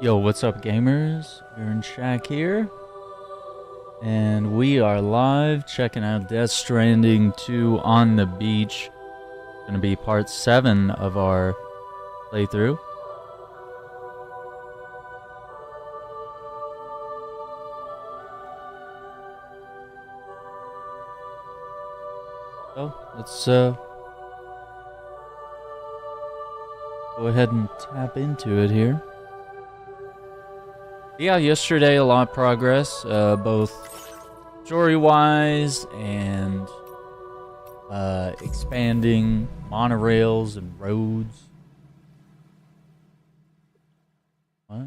Yo, what's up, gamers? Aaron Shack here, and we are live checking out Death Stranding 2 on the beach. Gonna be part 7 of our playthrough. So, let's go ahead and tap into it here. Yeah, yesterday a lot of progress, both story-wise and expanding monorails and roads. What?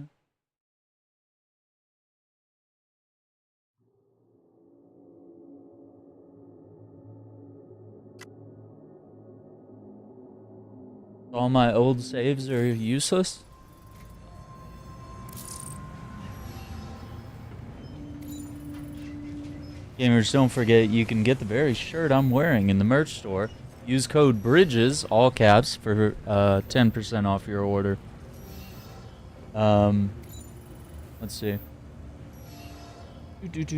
All my old saves are useless? Gamers, don't forget you can get the very shirt I'm wearing in the merch store. Use code BRIDGES, all caps, for 10% off your order. Let's see. Wanted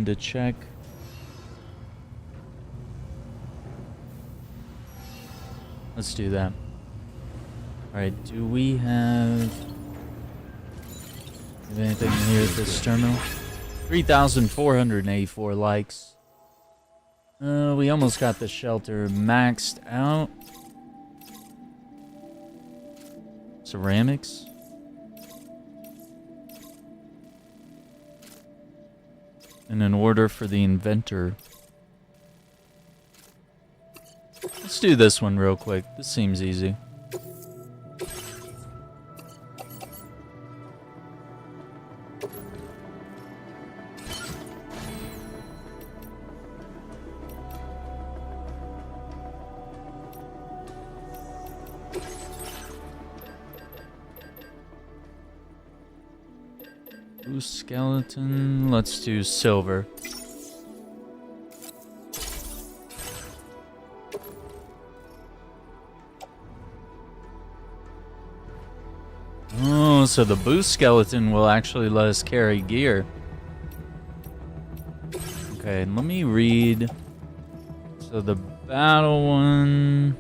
to check. Let's do that. Alright, do we have anything here at this terminal? 3,484 likes. We almost got the shelter maxed out. Ceramics. And an order for the inventor. Let's do this one real quick. This seems easy. Blue skeleton. Let's do silver. Oh, so the boost skeleton will actually let us carry gear. Okay, let me read. So the battle one.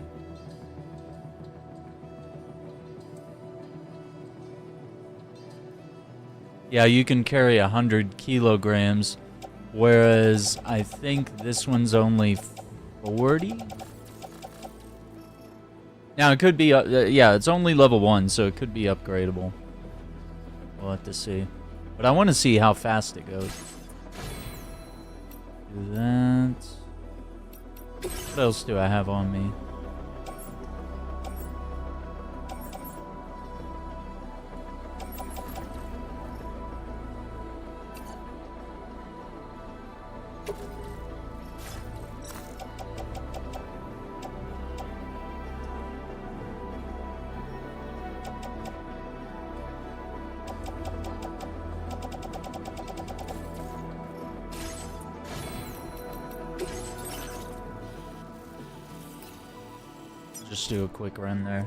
Yeah, you can carry 100 kilograms, whereas I think this one's only 40? Now, it could be, yeah, it's only level 1, so it could be upgradable. We'll have to see. But I want to see how fast it goes. Do that. What else do I have on me? Just do a quick run there.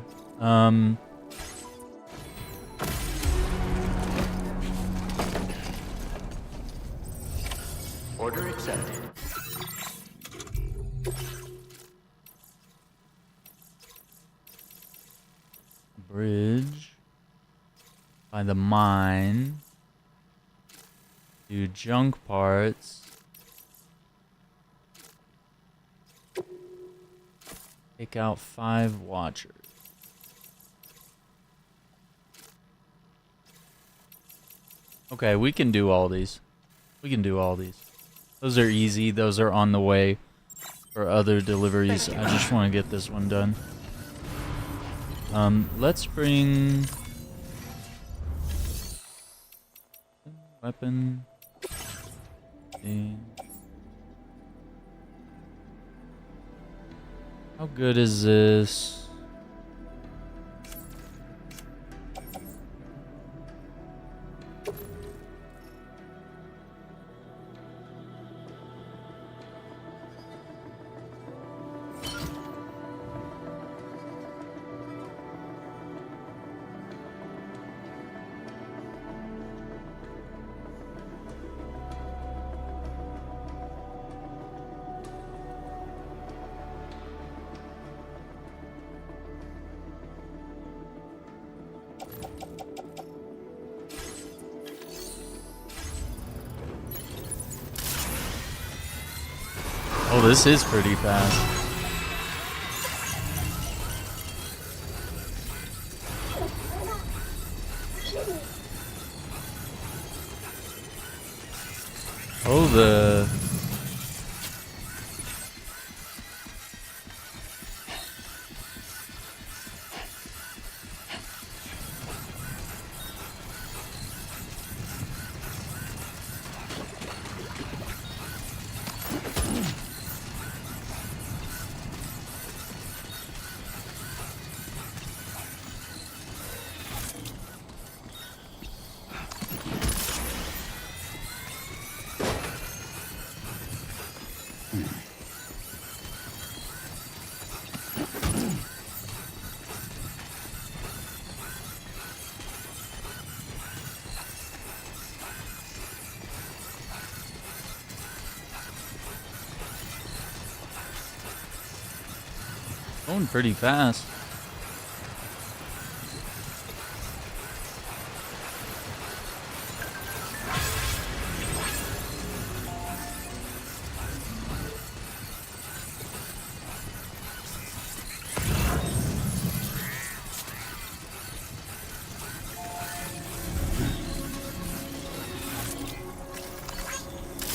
Order accepted. Bridge. By the mine. Do junk parts. Take out 5 watchers. Okay, we can do all these. We can do all these. Those are easy. Those are on the way for other deliveries. I just want to get this one done. Let's bring weapon. How good is this? Oh, this is pretty fast. Oh, the... Going pretty fast.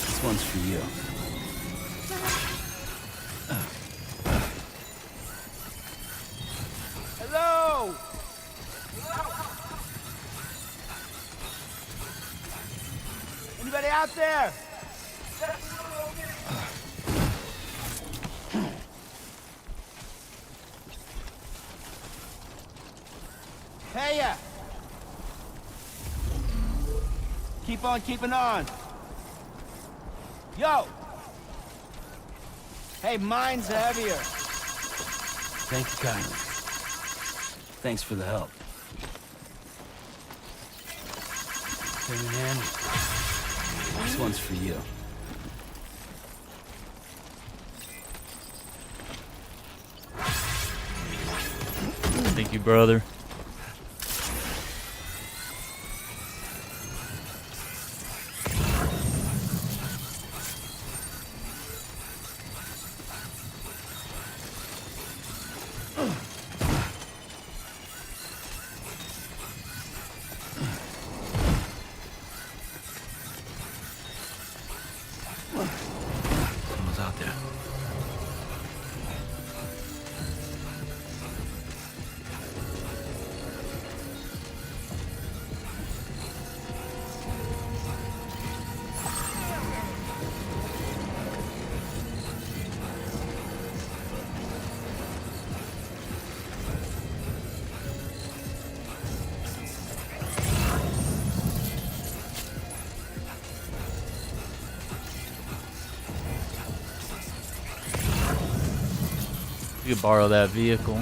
This one's for you. Hello! Anybody out there? Hey ya! Keep on keeping on. Yo! Hey, mine's heavier. Thank you kindly. Thanks for the help. Thing in hand. This one's for you. Thank you, brother. Someone's out there. You could borrow that vehicle.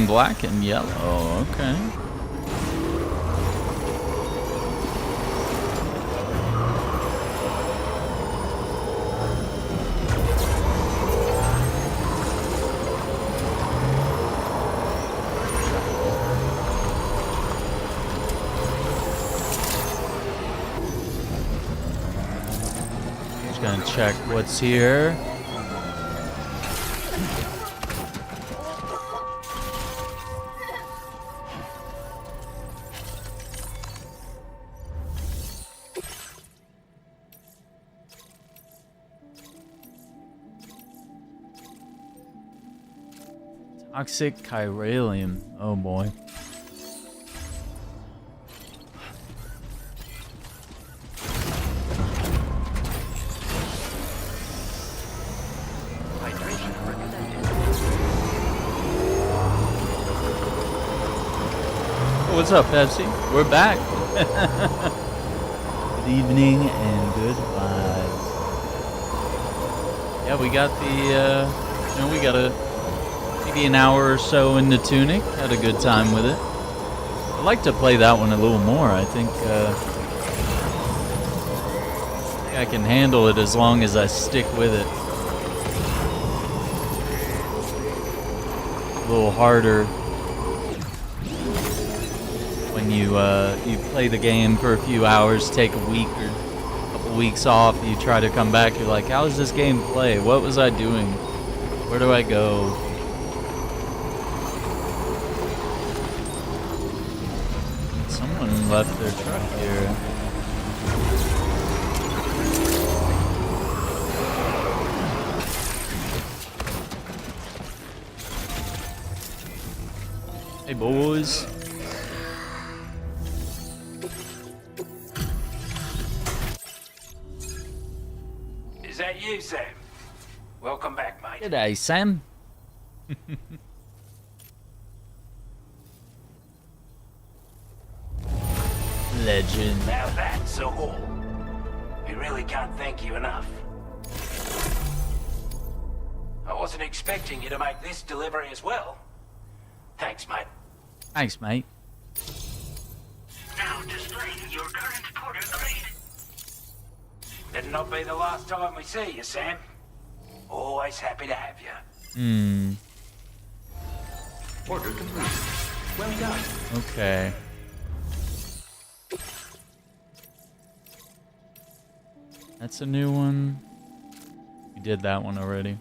Black and yellow, okay. Just gonna check what's here. Toxic chiralium. Oh boy. Oh, what's up, Pepsi? We're back. Good evening and good vibes. Yeah, we got the, we got maybe an hour or so into Tunic. Had a good time with it. I'd like to play that one a little more. I think I can handle it as long as I stick with it. A little harder when you play the game for a few hours, take a week or a couple weeks off, you try to come back, you're like, how does this game play? What was I doing? Where do I go? Someone left their truck here. Hey boys. Is that you, Sam? Welcome back, mate. G'day, Sam. Legend. Now that's a haul. We really can't thank you enough. I wasn't expecting you to make this delivery as well. Thanks, mate. Thanks, mate. Now display your current porter grade. Better not be the last time we see you, Sam. Always happy to have you. Order complete. Well done. Okay. That's a new one. We did that one already.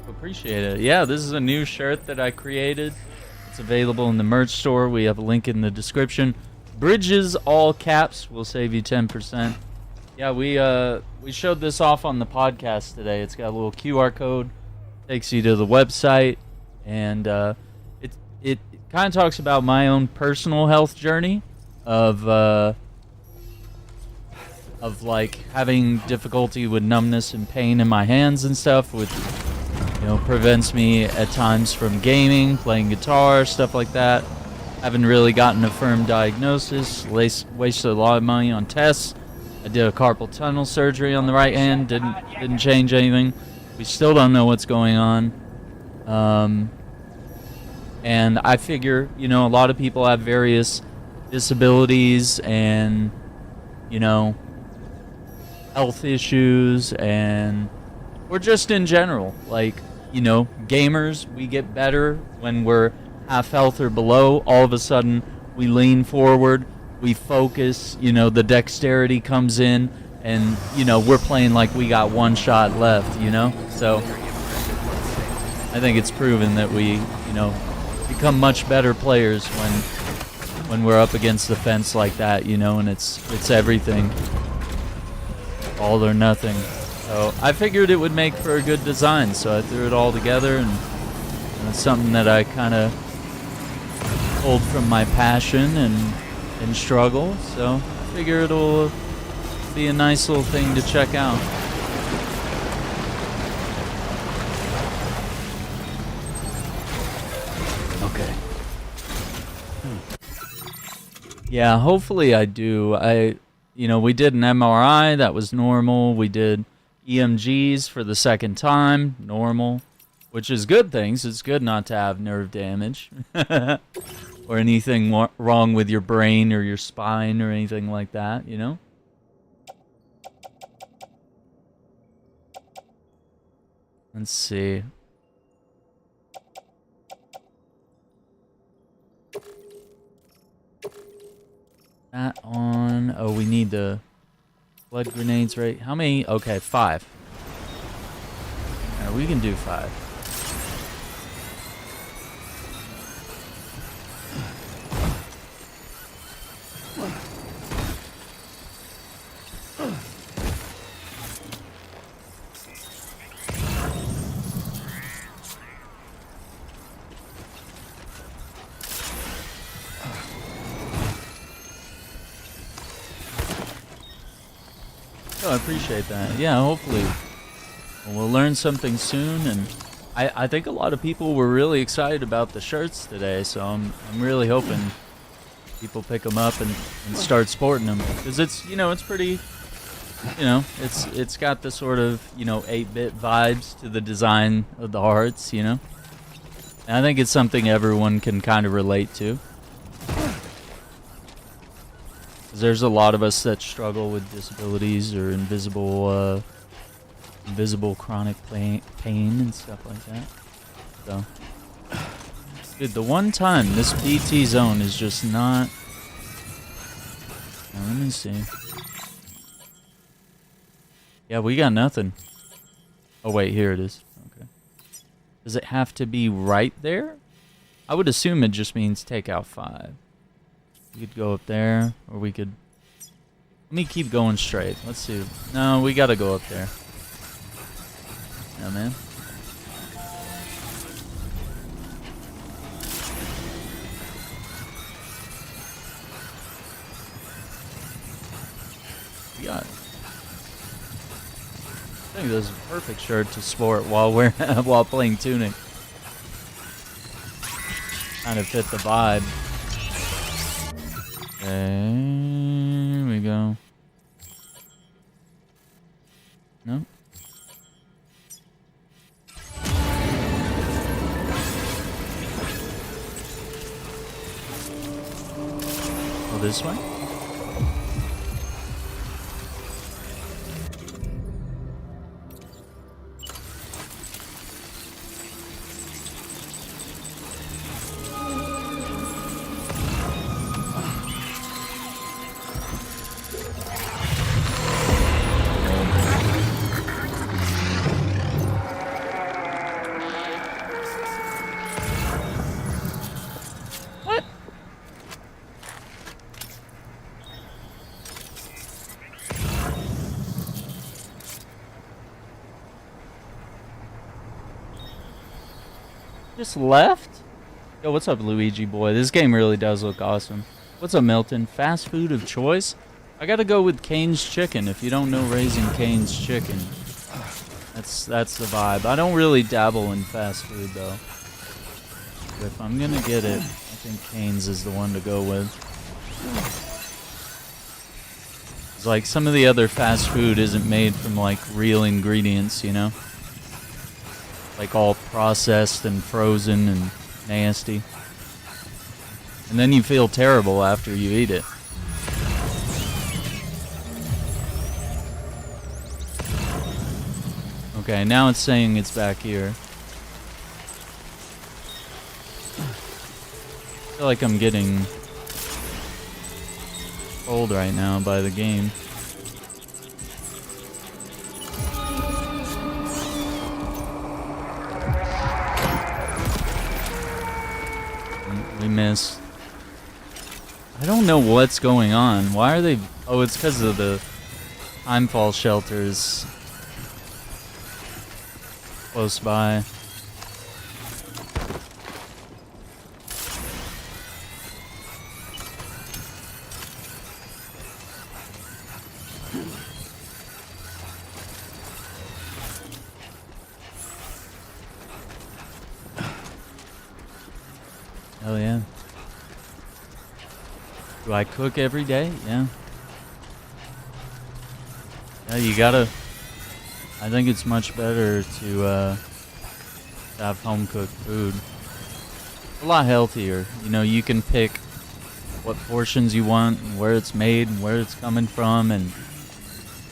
Appreciate it. Yeah, this is a new shirt that I created. It's available in the merch store. We have a link in the description. Bridges, all caps, will save you 10%. Yeah, we showed this off on the podcast today. It's got a little QR code, takes you to the website, and it kind of talks about my own personal health journey of like having difficulty with numbness and pain in my hands and stuff, which, you know, prevents me at times from gaming, playing guitar, stuff like that. Haven't really gotten a firm diagnosis. Wasted a lot of money on tests. I did a carpal tunnel surgery on the right hand. Didn't change anything. We still don't know what's going on. And I figure, you know, a lot of people have various disabilities and, you know, health issues, and or just in general, like, you know, gamers, we get better when we're half health or below. All of a sudden we lean forward, we focus, you know, the dexterity comes in, and, you know, we're playing like we got one shot left, you know. So I think it's proven that we, you know, become much better players when we're up against the fence like that, you know, and it's everything, all or nothing. So I figured it would make for a good design, so I threw it all together, and it's something that I kind of pulled from my passion and struggle, so I figure it'll be a nice little thing to check out. Okay. Yeah, hopefully I do. You know, we did an MRI, that was normal. We did EMGs for the second time, normal, which is good things. It's good not to have nerve damage or anything wrong with your brain or your spine or anything like that, you know? Let's see. That on. Oh, we need the blood grenades, right? How many? Okay, 5. Alright, we can do 5. Oh, I appreciate that. Yeah, hopefully we'll learn something soon, and I think a lot of people were really excited about the shirts today, so I'm really hoping people pick them up and start sporting them. Because it's, you know, it's pretty, you know, it's got the sort of, you know, 8-bit vibes to the design of the hearts, you know. And I think it's something everyone can kind of relate to. 'Cause there's a lot of us that struggle with disabilities or invisible chronic pain and stuff like that. So, dude, the one time this BT zone is just not. Now, let me see. Yeah, we got nothing. Oh wait, here it is. Okay. Does it have to be right there? I would assume it just means take out 5. We could go up there, or we could... Let me keep going straight. Let's see. No, we gotta go up there. Yeah, man. We got... I think this is a perfect shirt to sport while we're while playing Tunic. Kind of fit the vibe. There we go. No. Oh, this way? Just left? Yo, what's up, Luigi boy? This game really does look awesome. What's up, Milton? Fast food of choice? I gotta go with Cane's Chicken. If you don't know Raising Cane's Chicken, that's the vibe. I don't really dabble in fast food though. But if I'm gonna get it, I think Cane's is the one to go with. It's like some of the other fast food isn't made from like real ingredients, you know? Like all processed and frozen and nasty. And then you feel terrible after you eat it. Okay, now it's saying it's back here. I feel like I'm getting told right now by the game. We missed. I don't know what's going on. Why are they... Oh, it's because of the timefall shelters close by. Hell yeah. Do I cook every day? Yeah. Yeah, you gotta... I think it's much better to have home-cooked food. A lot healthier. You know, you can pick what portions you want, and where it's made, and where it's coming from, and...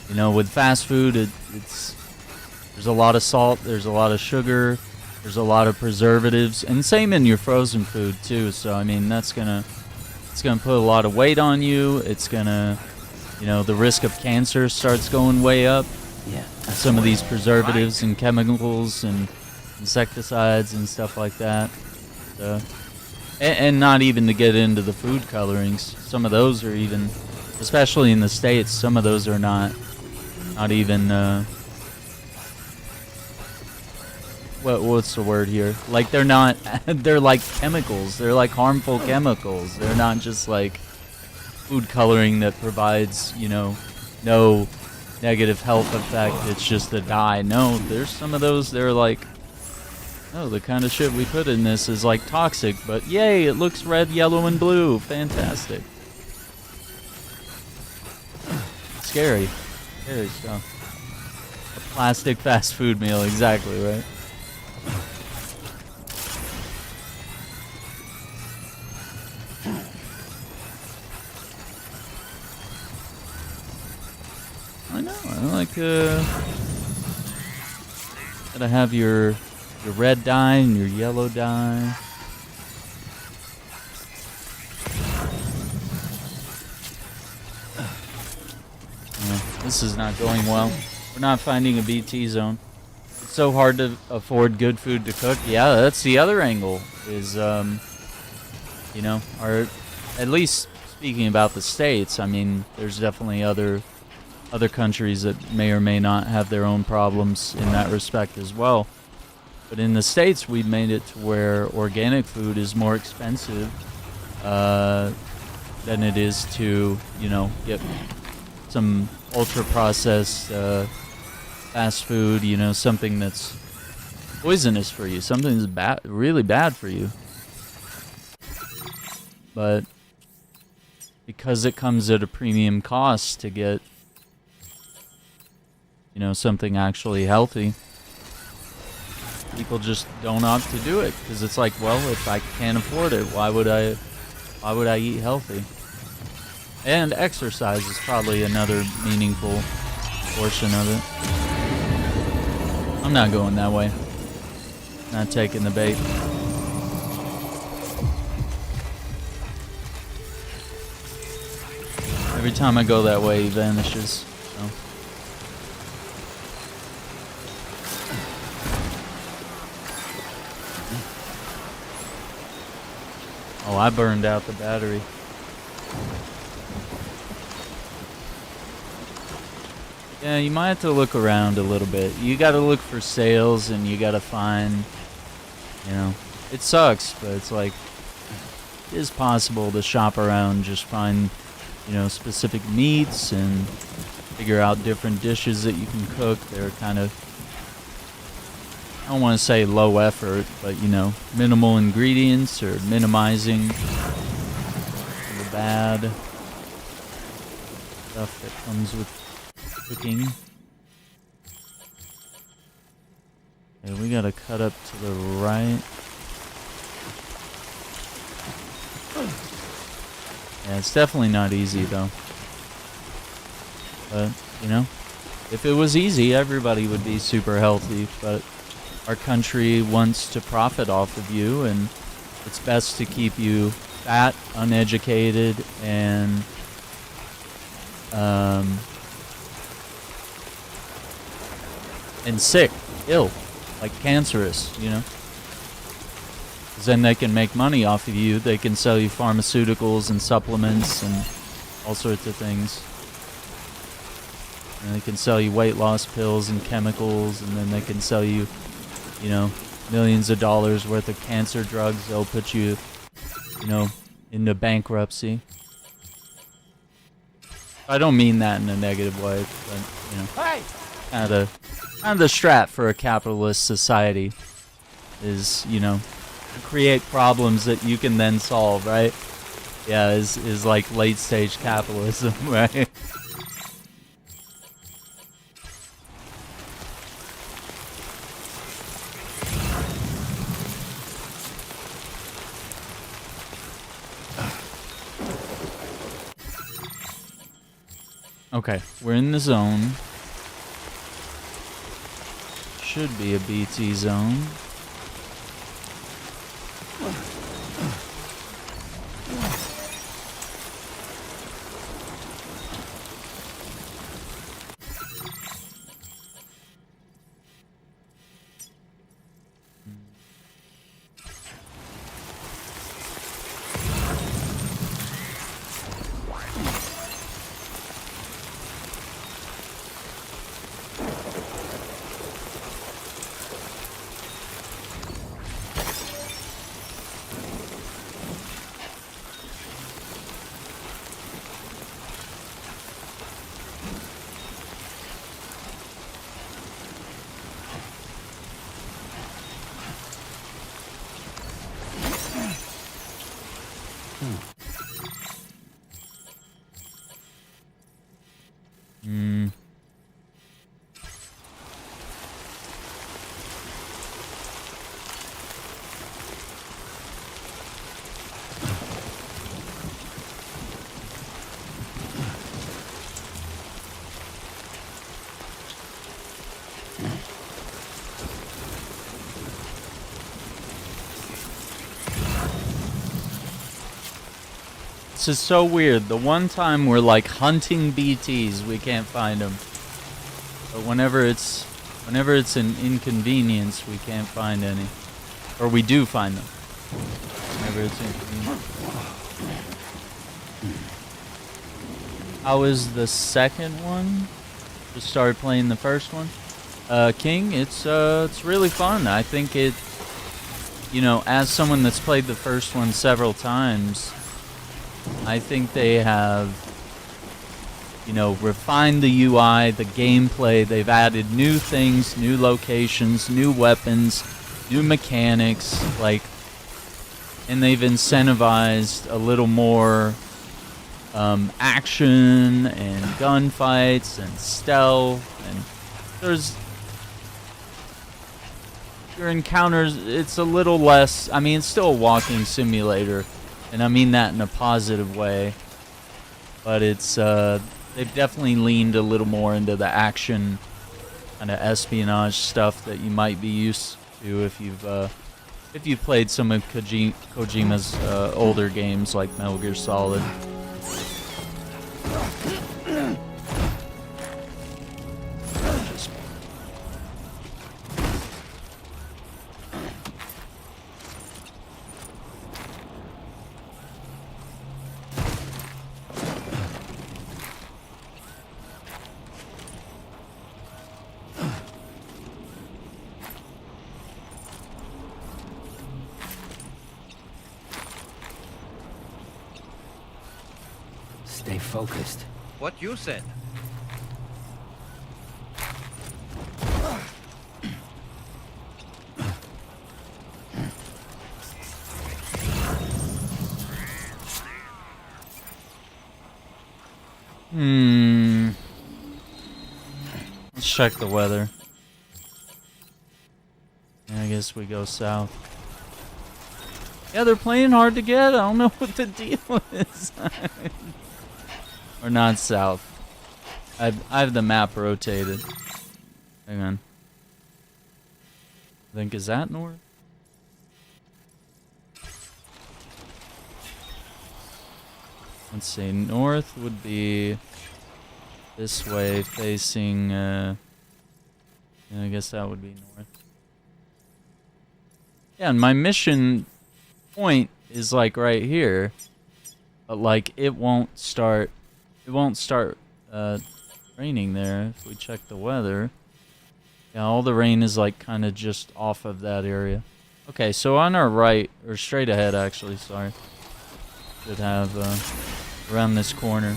You know, with fast food, it's... There's a lot of salt, there's a lot of sugar... There's a lot of preservatives, and same in your frozen food too. So I mean, it's gonna put a lot of weight on you. It's gonna, you know, the risk of cancer starts going way up. Yeah. Some of these preservatives and chemicals and insecticides and stuff like that. So, and not even to get into the food colorings. Some of those are even, especially in the States, some of those are not even. What's the word here? Like they're not, they're like chemicals. They're like harmful chemicals. They're not just like food coloring that provides, you know, no negative health effect. It's just a dye. No, there's some of those. They're like Oh, the kind of shit we put in this is like toxic, but yay, it looks red, yellow, and blue. Fantastic. Scary. Scary stuff. A plastic fast food meal, exactly, right? I know, I like, gotta have your red dye and your yellow dye. This is not going well. We're not finding a BT zone. It's so hard to afford good food to cook. Yeah, that's the other angle. Is you know, or at least speaking about the States. I mean, there's definitely other countries that may or may not have their own problems in that respect as well. But in the States, we've made it to where organic food is more expensive than it is to, you know, get some ultra-processed fast food, you know, something that's poisonous for you, something that's bad, really bad for you. But because it comes at a premium cost to get, you know, something actually healthy, people just don't opt to do it because it's like, well, if I can't afford it, why would I eat healthy? And exercise is probably another meaningful portion of it. I'm not going that way. Not taking the bait. Every time I go that way, he vanishes. So. Oh, I burned out the battery. Yeah, you might have to look around a little bit. You gotta look for sales and you gotta find, you know, it sucks, but it's like, it is possible to shop around, just find, you know, specific meats and figure out different dishes that you can cook. They're kind of, I don't want to say low effort, but, you know, minimal ingredients or minimizing the bad stuff that comes with cooking. Okay, we gotta cut up to the right. Yeah, it's definitely not easy though. But, you know, if it was easy, everybody would be super healthy, but our country wants to profit off of you, and it's best to keep you fat, uneducated, and sick, ill, like cancerous, you know? Because then they can make money off of you. They can sell you pharmaceuticals and supplements and all sorts of things. And they can sell you weight loss pills and chemicals, and then they can sell you, you know, millions of dollars worth of cancer drugs. They'll put you, you know, into bankruptcy. I don't mean that in a negative way, but, you know, Hey! kind of the strat for a capitalist society is, you know, to create problems that you can then solve, right? Yeah, is like late stage capitalism, right? Okay, we're in the zone. Should be a BT zone. It's just so weird. The one time we're like hunting BTs, we can't find them. But whenever it's an inconvenience, we can't find any. Or we do find them. Whenever it's inconvenient. How is the second one? Just started playing the first one. King, it's really fun. I think it, you know, as someone that's played the first one several times, I think they have, you know, refined the UI, the gameplay. They've added new things, new locations, new weapons, new mechanics, like, and they've incentivized a little more action and gunfights and stealth, and there's your encounters, it's a little less, I mean, it's still a walking simulator, and I mean that in a positive way, but it's they've definitely leaned a little more into the action kind of espionage stuff that you might be used to if you've played some of Kojima's older games like Metal Gear Solid. Stay focused. What you said. Let's check the weather. Yeah, I guess we go south. Yeah, they're playing hard to get. I don't know what the deal is. Or not south. I have the map rotated. Hang on. I think, is that north? Let's see. North would be this way, facing. Yeah, I guess that would be north. Yeah, and my mission point is like right here, but like it won't start raining there if we check the weather. Yeah, all the rain is like kind of just off of that area. Okay, so on our right, or straight ahead actually, sorry, should have around this corner.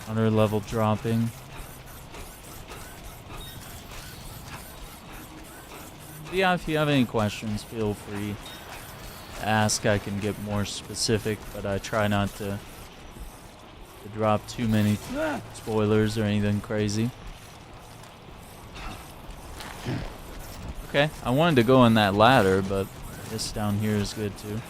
Water level dropping. But yeah, if you have any questions, feel free to ask. I can get more specific, but I try not to drop too many spoilers or anything crazy. Okay, I wanted to go on that ladder, but this down here is good too.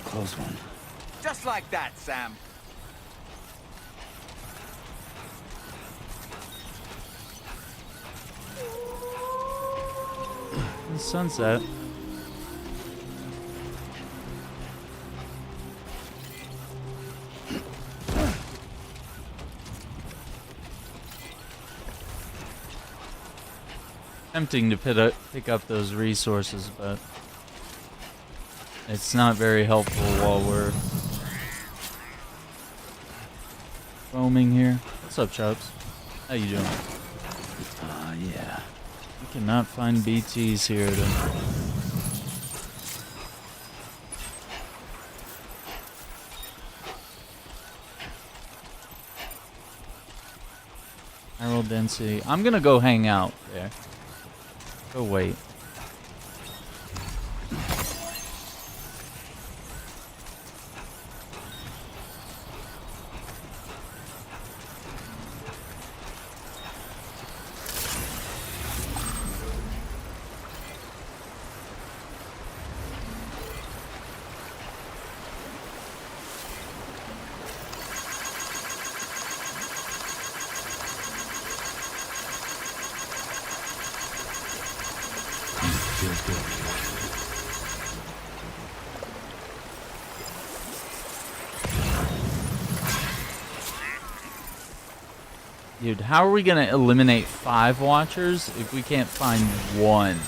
Close one. Just like that, Sam. The sunset. Tempting to pick up those resources, but It's not very helpful while we're roaming here. What's up, Chubbs? How you doing? Yeah. We cannot find BTs here then. Viral density. I'm gonna go hang out there. Go wait. Feels good. Dude, how are we gonna eliminate 5 watchers if we can't find 1?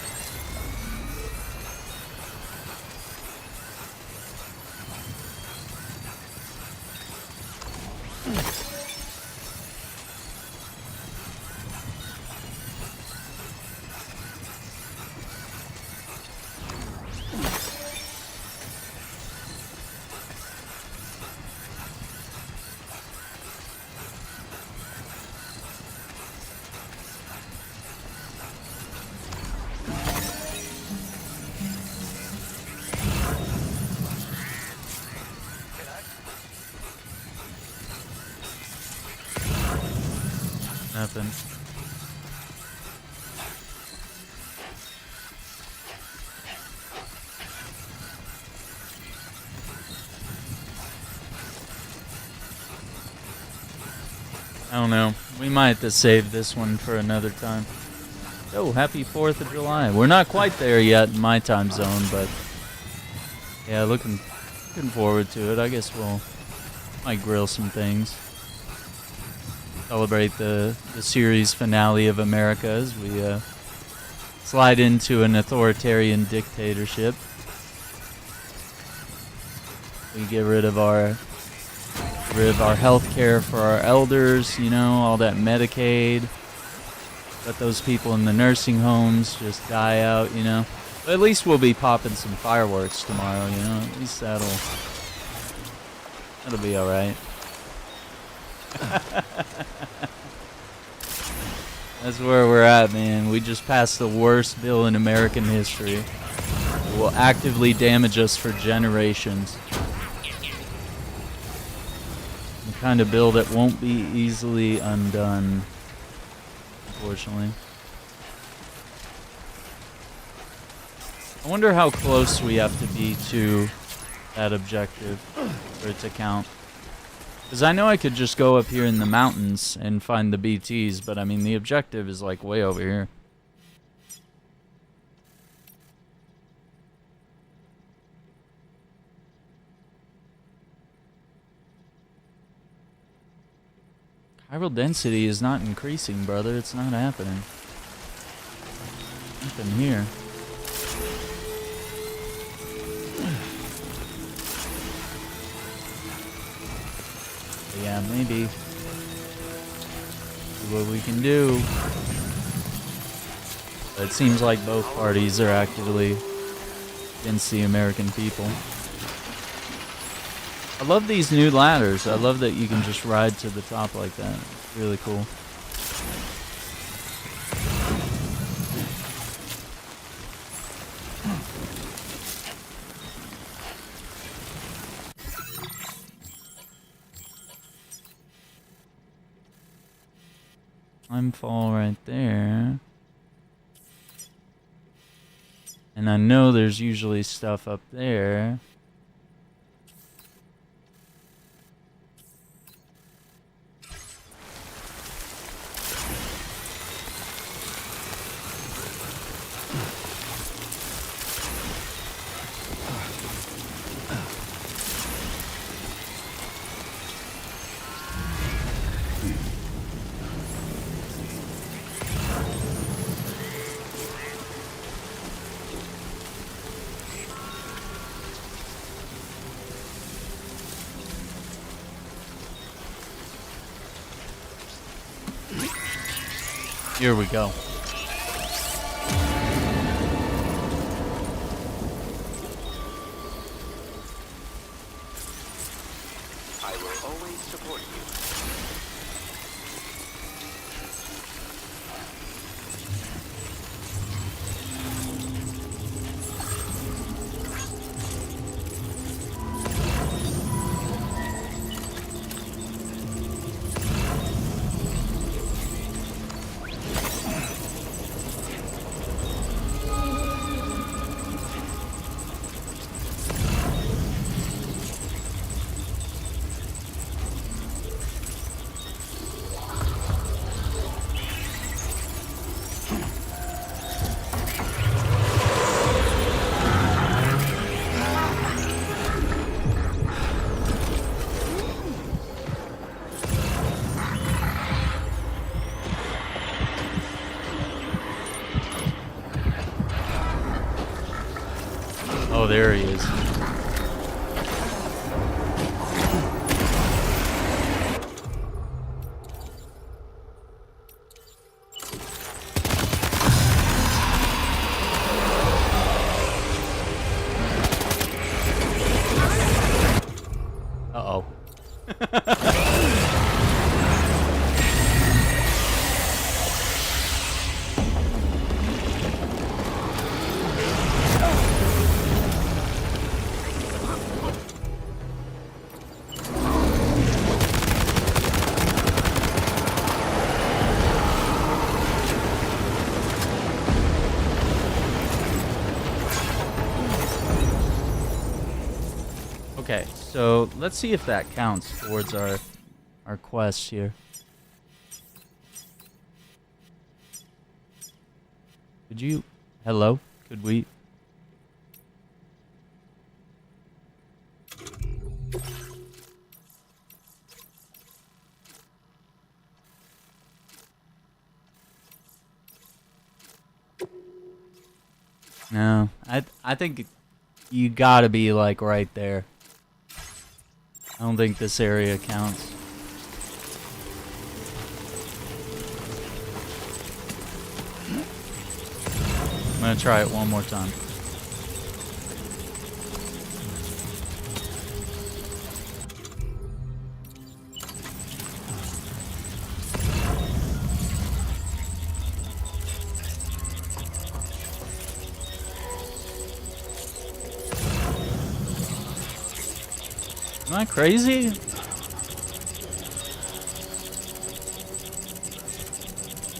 Nothing. I don't know. We might have to save this one for another time. Oh, happy 4th of July. We're not quite there yet in my time zone, but yeah, looking forward to it. I guess might grill some things. Celebrate the series finale of America as we slide into an authoritarian dictatorship. We get rid of our health care for our elders, you know, all that Medicaid. Let those people in the nursing homes just die out, you know. But at least we'll be popping some fireworks tomorrow, you know. At least that'll be alright. That's where we're at, man. We just passed the worst bill in American history. It will actively damage us for generations. The kind of bill that won't be easily undone, unfortunately. I wonder how close we have to be to that objective for it to count. Because I know I could just go up here in the mountains and find the BTs, but I mean, the objective is like way over here. Chiral density is not increasing, brother. It's not happening. Nothing here. Yeah, maybe. See what we can do. But it seems like both parties are actively against the American people. I love these new ladders. I love that you can just ride to the top like that. It's really cool. Time fall right there. And I know there's usually stuff up there. Here we go. I will always support you. Oh, there he is. Uh-oh. Okay, so let's see if that counts towards our quest here. Could you... Hello? Could we... No, I think you gotta be like right there. I don't think this area counts. I'm gonna try it one more time. Am I crazy?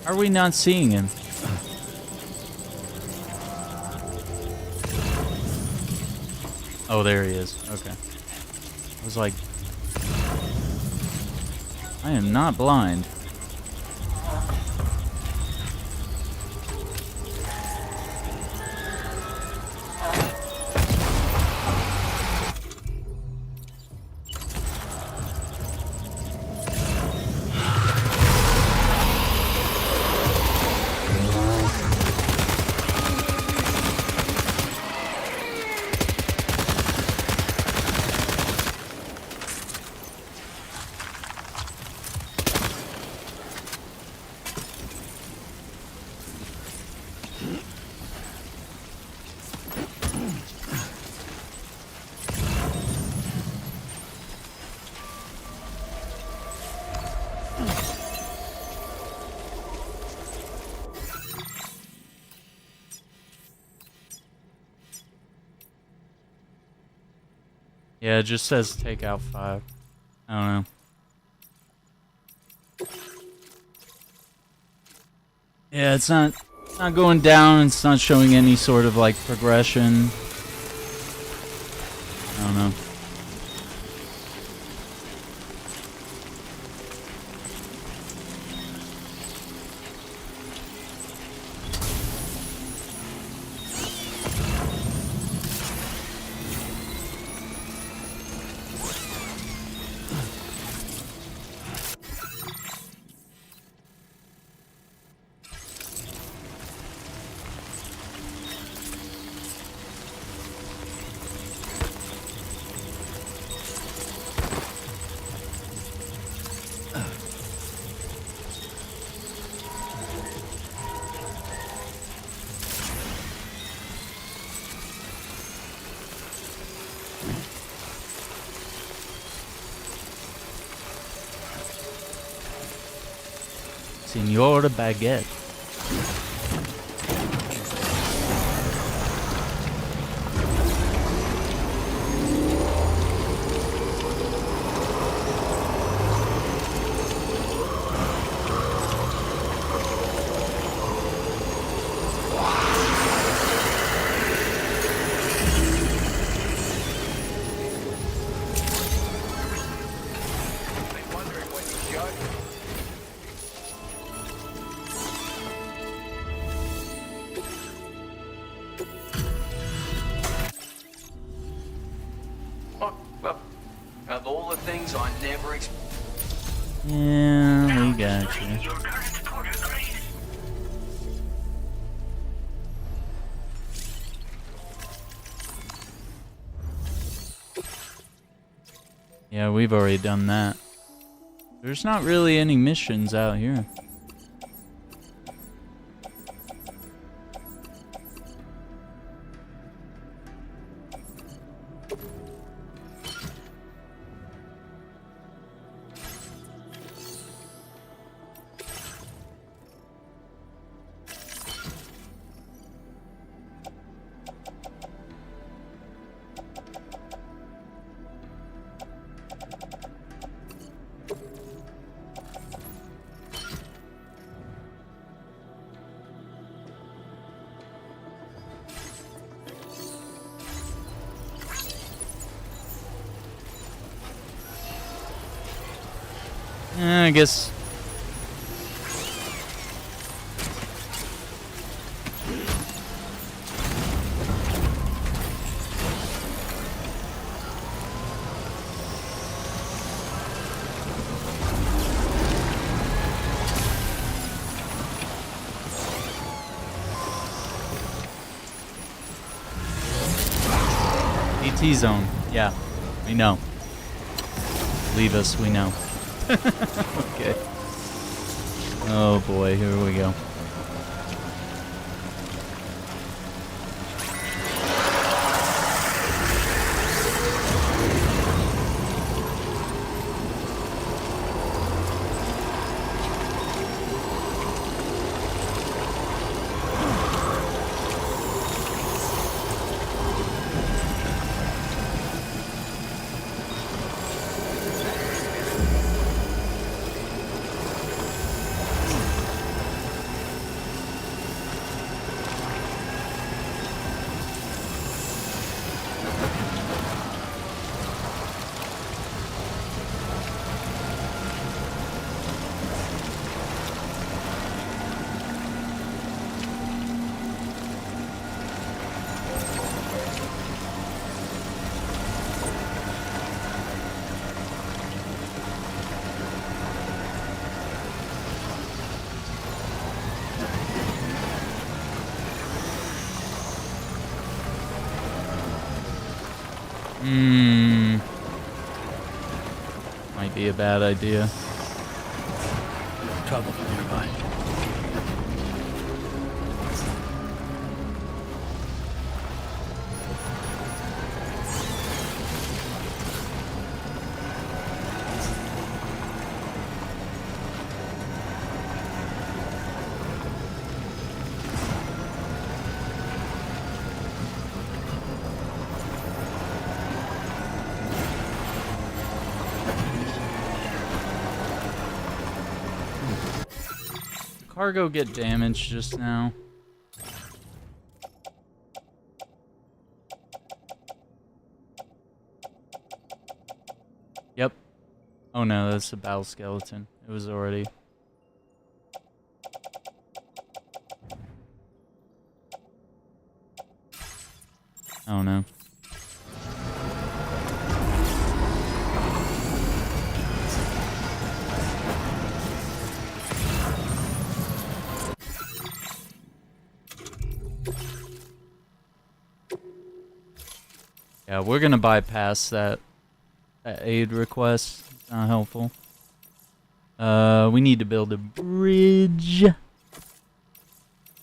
How are we not seeing him? Oh, there he is. Okay. I was like, I am not blind. Yeah, it just says take out 5. I don't know. Yeah, it's not going down, it's not showing any sort of like progression. I don't know. Senor Baguette. Been wondering when you judge. Well, of all the things I never expected. Yeah, we got you. Your current order grade. Yeah, we've already done that. There's not really any missions out here. I guess. DT zone. Yeah, we know. Leave us, we know. Okay. Oh boy, here we go. Might be a bad idea. Trouble nearby. Cargo get damaged just now. Yep. Oh no, that's a battle skeleton. It was already. Oh no. Yeah, we're gonna bypass that aid request. It's not helpful. We need to build a bridge.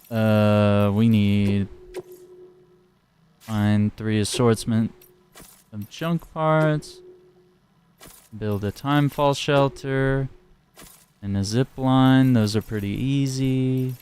We need find 3 assortment of junk parts. Build a timefall shelter. And a zip line, those are pretty easy.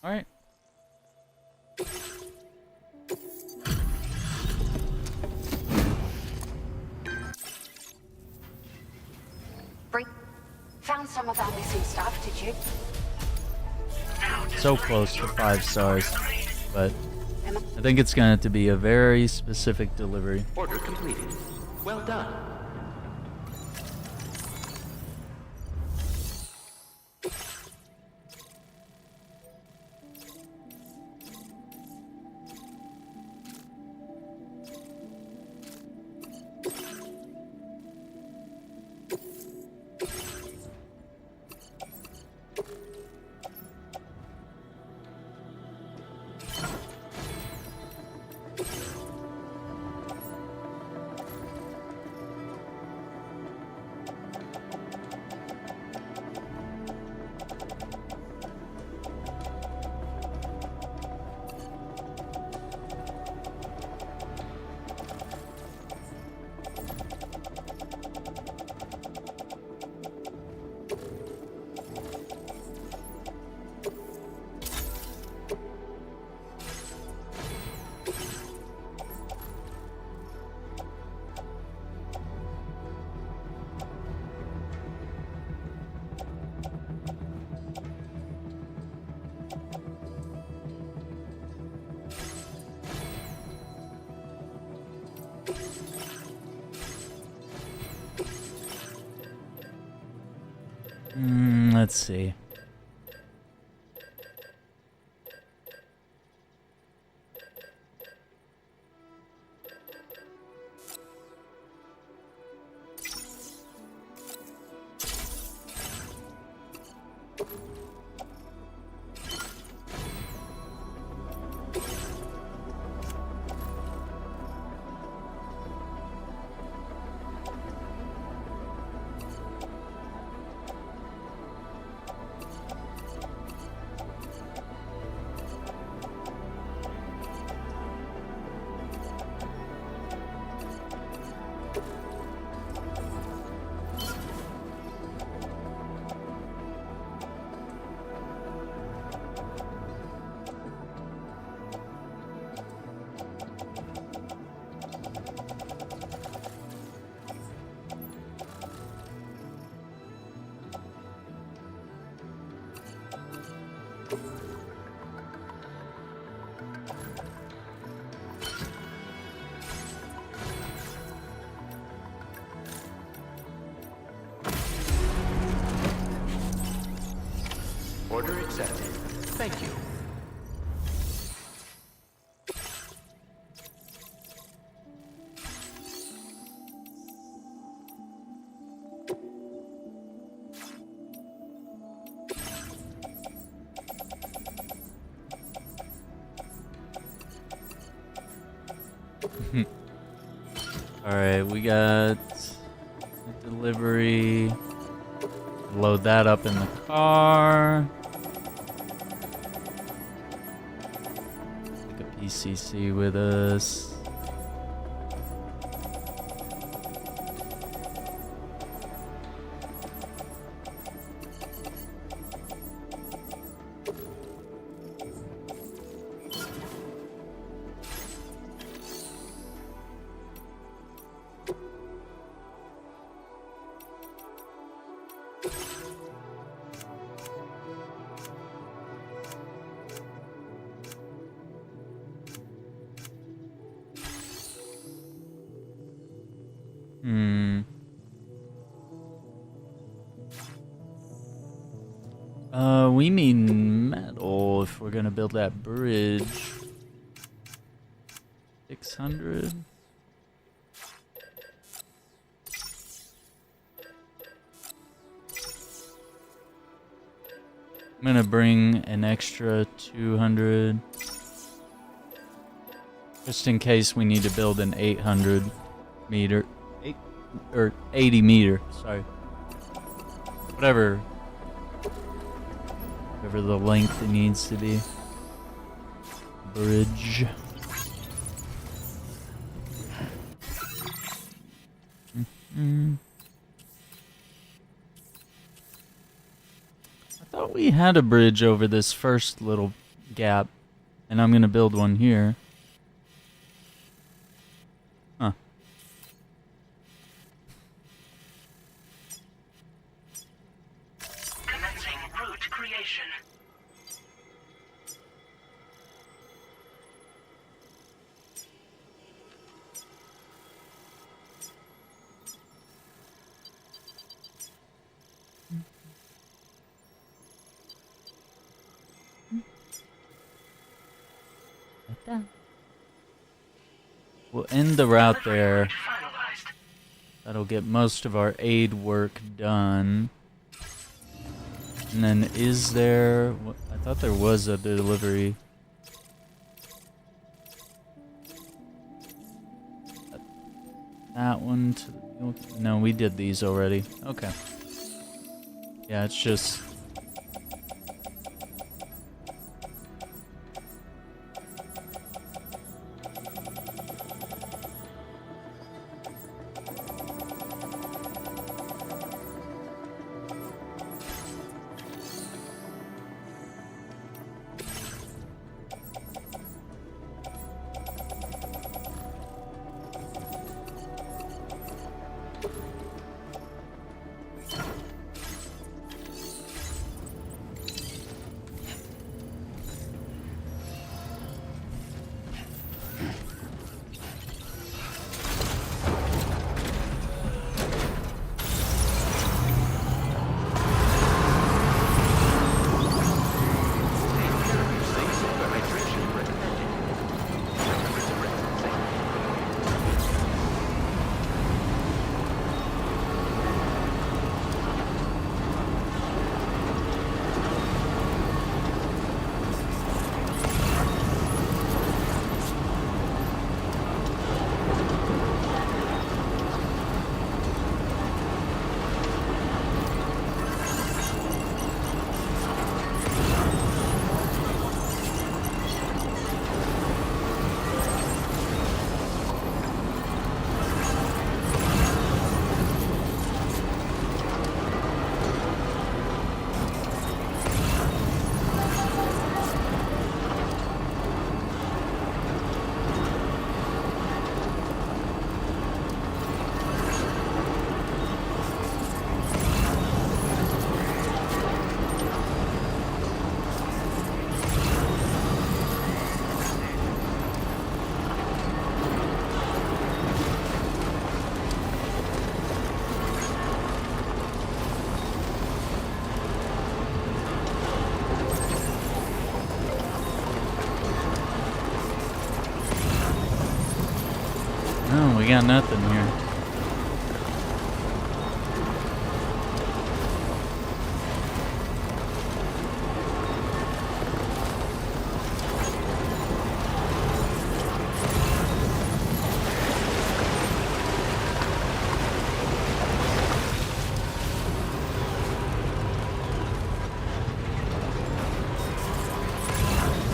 Alright. Found some of our missing stuff, did you? So close to 5 stars, but I think it's going to have to be a very specific delivery. Order completed. Well done. Let's see. Order accepted. Thank you. Alright, we got delivery. Load that up in the car. Take a PCC with us. We need metal if we're gonna build that bridge. 600. I'm gonna bring an extra 200. Just in case we need to build an 800 meter. 80 meter, sorry. Whatever the length it needs to be. Bridge. I thought we had a bridge over this first little gap, and I'm gonna build one here. Huh. Commencing route creation. We'll end the route there. That'll get most of our aid work done. And then is there... I thought there was a delivery. That one to... No, we did these already. Okay. Yeah, it's just... we got nothing here.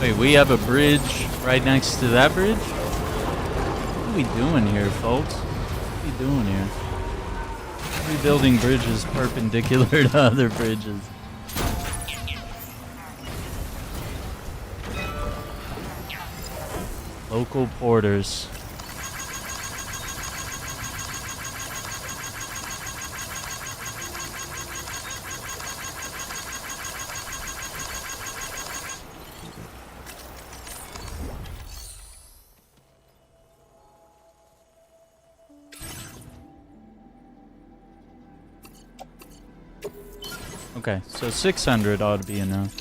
Wait, we have a bridge right next to that bridge? What are we doing here, folks? What are we doing here? Rebuilding bridges perpendicular to other bridges. Local porters. Okay, so 600 ought to be enough.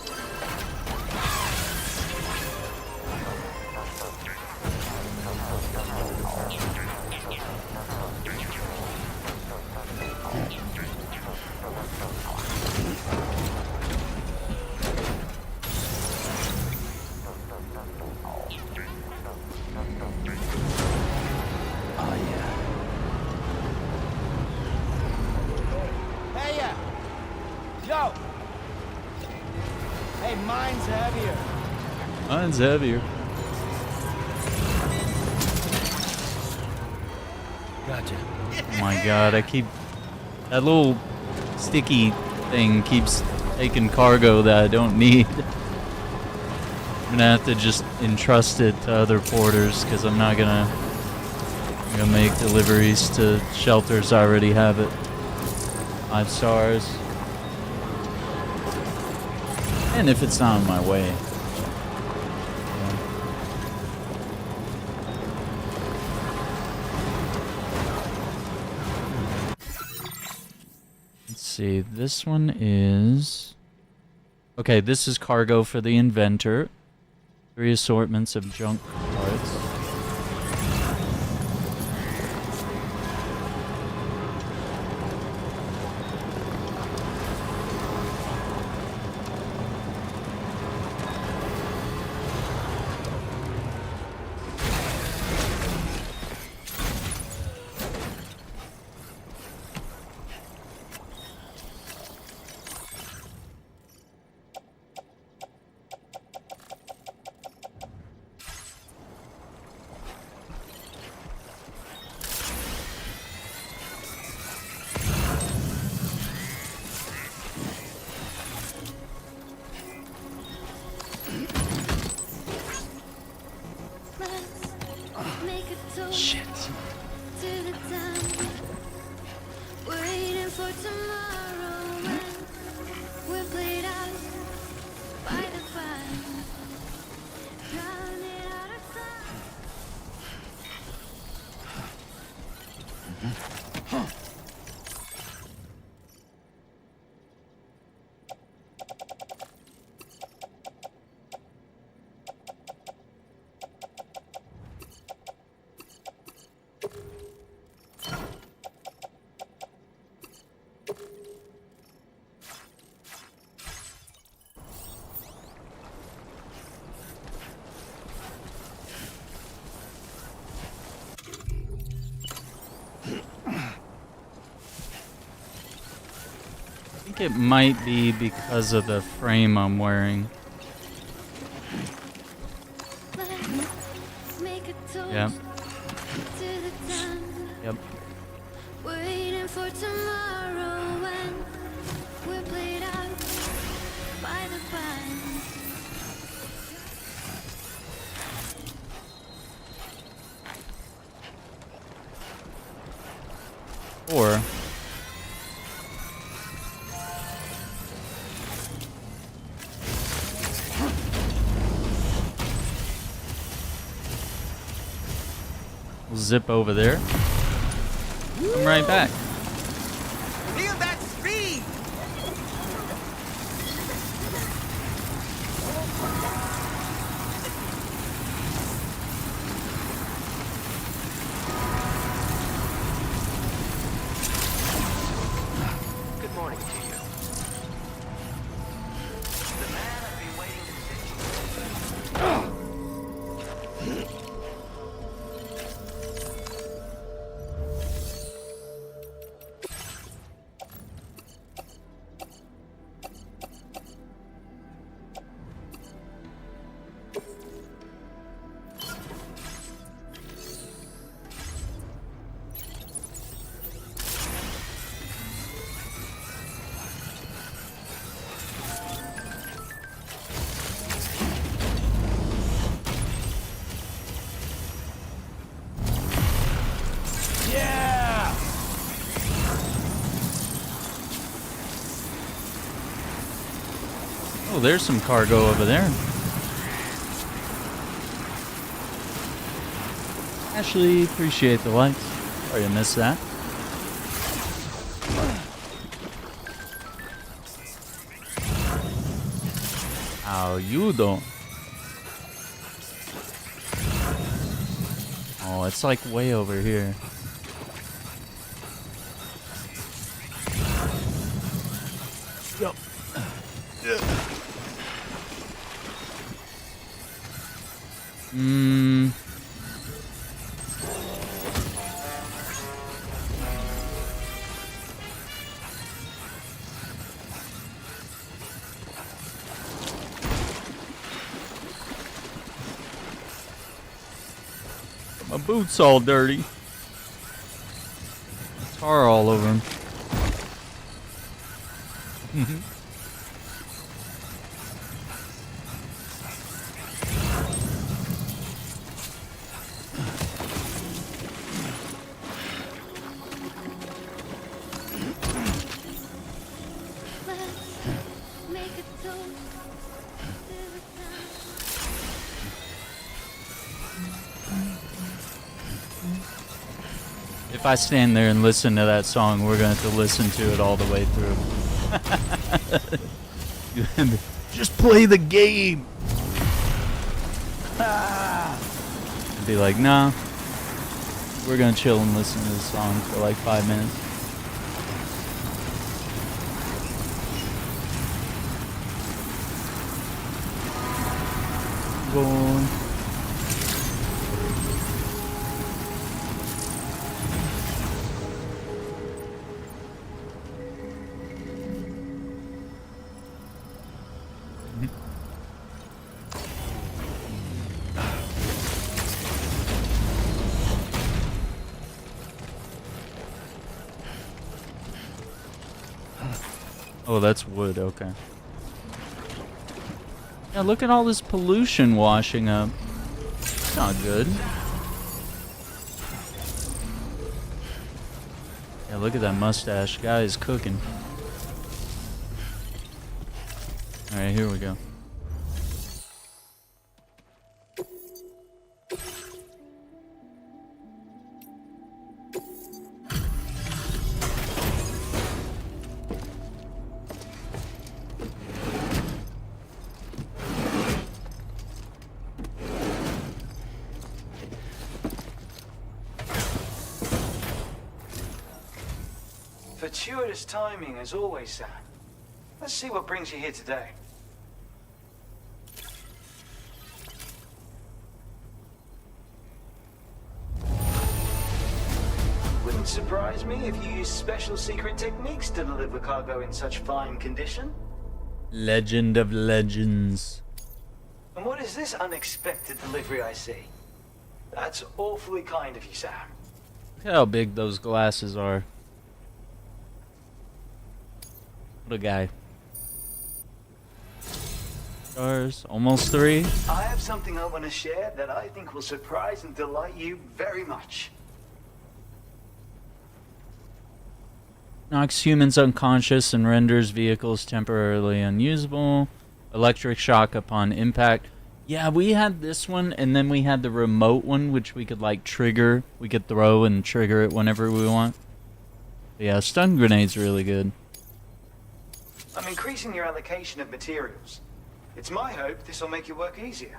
Hey, yo! Hey, mine's heavier. Mine's heavier. Gotcha. Oh my god, that little sticky thing keeps taking cargo that I don't need. I'm gonna have to just entrust it to other porters because I'm not gonna make deliveries to shelters I already have it. 5 stars. And if it's not on my way. Let's see, this one is... Okay, this is cargo for the inventor. 3 assortments of junk parts. Shit. Waiting for tomorrow when we're played out by the fire. Drowning out of sight. I think it might be because of the frame I'm wearing. Yep. Yep. Waiting for tomorrow when we're played out by the fire. Or we'll zip over there. Come right back. Feel that speed! morning to you. The man I've been waiting to see. Oh, there's some cargo over there. Ashley, appreciate the likes. Sorry I missed that. How you doing? Oh, it's like way over here. Yep. My boots all dirty. Tar all over them. Let's make a toast to the sun. If I stand there and listen to that song, we're going to have to listen to it all the way through. Just play the game. I'd be like, nah. We're going to chill and listen to this song for like 5 minutes. Going. Oh, that's wood, okay. Yeah, look at all this pollution washing up. It's not good. Yeah, look at that mustache. Guy is cooking. Alright, here we go. Fortuitous timing as always, Sam. Let's see what brings you here today. Wouldn't surprise me if you use special secret techniques to deliver cargo in such fine condition. Legend of legends. And what is this unexpected delivery I see? That's awfully kind of you, Sam. Look at how big those glasses are. What a guy. Stars, almost 3. I have something I want to share that I think will surprise and delight you very much. Knocks humans unconscious and renders vehicles temporarily unusable. Electric shock upon impact. Yeah, we had this one, and then we had the remote one, which we could, like, trigger. We could throw and trigger it whenever we want. But yeah, stun grenade's really good. I'm increasing your allocation of materials. It's my hope this will make your work easier.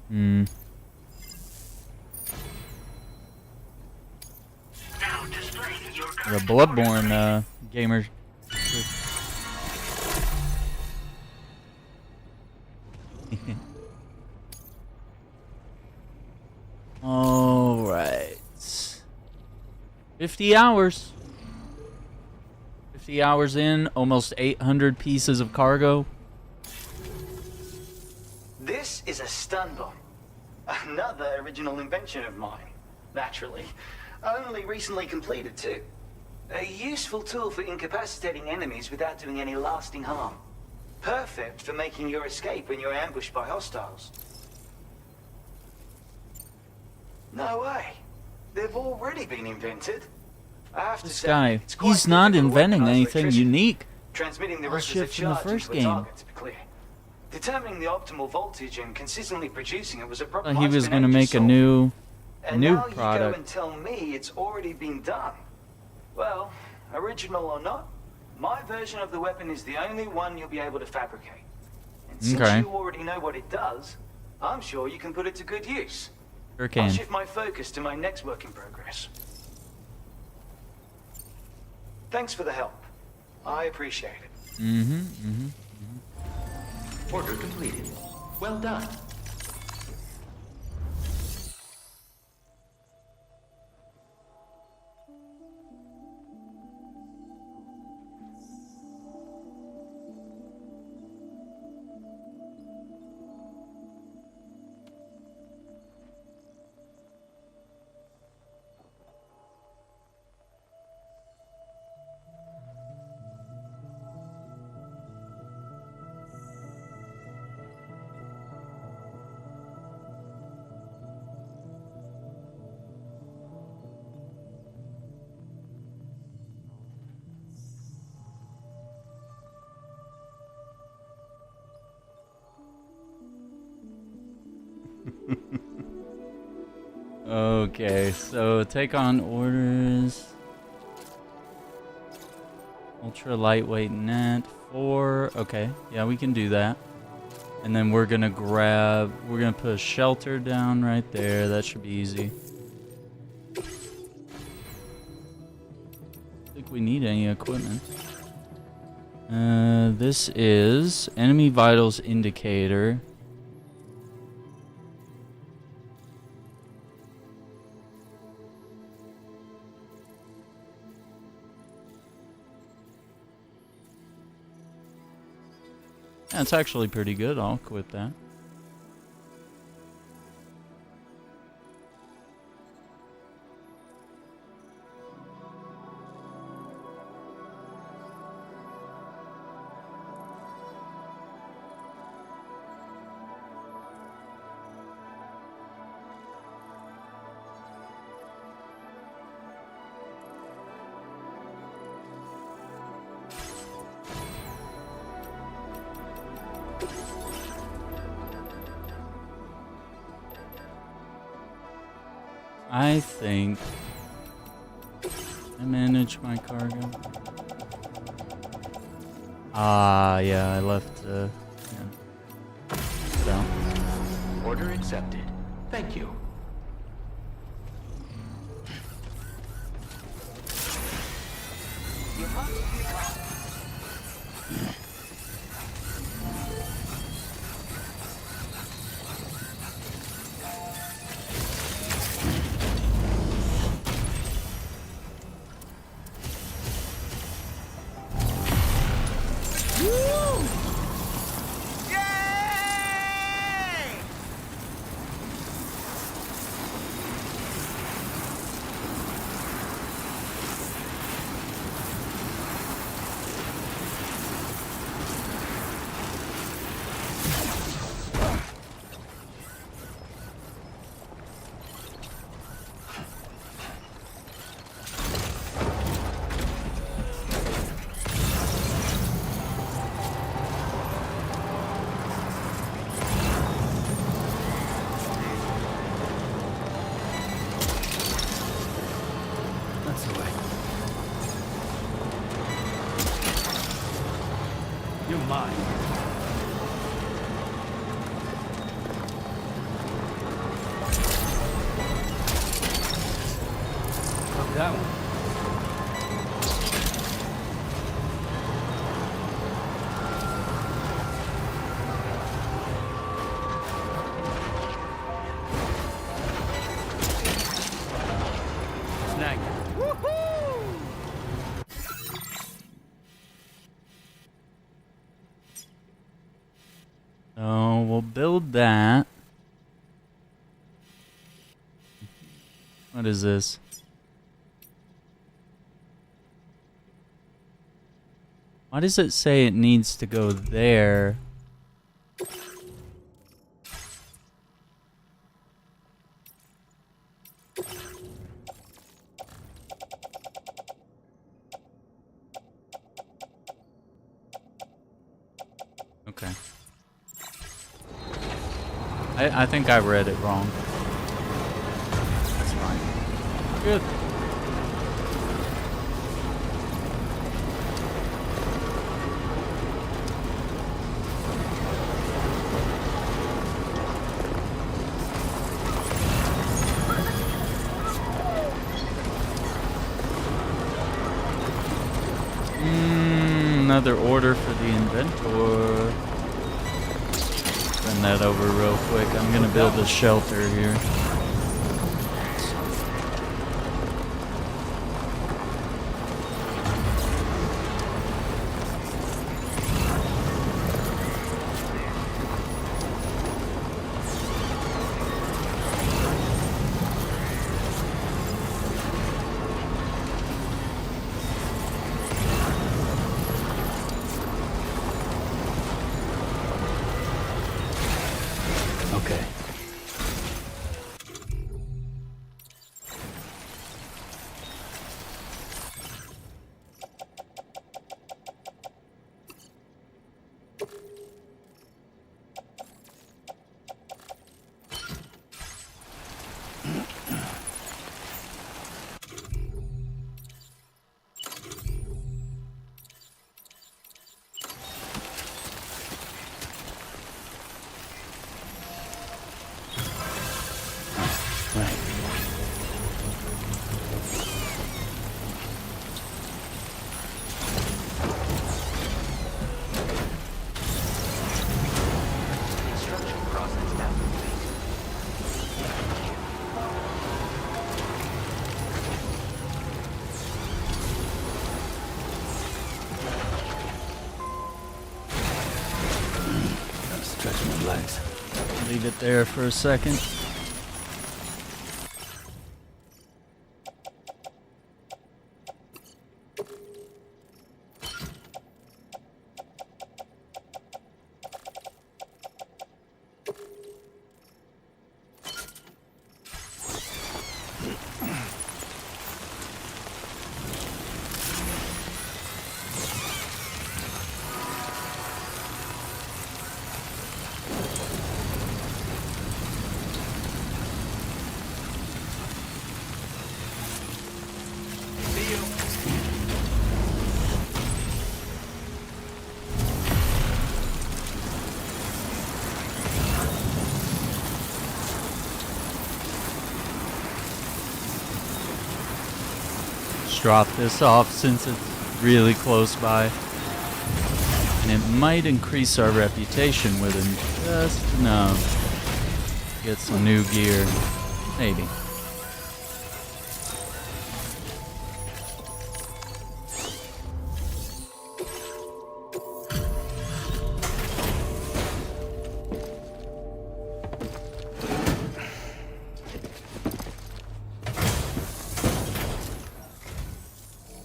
Now displaying your The Bloodborne gamer electric. All right. 50 hours. 50 hours in, almost 800 pieces of cargo. This is a stun bomb. Another original invention of mine. Naturally. Only recently completed, too. A useful tool for incapacitating enemies without doing any lasting harm. Perfect for making your escape when you're ambushed by hostiles. No way. They've already been invented. I have to This say, guy, it's quite he's not difficult to inventing weaponize anything electricity. unique. Transmitting the All requisite shit from the charge first into a game. target, to be clear. Determining the optimal voltage and consistently producing it was a problem. He was going to make a new And now you go product. and tell me it's already been done. Well, original or not, my version of the weapon is the only one you'll be able to fabricate. And since Okay. you already know what it does, I'm sure you can put it to good use. Sure I'll can. shift my focus to my next work in progress. Thanks for the help. I appreciate it. Order completed. Well done. Okay, so take on orders. Ultra lightweight net 4. Okay, yeah, we can do that. And then we're gonna put a shelter down right there. That should be easy. I don't think we need any equipment. This is enemy vitals indicator. That's actually pretty good. I'll quit that. I think I manage my cargo. Ah, yeah, I left. Yeah. So. Order accepted. Thank you. You're mine. Fuck that one. So we'll build that. What is this? Why does it say it needs to go there? Okay. I think I read it wrong. That's fine. Good. Another order for the inventor. Send that over real quick. I'm gonna build a shelter here. Okay. Construction process now complete. Gotta stretch my legs. Leave it there for a second. Drop this off since it's really close by, and it might increase our reputation with him just enough. Get some new gear, maybe.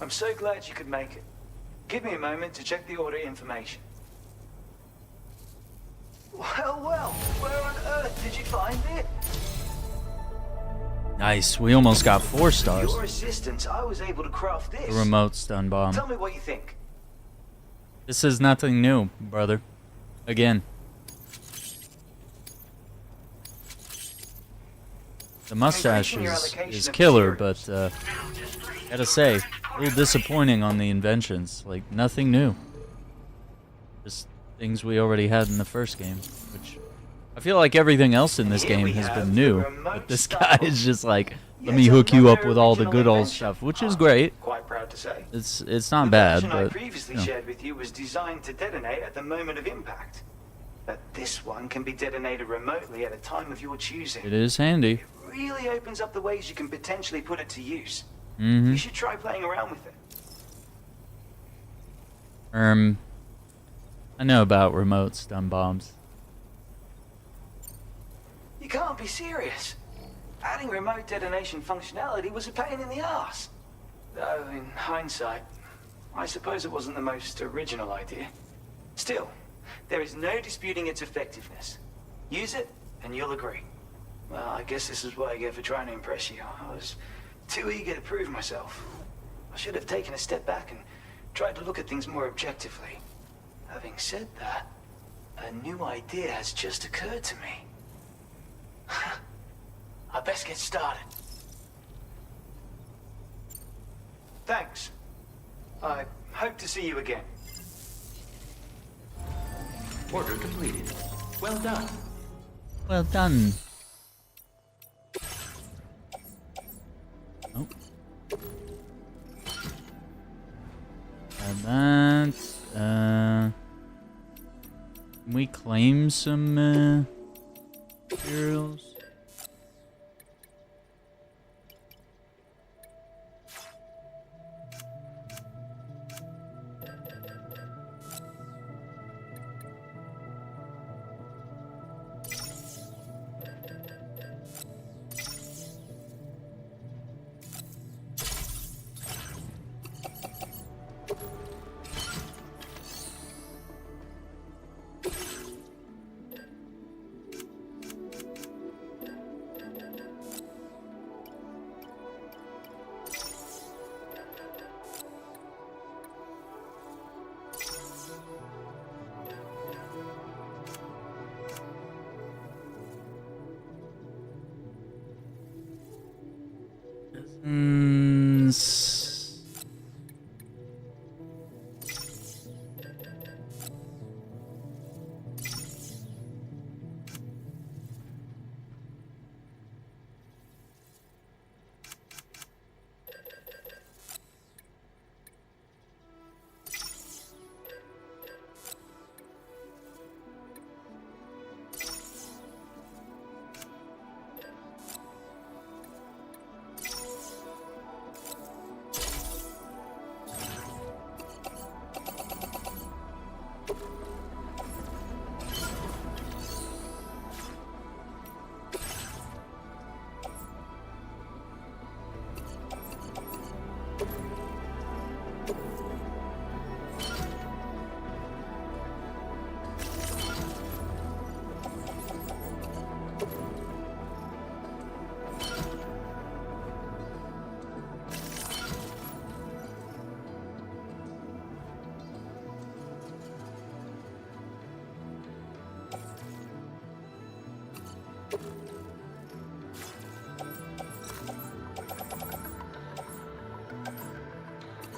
I'm so glad you could make it. Give me a moment to check the order information. Well, where on earth did you find it? Nice, we almost got 4 With stars. your assistance, I was able to craft this. The remote stun bomb. Tell me what you think. This is nothing new, brother. Again. The mustache is killer, but gotta say, a little disappointing on the inventions. Like, nothing new. Just things we already had in the first game, which I feel like everything else in this game has been new. But this guy is just like, let me hook you up with all the good old stuff, which is great. Quite proud to say. It's not bad, The version I but previously you know. shared with you was designed to detonate at the moment of impact. But this one can be detonated remotely at a time of your choosing. It is handy. Really opens up the ways you can potentially put it to use. Mm-hmm. You should try playing around with it. I know about remote stun bombs. can't be serious. Adding remote detonation functionality was a pain in the ass. Though, in hindsight, I suppose it wasn't the most original idea. Still, there is no disputing its effectiveness. Use it, and you'll agree. Well, I guess this is what I get for trying to impress you. I was too eager to prove myself. I should have taken a step back and tried to look at things more objectively. Having said that, a new idea has just occurred to me. I best get started. Thanks. I hope to see you again. Order completed. Well done. Well done. Oh. And that. Can we claim some materials?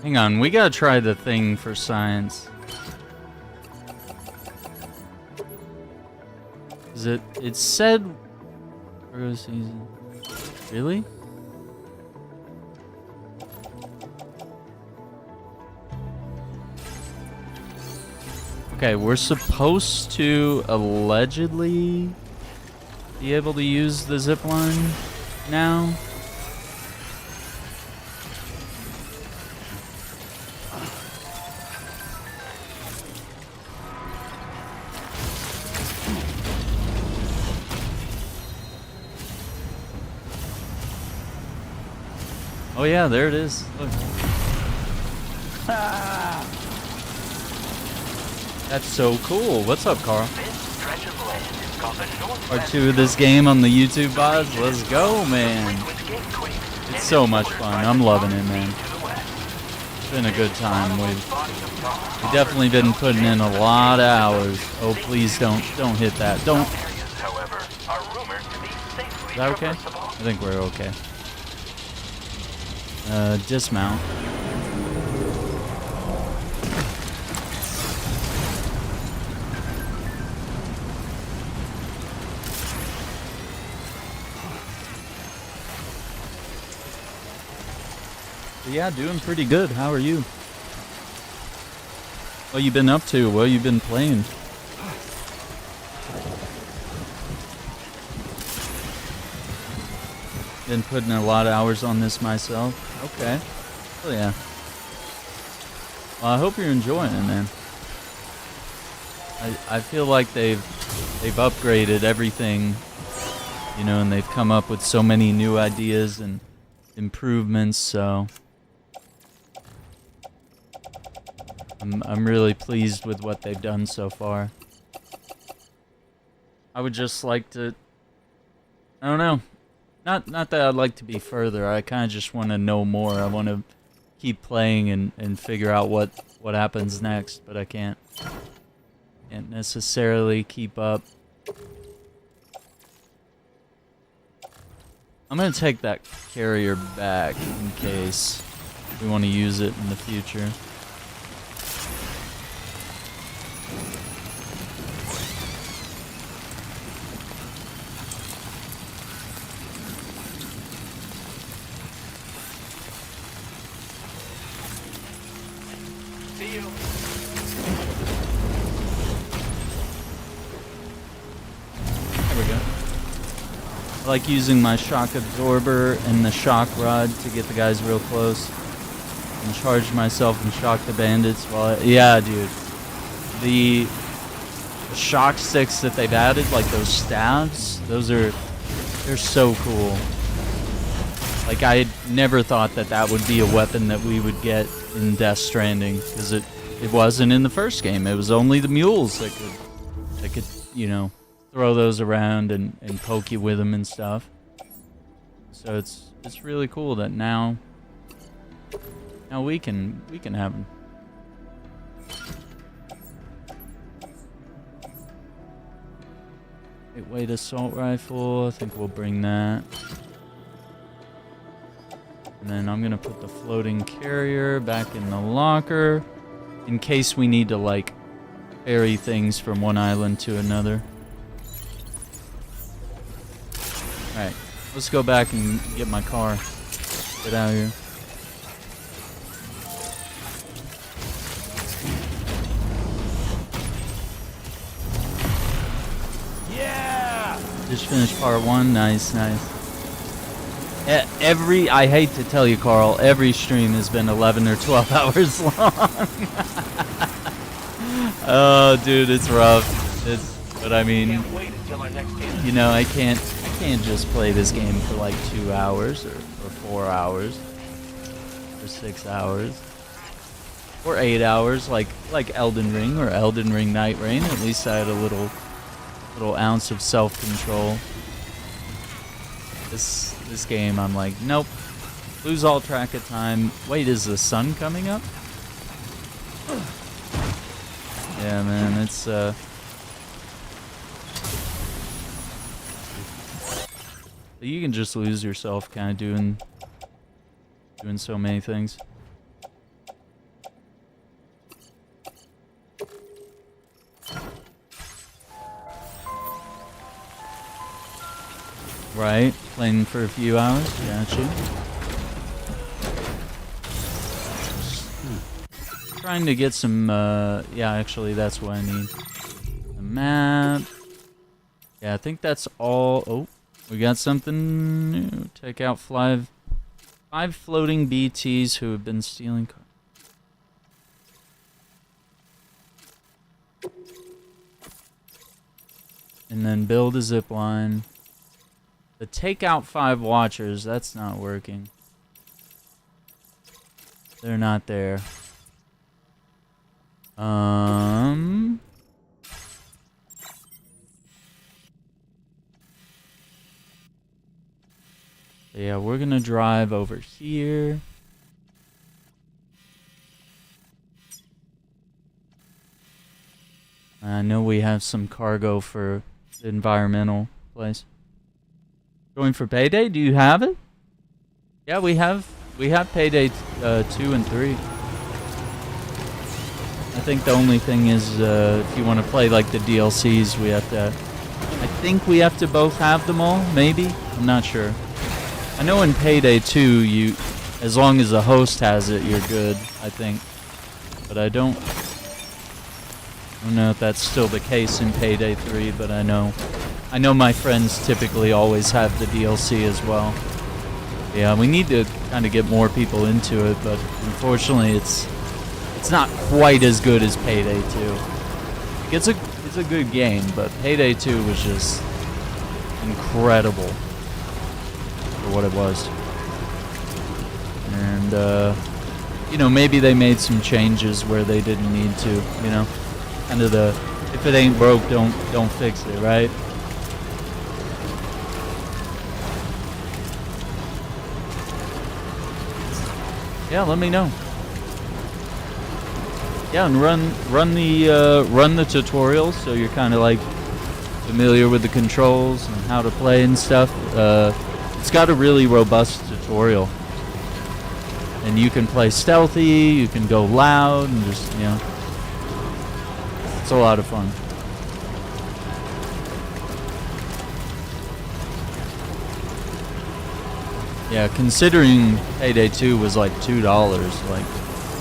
Hang on, we gotta try the thing for science. Is it? It said. Virgo season. Really? Okay, we're supposed to allegedly be able to use the zip line now. Oh yeah, there it is. Look. That's so cool. What's up, Carl? Part 2 of this game on the YouTube VODs. Let's go, man. It's so much fun. I'm loving it, man. It's been a good time. We've definitely been putting in a lot of hours. Oh, please don't hit that. Don't. Is that okay? I think we're okay. Dismount. Yeah, doing pretty good. How are you? What you been up to? What you been playing? Been putting a lot of hours on this myself. Okay. Oh yeah. Well, I hope you're enjoying it, man. I feel like they've upgraded everything you know, and they've come up with so many new ideas and improvements, so I'm really pleased with what they've done so far. I would just like to, I don't know, not that I'd like to be further. I kind of just want to know more. I want to keep playing and figure out what happens next, but I can't necessarily keep up. I'm gonna take that carrier back in case we want to use it in the future. See you. There we go. I like using my shock absorber and the shock rod to get the guys real close and charge myself and shock the bandits while yeah, dude. The shock sticks that they've added, like those stabs, they're so cool. Like, I never thought that would be a weapon that we would get in Death Stranding, because it wasn't in the first game. It was only the mules that could, you know, throw those around and poke you with them and stuff. So it's really cool that now we can have them. Lightweight assault rifle, I think we'll bring that. And then I'm gonna put the floating carrier back in the locker in case we need to, like, ferry things from one island to another. Alright, let's go back and get my car. Get out of here. Yeah! Just finished part 1. Nice, nice. I hate to tell you, Carl, every stream has been 11 or 12 hours long. Oh, dude, it's rough. But I mean, Can't wait until our next game. you know, I can't just play this game for like 2 hours or 4 hours or 6 hours or 8 hours like Elden Ring or Elden Ring Night Rain. At least I had a little ounce of self-control. This game, I'm like, nope. Lose all track of time. Wait, is the sun coming up? Yeah, man, it's you can just lose yourself kind of doing so many things. Right, playing for a few hours, gotcha. Trying to get some, yeah, actually that's what I need. The map. Yeah, I think that's all. Oh, we got something new. Take out five floating BTs who have been stealing cars. And then build a zip line. The take out 5 watchers, that's not working. They're not there. Yeah, we're gonna drive over here. I know we have some cargo for the environmental place. Going for Payday? Do you have it? Yeah, we have Payday 2 and 3. I think the only thing is if you want to play like the DLCs, we have to. I think we have to both have them all. Maybe, I'm not sure. I know in Payday 2, as long as the host has it, you're good. I think, but I don't know if that's still the case in Payday 3. But I know my friends typically always have the DLC as well. Yeah, we need to kind of get more people into it, but unfortunately, it's not quite as good as Payday 2. It's a good game, but Payday 2 was just incredible for what it was. And you know, maybe they made some changes where they didn't need to, you know. Kind of the if it ain't broke, don't fix it, right? Yeah, let me know. Yeah, and run the tutorials so you're kind of like familiar with the controls and how to play and stuff. It's got a really robust tutorial, and you can play stealthy, you can go loud, and just, you know, it's a lot of fun. Yeah, considering Payday 2 was like $2, like,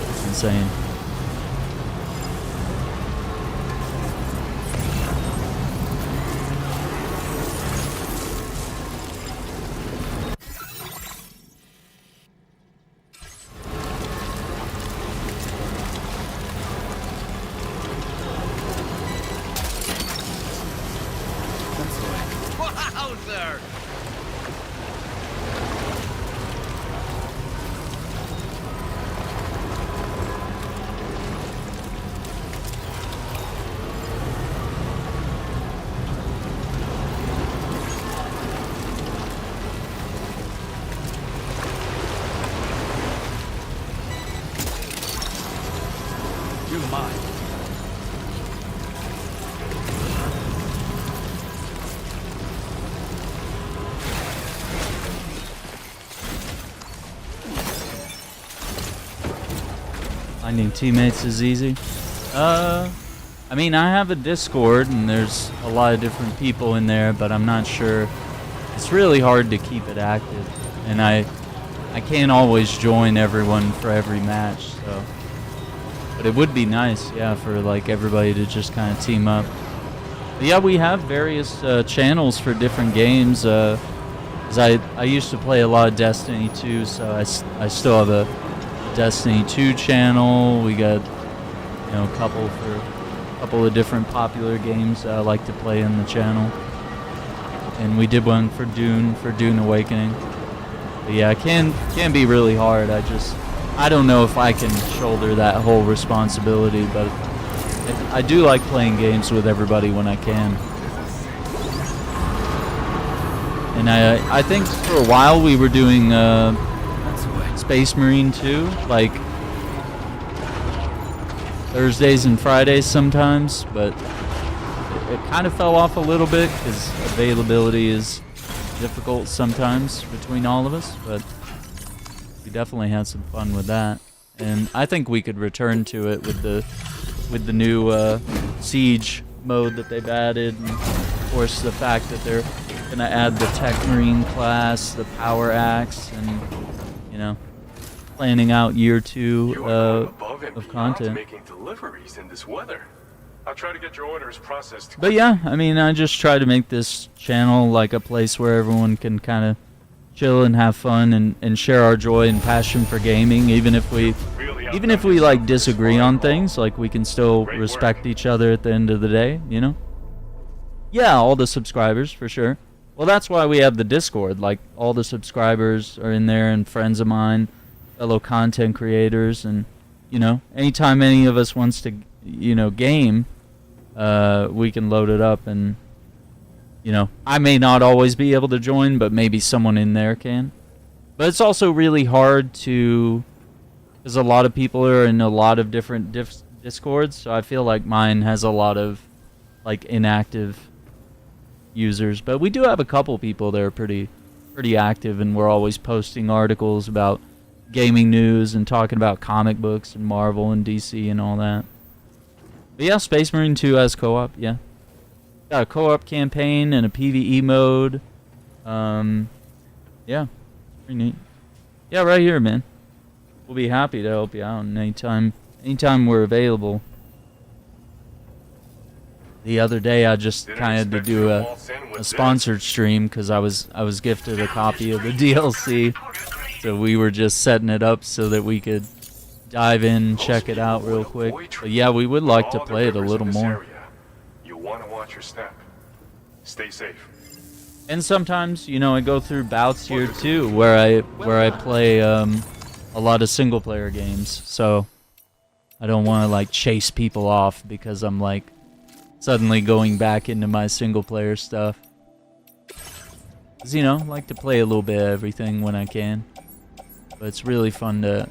it's insane. Wowzer! You mind? Finding teammates is easy. I mean, I have a Discord and there's a lot of different people in there, but I'm not sure. It's really hard to keep it active, and I can't always join everyone for every match, so. But it would be nice, yeah, for like everybody to just kind of team up. But yeah, we have various channels for different games. 'Cause I used to play a lot of Destiny 2, so I still have a Destiny 2 channel. We got, you know, a couple of different popular games that I like to play in the channel. And we did one for Dune Awakening. But yeah, it can be really hard. I don't know if I can shoulder that whole responsibility, but I do like playing games with everybody when I can. And I think for a while we were doing Space Marine 2, like Thursdays and Fridays sometimes, but it kind of fell off a little bit because availability is difficult sometimes between all of us, but we definitely had some fun with that. And I think we could return to it with the new Siege mode that they've added, and of course the fact that they're gonna add the Tech Marine class, the Power Axe, and, you know, planning out year 2 of content. Making deliveries in this weather. I'll try to get your orders processed. But yeah, I mean, I just try to make this channel like a place where everyone can kind of chill and have fun and share our joy and passion for gaming, even if we like disagree on things, like we can still respect each other at the end of the day, you know? Yeah, all the subscribers, for sure. Well, that's why we have the Discord. Like, all the subscribers are in there, and friends of mine, fellow content creators, and, you know, anytime any of us wants to, you know, game, we can load it up, and, you know, I may not always be able to join, but maybe someone in there can. But it's also really hard to, because a lot of people are in a lot of different Discords, so I feel like mine has a lot of, like, inactive users. But we do have a couple people that are pretty active, and we're always posting articles about gaming news and talking about comic books and Marvel and DC and all that. But yeah, Space Marine 2 has co-op, yeah. Got a co-op campaign and a PvE mode. Yeah, pretty neat. Yeah, right here, man. We'll be happy to help you out anytime we're available. The other day, I just kind of had to do a sponsored stream because I was gifted a copy of the DLC, so we were just setting it up so that we could dive in and check it out real quick. But yeah, we would like to play it a little more. You want to watch your step. Stay safe. And sometimes, you know, I go through bouts here too, where I play a lot of single player games. So I don't want to like chase people off because I'm like suddenly going back into my single player stuff. 'Cause, you know, I like to play a little bit of everything when I can. But it's really fun to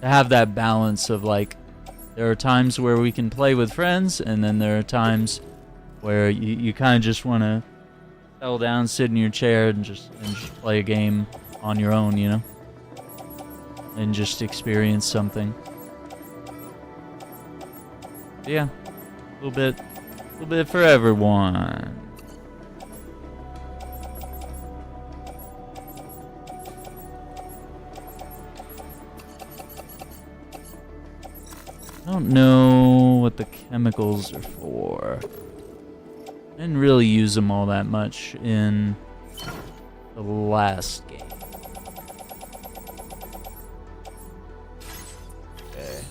have that balance of like, there are times where we can play with friends, and then there are times where you kind of just want to settle down, sit in your chair, and just play a game on your own, you know, and just experience something. But yeah, a little bit for everyone. I don't know what the chemicals are for. I didn't really use them all that much in the last game. Okay.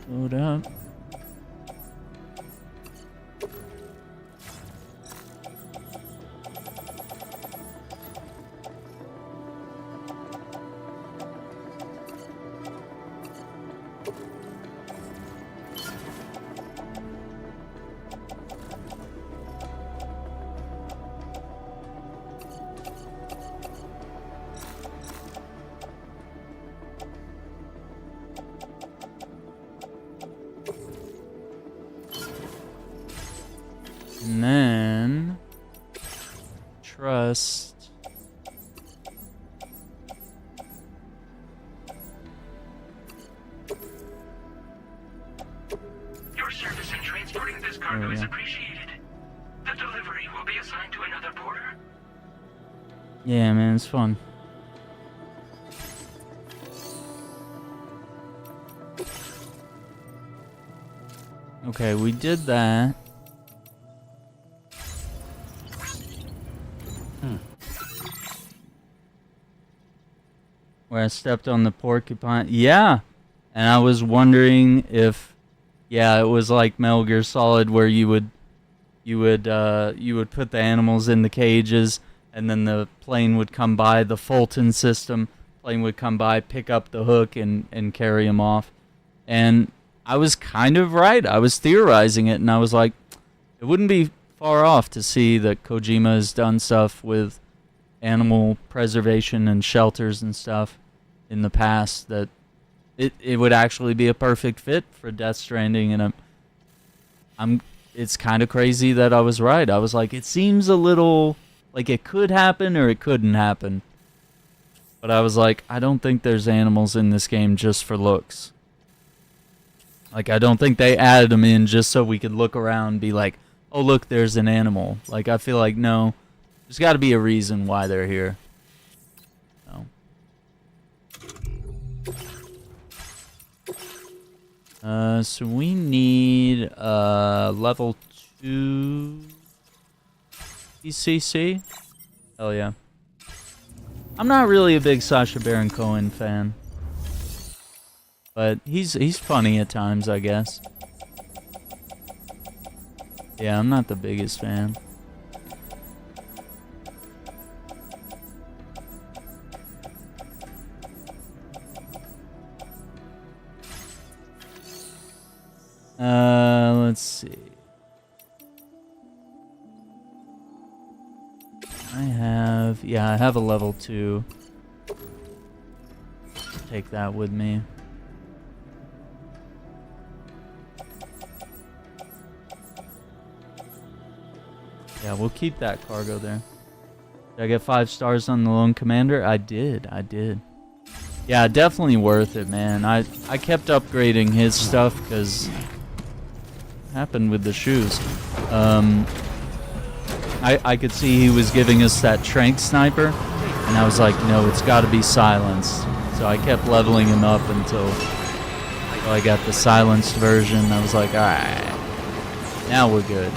Load up. And then trust. Your service in transporting this cargo is appreciated. The delivery will be assigned to another porter. Yeah, man, it's fun. Okay, we did that. Where I stepped on the porcupine. Yeah. And I was wondering if, yeah, it was like Metal Gear Solid where you would put the animals in the cages, and then the plane would come by, the Fulton system. Plane would come by, pick up the hook, and carry them off. And I was kind of right. I was theorizing it, and I was like, it wouldn't be far off to see that Kojima has done stuff with animal preservation and shelters and stuff in the past, that it would actually be a perfect fit for Death Stranding. And it's kind of crazy that I was right. I was like, it seems a little like it could happen or it couldn't happen. But I was like, I don't think there's animals in this game just for looks. Like, I don't think they added them in just so we could look around and be like, oh, look, there's an animal. Like, I feel like, no, there's got to be a reason why they're here. So we need level 2 ECC. Hell yeah. I'm not really a big Sacha Baron Cohen fan, but he's funny at times, I guess. Yeah, I'm not the biggest fan. Let's see. I have a level 2. Take that with me. Yeah, we'll keep that cargo there. Did I get 5 stars on the Lone Commander? I did. Yeah, definitely worth it, man. I kept upgrading his stuff because happened with the shoes. I could see he was giving us that trank sniper, and I was like, no, it's got to be silenced. So I kept leveling him up until I got the silenced version. I was like, all right, now we're good.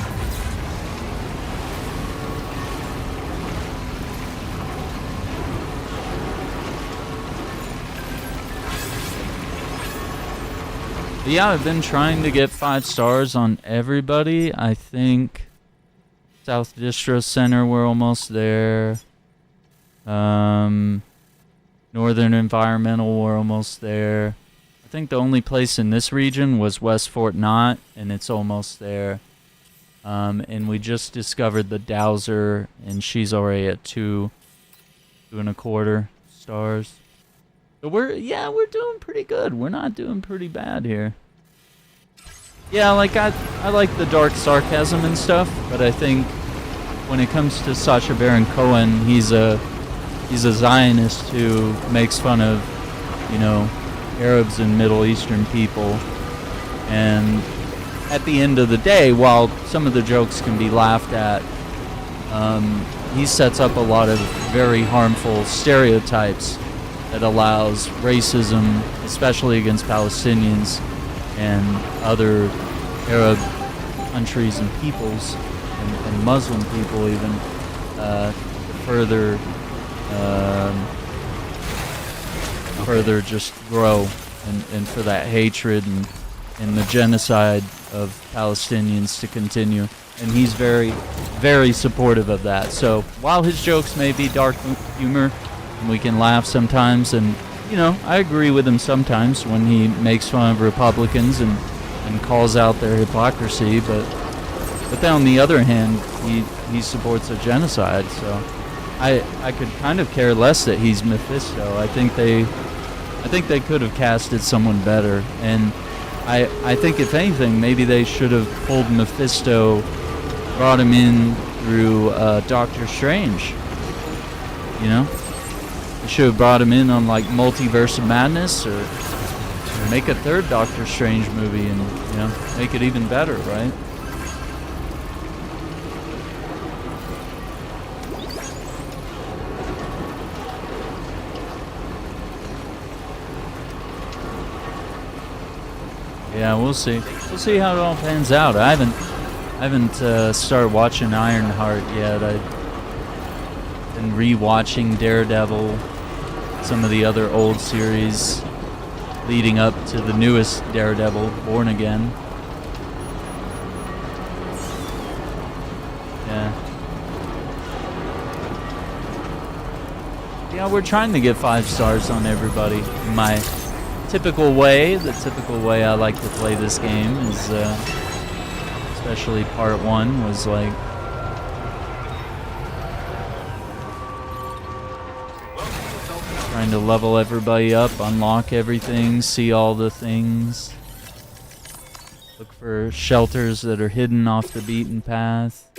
Yeah, I've been trying to get 5 stars on everybody. I think South Distro Center, we're almost there. Northern Environmental, we're almost there. I think the only place in this region was West Fort Knott, and it's almost there. And we just discovered the Dowser, and she's already at 2.25 stars. So we're doing pretty good. We're not doing pretty bad here. Yeah, like I like the dark sarcasm and stuff, but I think when it comes to Sacha Baron Cohen, he's a Zionist who makes fun of, Arabs and Middle Eastern people. And at the end of the day, while some of the jokes can be laughed at, he sets up a lot of very harmful stereotypes that allows racism, especially against Palestinians and other Arab countries and peoples, and Muslim people even, to further just grow, and for that hatred and the genocide of Palestinians to continue. And he's very, very supportive of that. So while his jokes may be dark humor, and we can laugh sometimes, and I agree with him sometimes when he makes fun of Republicans and calls out their hypocrisy, but then on the other hand, he supports a genocide. So I could kind of care less that he's Mephisto. I think they could have casted someone better, and I think if anything, maybe they should have pulled Mephisto, brought him in through Doctor Strange. They should have brought him in on like Multiverse of Madness, or make a third Doctor Strange movie and make it even better, right? Yeah, we'll see. We'll see how it all pans out. I haven't started watching Ironheart yet. I've been rewatching Daredevil, some of the other old series leading up to the newest Daredevil, Born Again. Yeah, we're trying to get 5 stars on everybody. In my typical way, the typical way I like to play this game is, especially part 1 was like, trying to level everybody up, unlock everything, see all the things, look for shelters that are hidden off the beaten path.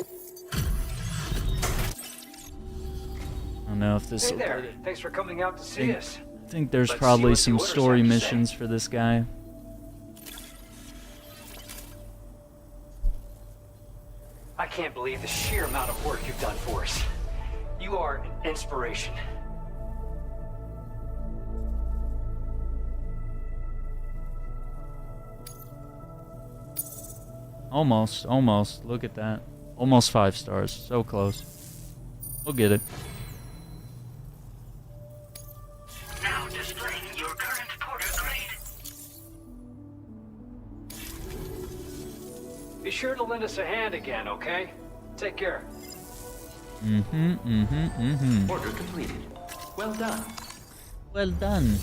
I don't know if this. Hey there. Thanks for coming out to see us. I think there's Let's probably see what the some orders story have to say. missions for this guy. I can't believe the sheer amount of work you've done for us. You are an inspiration. Almost. Look at that. Almost 5 stars. So close. We'll get it. Now displaying your current porter grade. Be sure to lend us a hand again, okay? Take care. Order completed. Well done. Well done.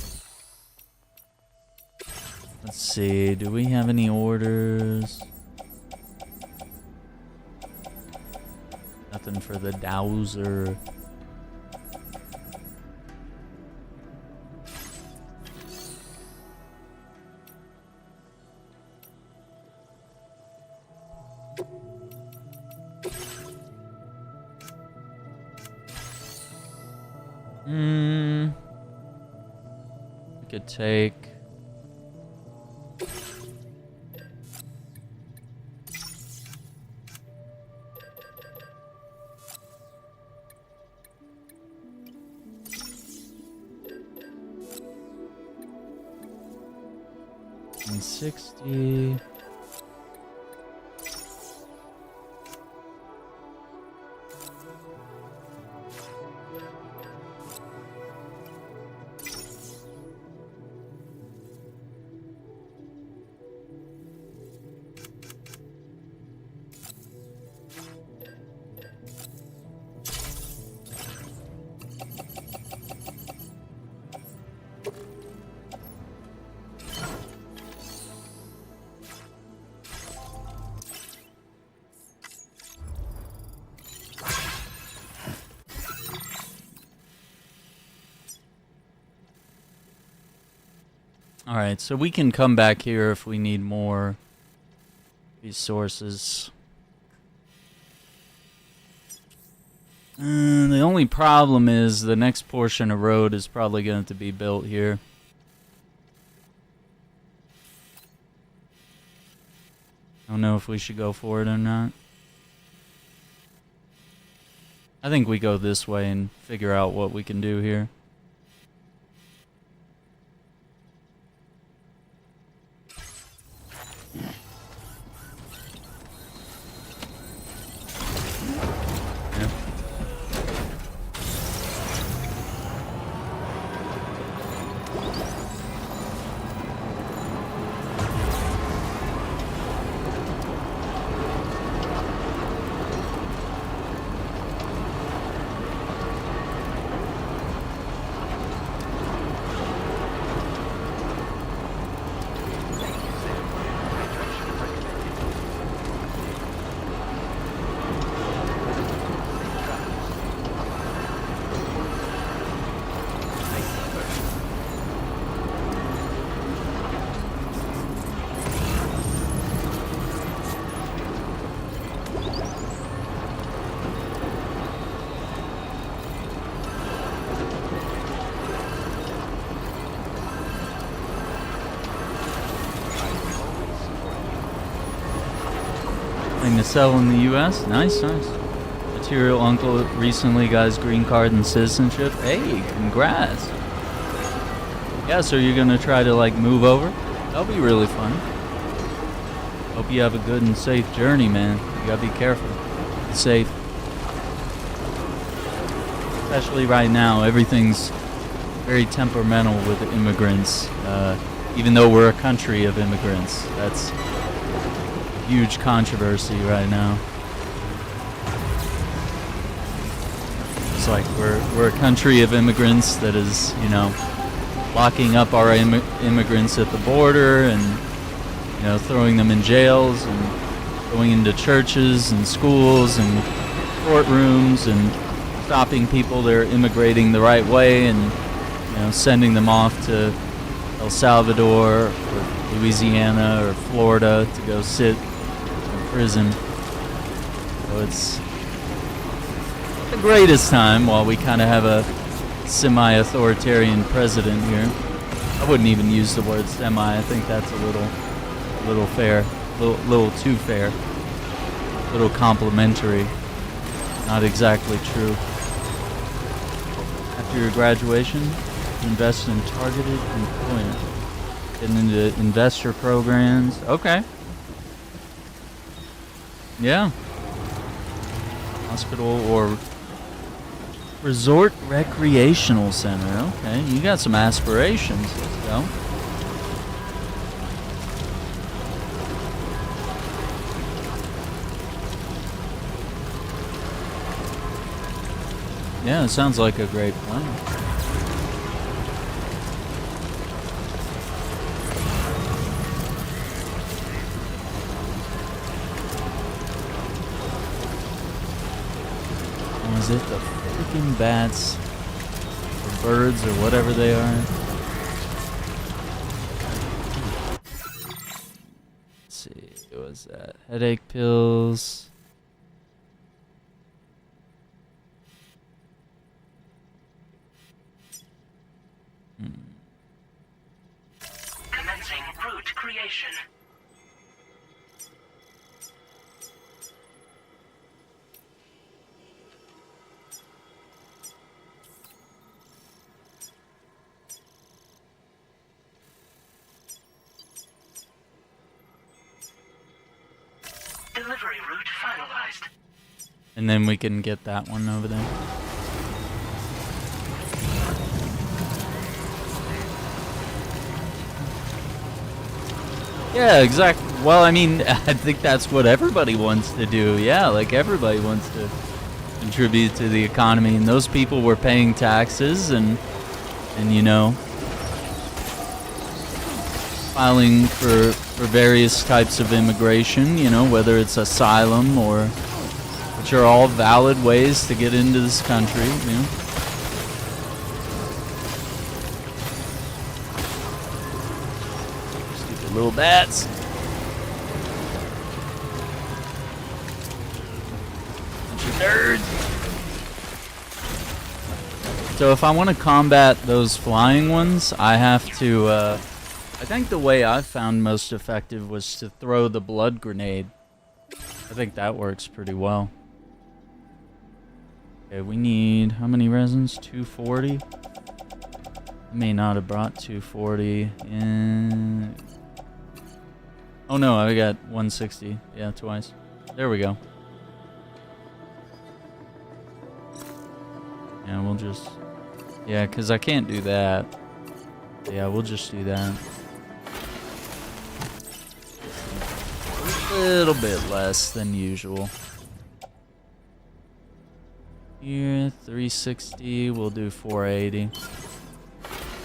Let's see. Do we have any orders? Nothing for the Dowser. We could take. And 60. Alright, so we can come back here if we need more resources. The only problem is the next portion of road is probably going to be built here. I don't know if we should go for it or not. I think we go this way and figure out what we can do here. To sell in the U.S. Nice. Material uncle recently got his green card and citizenship. Hey, congrats. Yeah, so you're gonna try to like move over? That'll be really fun. Hope you have a good and safe journey, man. You gotta be careful. Be safe. Especially right now, everything's very temperamental with immigrants. Even though we're a country of immigrants, that's huge controversy right now. It's like we're a country of immigrants that is, you know, locking up our immigrants at the border and, you know, throwing them in jails and going into churches and schools and courtrooms and stopping people that are immigrating the right way and, you know, sending them off to El Salvador or Louisiana or Florida to go sit prison. So it's the greatest time while we kind of have a semi-authoritarian president here. I wouldn't even use the word semi. I think that's a little fair, little too fair, a little complimentary. Not exactly true. After your graduation, invest in targeted employment. Getting into investor programs. Okay. Yeah. Hospital or resort recreational center. Okay, you got some aspirations. Let's go. Yeah, it sounds like a great plan. Is it the freaking bats or birds or whatever they are? Let's see, what was that? Headache pills. Commencing route creation. Delivery route finalized. And then we can get that one over there. Yeah, exactly. Well, I mean, I think that's what everybody wants to do. Yeah, like everybody wants to contribute to the economy, and those people were paying taxes and you know, filing for various types of immigration, you know, whether it's asylum or, which are all valid ways to get into this country, you know. little bats. Bunch of nerds. So if I want to combat those flying ones, I have to, I think the way I found most effective was to throw the blood grenade. I think that works pretty well. Okay, we need, how many resins? 240? I may not have brought 240 in. Oh no, I got 160. Yeah, twice. There we go. Yeah, we'll just... Yeah, because I can't do that. Yeah, we'll just do that. A little bit less than usual. Here, 360. We'll do 480.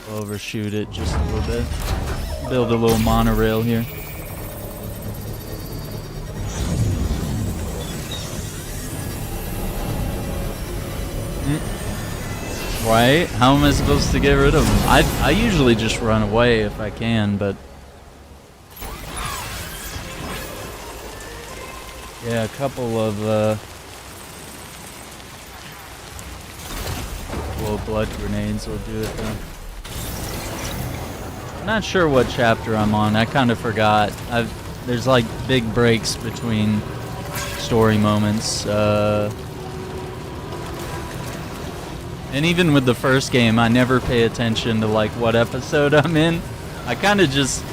We'll overshoot it just a little bit. Build a little monorail here. Right? How am I supposed to get rid of them? I usually just run away if I can, but... Yeah, a couple of, little blood grenades will do it though. I'm not sure what chapter I'm on. I kind of forgot. There's like big breaks between story moments. And even with the first game, I never pay attention to like what episode I'm in. I kind of just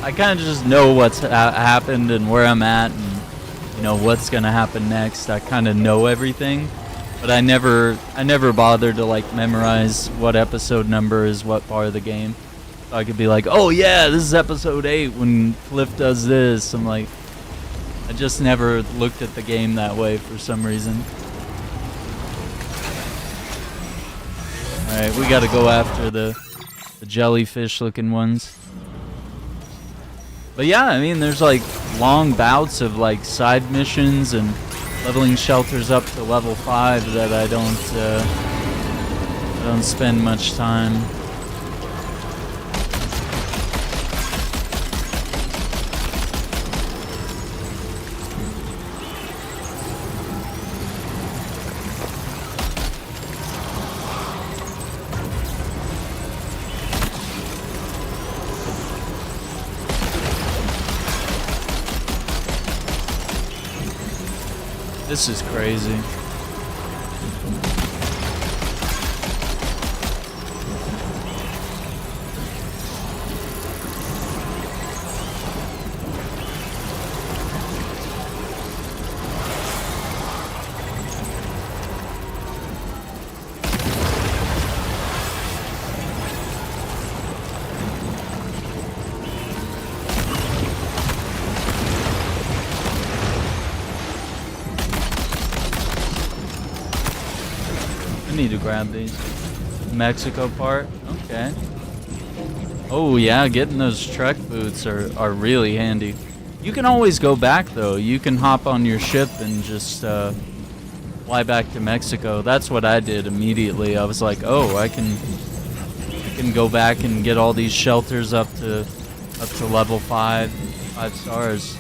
know what's happened and where I'm at, and you know what's gonna happen next. I kind of know everything, but I never bother to like memorize what episode number is what part of the game. So I could be like, oh yeah, this is episode 8 when Cliff does this. I'm like, I just never looked at the game that way for some reason. Alright, we gotta go after the jellyfish looking ones. But yeah, I mean, there's like long bouts of like side missions and leveling shelters up to level 5 that I don't spend much time. This is crazy. Need to grab these. Mexico part? Okay. Oh yeah, getting those trek boots are really handy. You can always go back though. You can hop on your ship and just fly back to Mexico. That's what I did immediately. I was like, oh, I can go back and get all these shelters up to level 5 stars.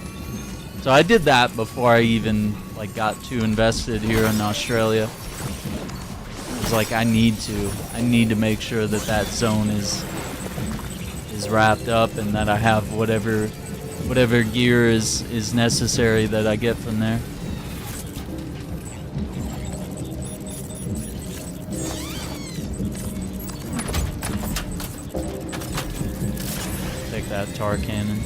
So I did that before I even like got too invested here in Australia. Like I need to make sure that that zone is wrapped up and that I have whatever gear is necessary that I get from there. Take that tar cannon.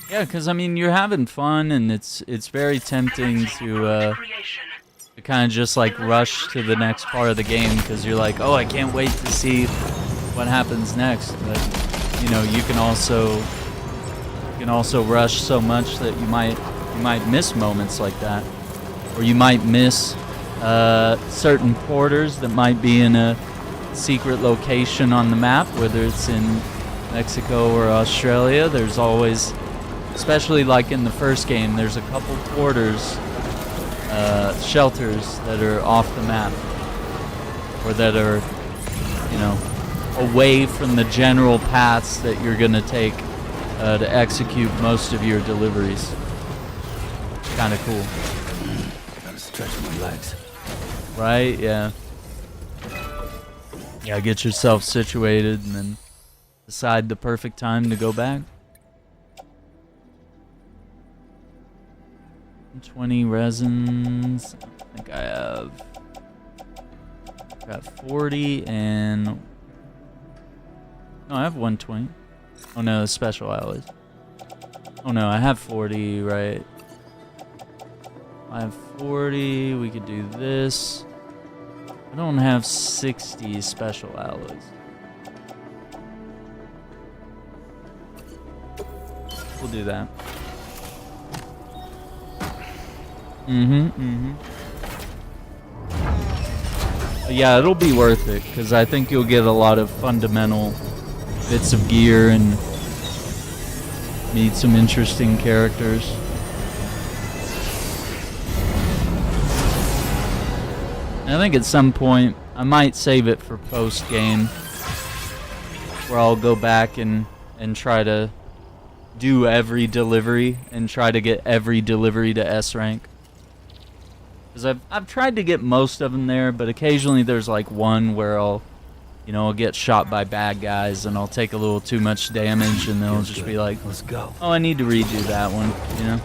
Yeah, because I mean you're having fun, and it's very tempting to kind of just like rush to the next part of the game because you're like, oh, I can't wait to see what happens next. But you know, you can also rush so much that you might miss moments like that, or you might miss certain porters that might be in a secret location on the map, whether it's in Mexico or Australia. There's always, especially like in the first game, there's a couple quarters, shelters that are off the map. or that are, you know, away from the general paths that you're gonna take to execute most of your deliveries. Kind of cool. Gotta stretch my legs. Right? Yeah. Yeah, get yourself situated and then decide the perfect time to go back. 20 resins. I think I have got 40 and no, I have 120. Oh no, special alloys. Oh no, I have 40, right? I have 40. We could do this. I don't have 60 special alloys. We'll do that. Yeah, it'll be worth it, because I think you'll get a lot of fundamental bits of gear and meet some interesting characters. And I think at some point, I might save it for post-game, where I'll go back and try to do every delivery and try to get every delivery to S rank. Because I've tried to get most of them there, but occasionally there's like one where I'll get shot by bad guys and I'll take a little too much damage and they'll just be like, let's go. Oh, I need to redo that one, you know?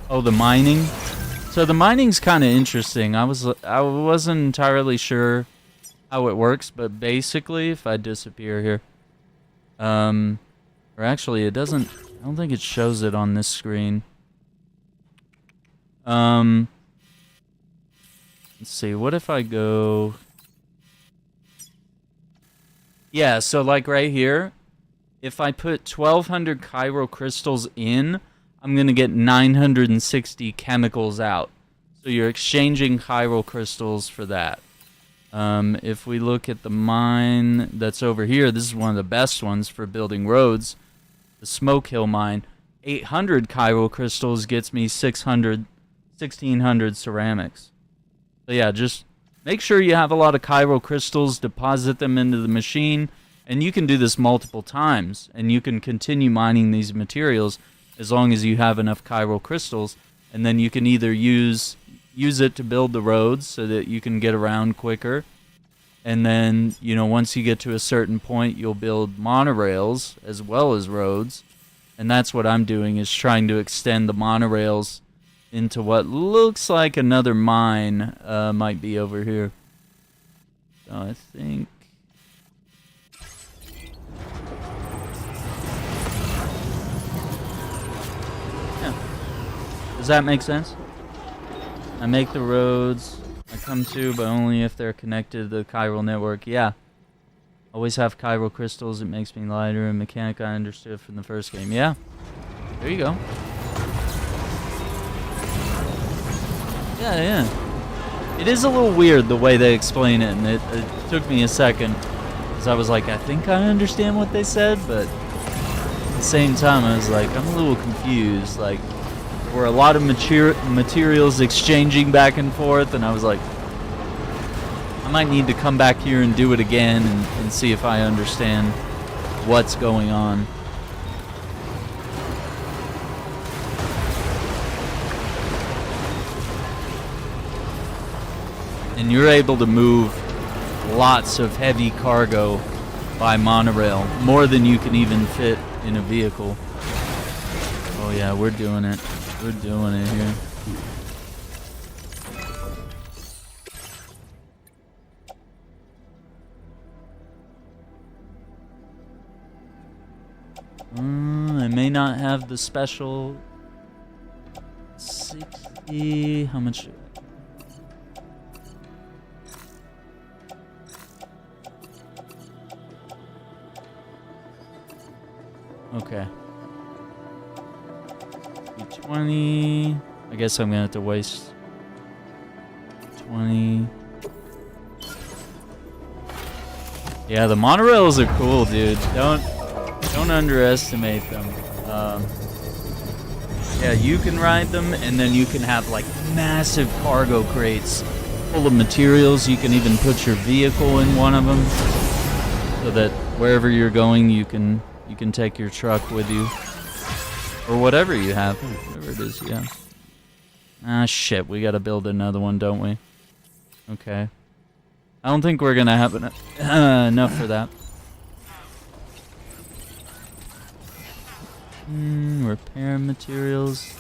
Oh, the mining? So the mining's kind of interesting. I wasn't entirely sure how it works, but basically, if I disappear here, or actually it doesn't, I don't think it shows it on this screen. Let's see, what if I go... Yeah, so like right here, if I put 1,200 chiral crystals in, I'm going to get 960 chemicals out. So you're exchanging chiral crystals for that. If we look at the mine that's over here, this is one of the best ones for building roads. The Smoke Hill mine. 800 chiral crystals gets me 1,600 ceramics. So yeah, just make sure you have a lot of chiral crystals, deposit them into the machine, and you can do this multiple times, and you can continue mining these materials as long as you have enough chiral crystals, and then you can either use it to build the roads so that you can get around quicker, and then, once you get to a certain point, you'll build monorails as well as roads, and that's what I'm doing, is trying to extend the monorails into what looks like another mine might be over here. So I think... Yeah. Does that make sense? I make the roads I come to, but only if they're connected to the chiral network. Yeah. Always have chiral crystals. It makes me lighter. A mechanic I understood from the first game. Yeah. There you go. Yeah. It is a little weird the way they explain it, and it took me a second, because I was like, I think I understand what they said, but at the same time, I was like, I'm a little confused. Like, there were a lot of materials exchanging back and forth, and I was like, I might need to come back here and do it again and see if I understand what's going on. And you're able to move lots of heavy cargo by monorail, more than you can even fit in a vehicle. Oh yeah, we're doing it. We're doing it here. I may not have the special 60. How much? Okay. 20. I guess I'm gonna have to waste 20. Yeah, the monorails are cool, dude. Don't underestimate them. Yeah, you can ride them, and then you can have like massive cargo crates full of materials. You can even put your vehicle in one of them, so that wherever you're going, you can take your truck with you, or whatever you have, whatever it is. Yeah. Ah, shit. We gotta build another one, don't we? Okay. I don't think we're gonna have enough for that. Repair materials.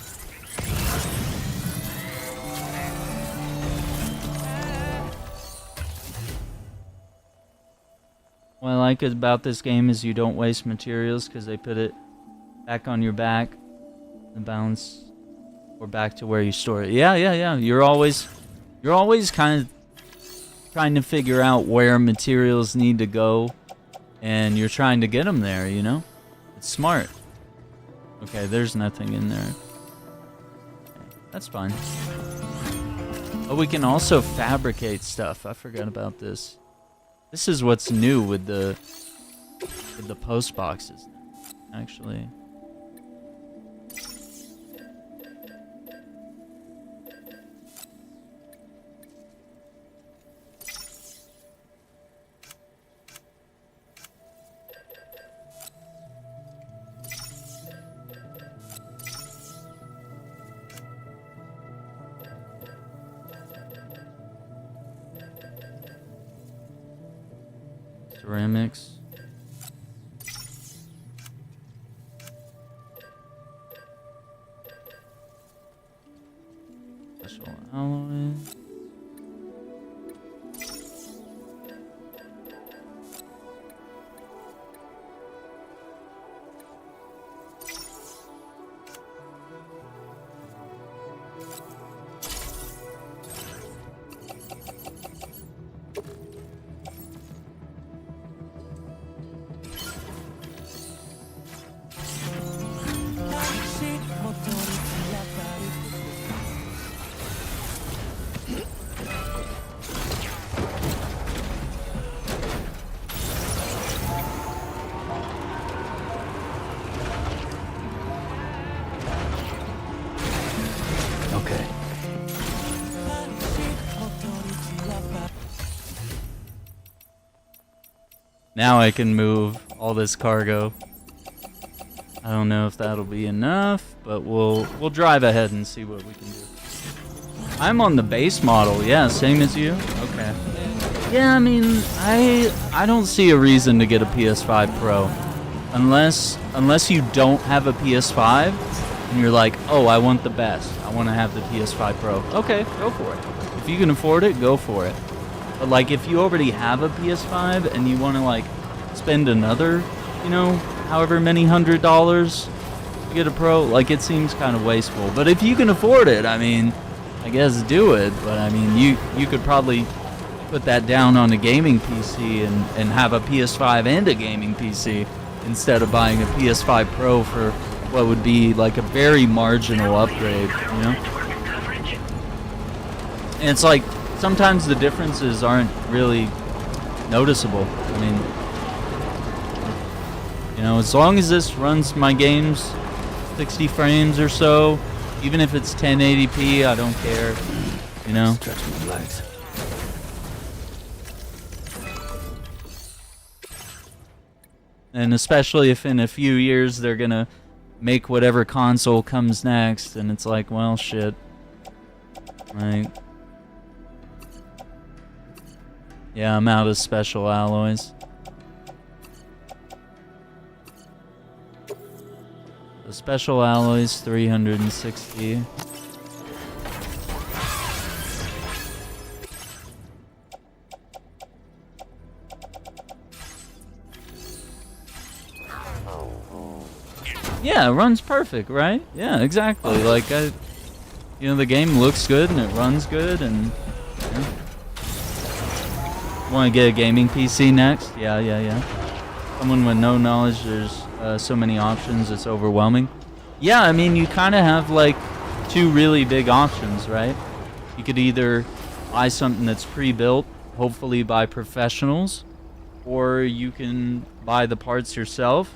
What I like about this game is you don't waste materials because they put it back on your back, the bounce, or back to where you store it. Yeah. You're always kind of trying to figure out where materials need to go, and you're trying to get them there. You know, it's smart. Okay, there's nothing in there. Okay, that's fine. Oh, we can also fabricate stuff. I forgot about this. This is what's new with the post boxes, actually. Ceramics. Special alloy. Now I can move all this cargo. I don't know if that'll be enough, but we'll drive ahead and see what we can do. I'm on the base model, yeah, same as you. Okay. Yeah, I mean, I don't see a reason to get a PS5 Pro, unless you don't have a PS5 and you're like, oh, I want the best. I want to have the PS5 Pro. Okay, go for it. If you can afford it, go for it. But like, if you already have a PS5 and you want to like spend another, you know, however many $100 to get a Pro, like, it seems kind of wasteful. But if you can afford it, I mean, I guess do it. But I mean, you could probably put that down on a gaming PC and have a PS5 and a gaming PC instead of buying a PS5 Pro for what would be like a very marginal upgrade, you know? And it's like, sometimes the differences aren't really noticeable. I mean, you know, as long as this runs my games 60 frames or so, even if it's 1080p, I don't care, you know? Stretch my legs. And especially if in a few years they're gonna make whatever console comes next, and it's like, well, shit. Like, yeah, I'm out of special alloys. The special alloys, 360. Yeah, it runs perfect, right? Yeah, exactly. Like, you know, the game looks good and it runs good, and yeah. Want to get a gaming PC next? Yeah. Someone with no knowledge, there's so many options, it's overwhelming. Yeah, I mean, you kind of have like two really big options, right? You could either buy something that's pre-built, hopefully by professionals, or you can buy the parts yourself,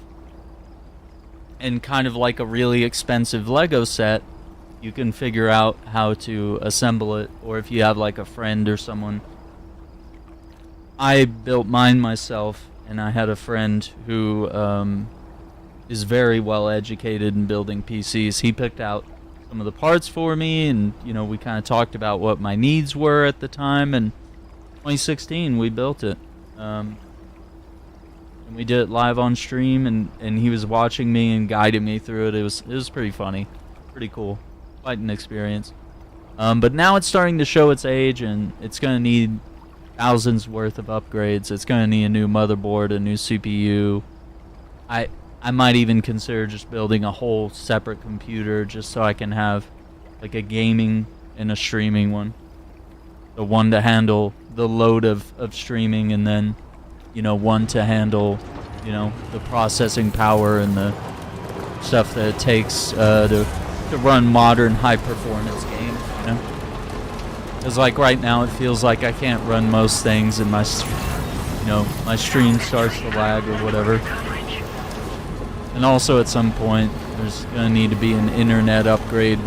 and kind of like a really expensive Lego set, you can figure out how to assemble it, or if you have like a friend or someone. I built mine myself, and I had a friend who is very well educated in building PCs. He picked out some of the parts for me, and you know, we kind of talked about what my needs were at the time, and 2016 we built it. And we did it live on stream, and he was watching me and guiding me through it. It was pretty funny, pretty cool, quite an experience. But now it's starting to show its age, and it's gonna need thousands worth of upgrades. It's gonna need a new motherboard, a new CPU. I might even consider just building a whole separate computer just so I can have like a gaming and a streaming one. The one to handle the load of streaming, and then, you know, one to handle, you know, the processing power and the stuff that it takes to run modern high performance games, you know? Because like right now it feels like I can't run most things, and my stream starts to lag or whatever. And also at some point there's gonna need to be an internet upgrade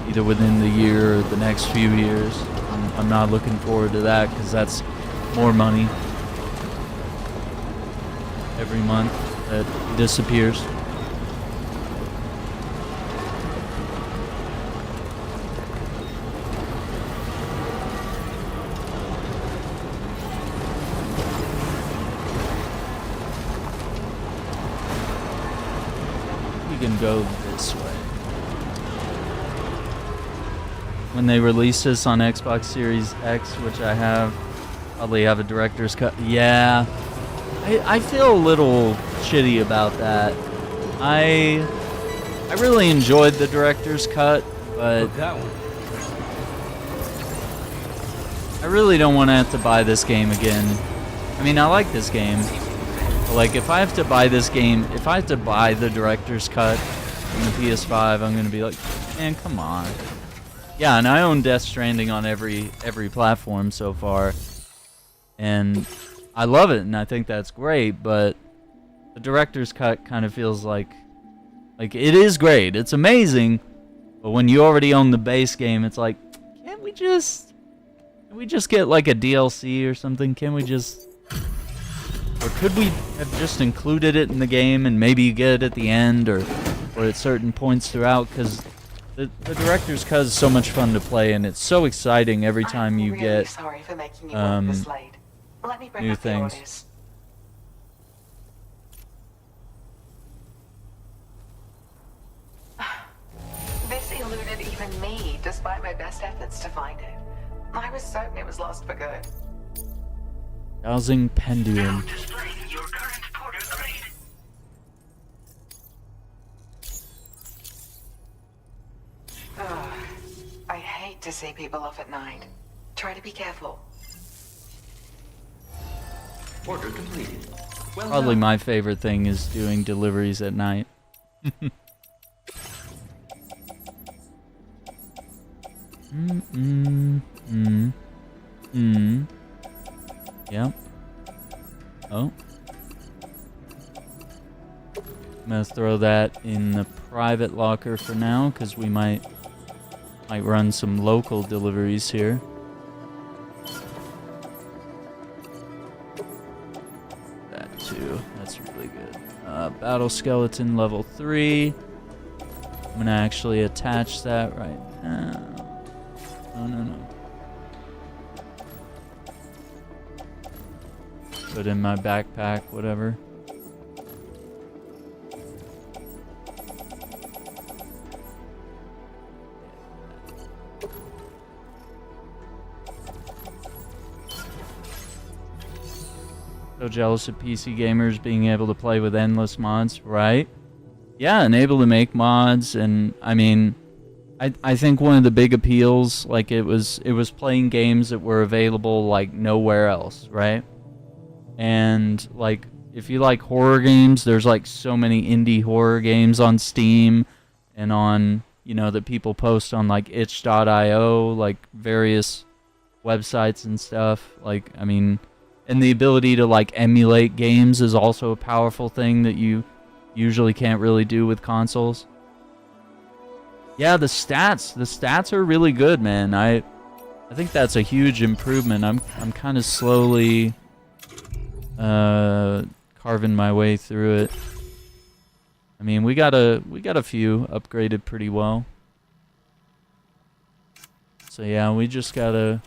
either within the year or the next few years. I'm not looking forward to that, because that's more money every month that disappears. Can go this way. When they release this on Xbox Series X, which I have, probably have a director's cut. Yeah, I feel a little shitty about that. I really enjoyed the director's cut, but That one. I really don't want to have to buy this game again. I mean, I like this game. Like, if I have to buy this game, if I have to buy the director's cut on the PS5, I'm gonna be like, man, come on. Yeah, and I own Death Stranding on every platform so far, and I love it, and I think that's great. But the director's cut kind of feels like it is great, it's amazing, but when you already own the base game, it's like, can't we just get like a DLC or something? Can we just? Or could we have just included it in the game, and maybe you get it at the end or at certain points throughout? Because the director's cut is so much fun to play, and it's so exciting every time you get sorry for making you work this late. Let me bring new up the things. orders. This eluded even me, despite my best efforts to find it. I was certain it was lost for good. Dowsing Pendulum. Displaying your current porter grade. I hate to see people off at night. Try to be careful. Order completed. Well Probably done. my favorite thing is doing deliveries at night. Yep. Oh. I'm gonna throw that in the private locker for now, because we might run some local deliveries here. That too. That's really good. Battle Skeleton level 3. I'm gonna actually attach that right now. No. Put in my backpack, whatever. So jealous of PC gamers being able to play with endless mods, right? Yeah, and able to make mods, and I mean, I think one of the big appeals, like it was playing games that were available like nowhere else, right? And like if you like horror games, there's like so many indie horror games on Steam and on, you know, that people post on like itch.io, like various websites and stuff. Like, I mean, and the ability to like emulate games is also a powerful thing that you usually can't really do with consoles. Yeah, the stats are really good, man. I think that's a huge improvement. I'm kind of slowly carving my way through it. I mean, we got a few upgraded pretty well. So yeah, we just gotta.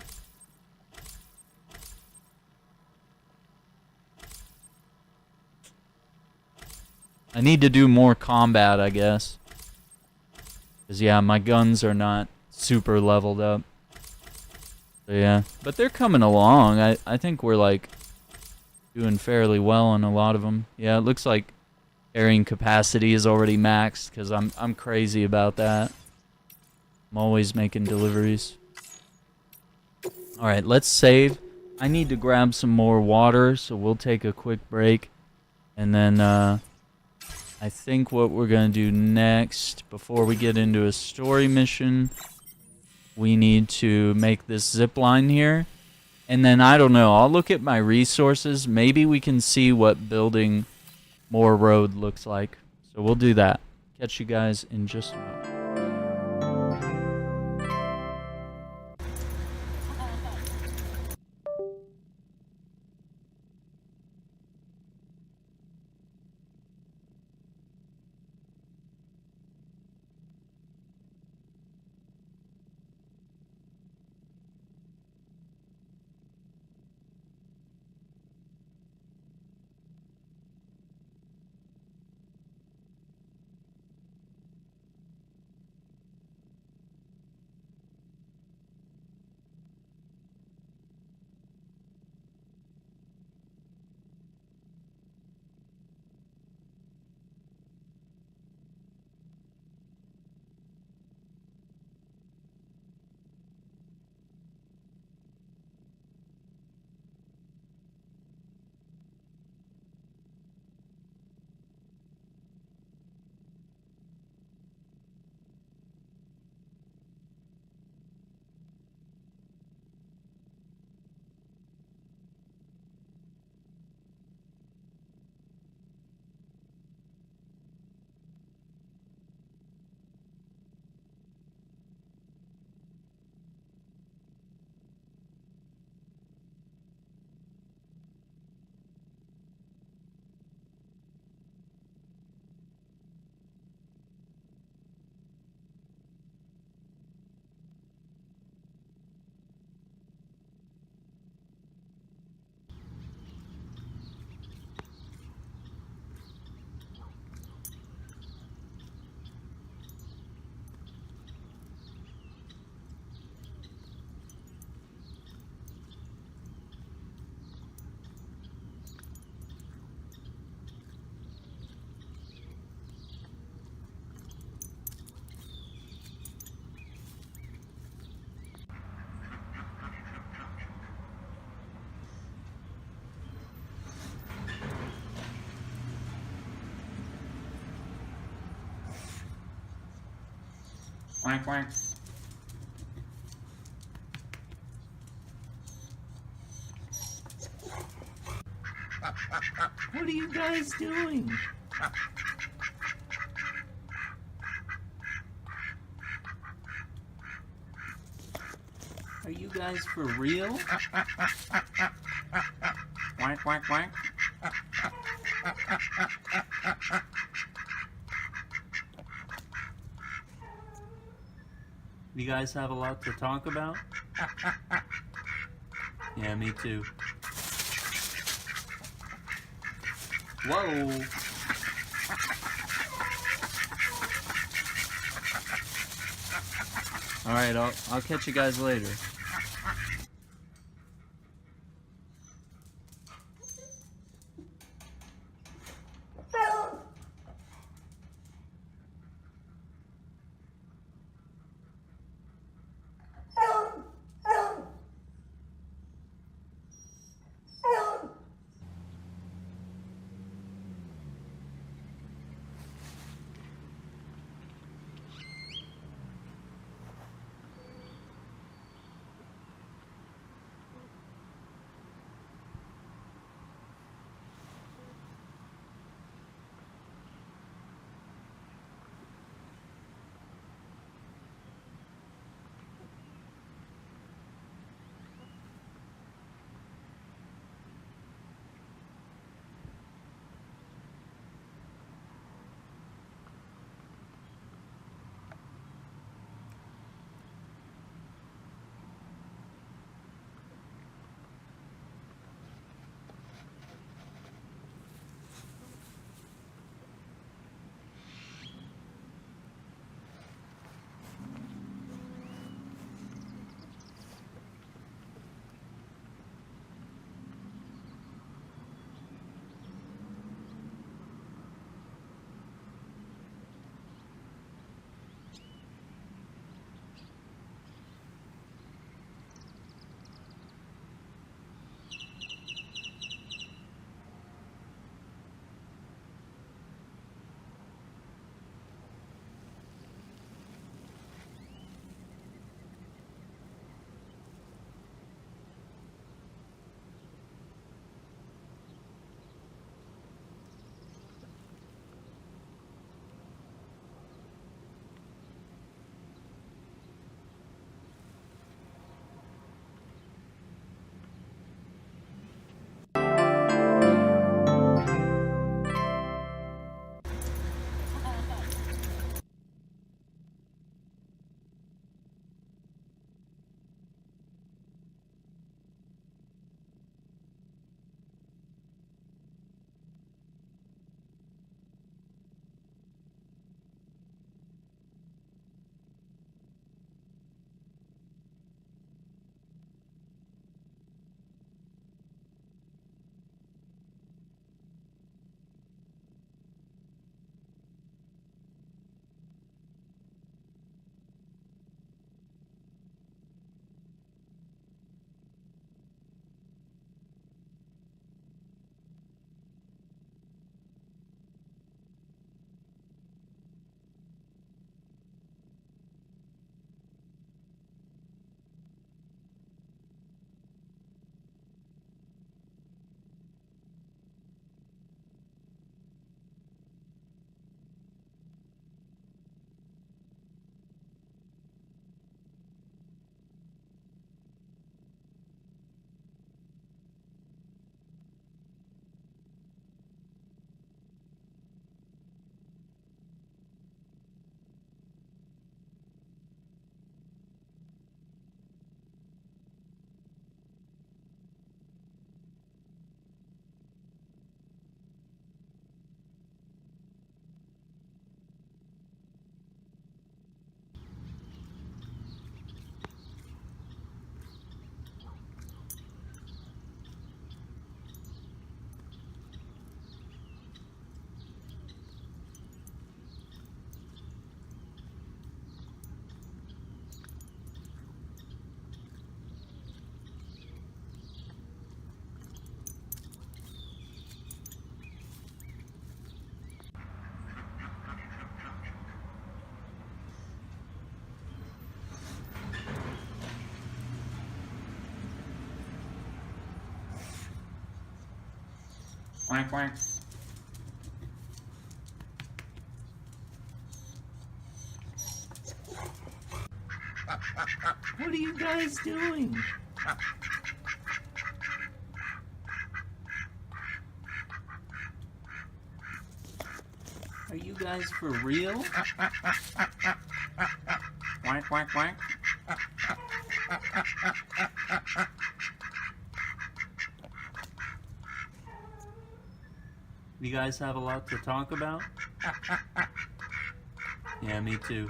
I need to do more combat, I guess. Cause yeah, my guns are not super leveled up. So yeah, but they're coming along. I think we're like doing fairly well on a lot of them. Yeah, it looks like carrying capacity is already maxed because I'm crazy about that. I'm always making deliveries. All right, let's save. I need to grab some more water, so we'll take a quick break, and then I think what we're gonna do next, before we get into a story mission, we need to make this zip line here. And then, I don't know, I'll look at my resources. Maybe we can see what building more road looks like. So we'll do that. Catch you guys in just a moment. Quack, quack. What are you guys doing? Are you guys for real? Quack, quack, quack. You guys have a lot to talk about? Yeah, me too. Whoa! Alright, I'll catch you guys later. Quack, quack. What are you guys doing? Are you guys for real? Quack, quack, quack. You guys have a lot to talk about? Yeah, me too.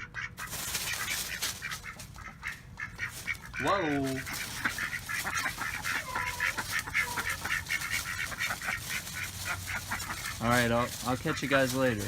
Whoa! Alright, I'll catch you guys later.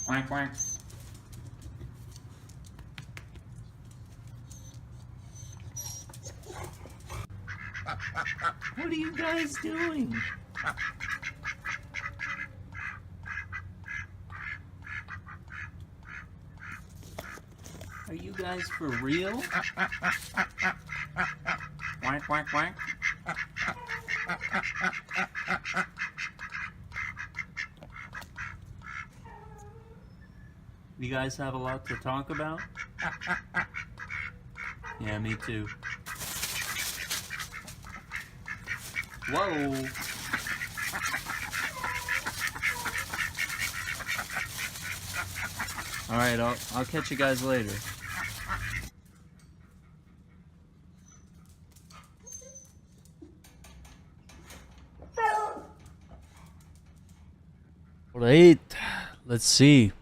Quack, quack. What are you guys doing? Are you guys for real? Quack, quack, quack. You guys have a lot to talk about? Yeah, me too. Whoa! Alright, I'll catch you guys later. Alright, let's see.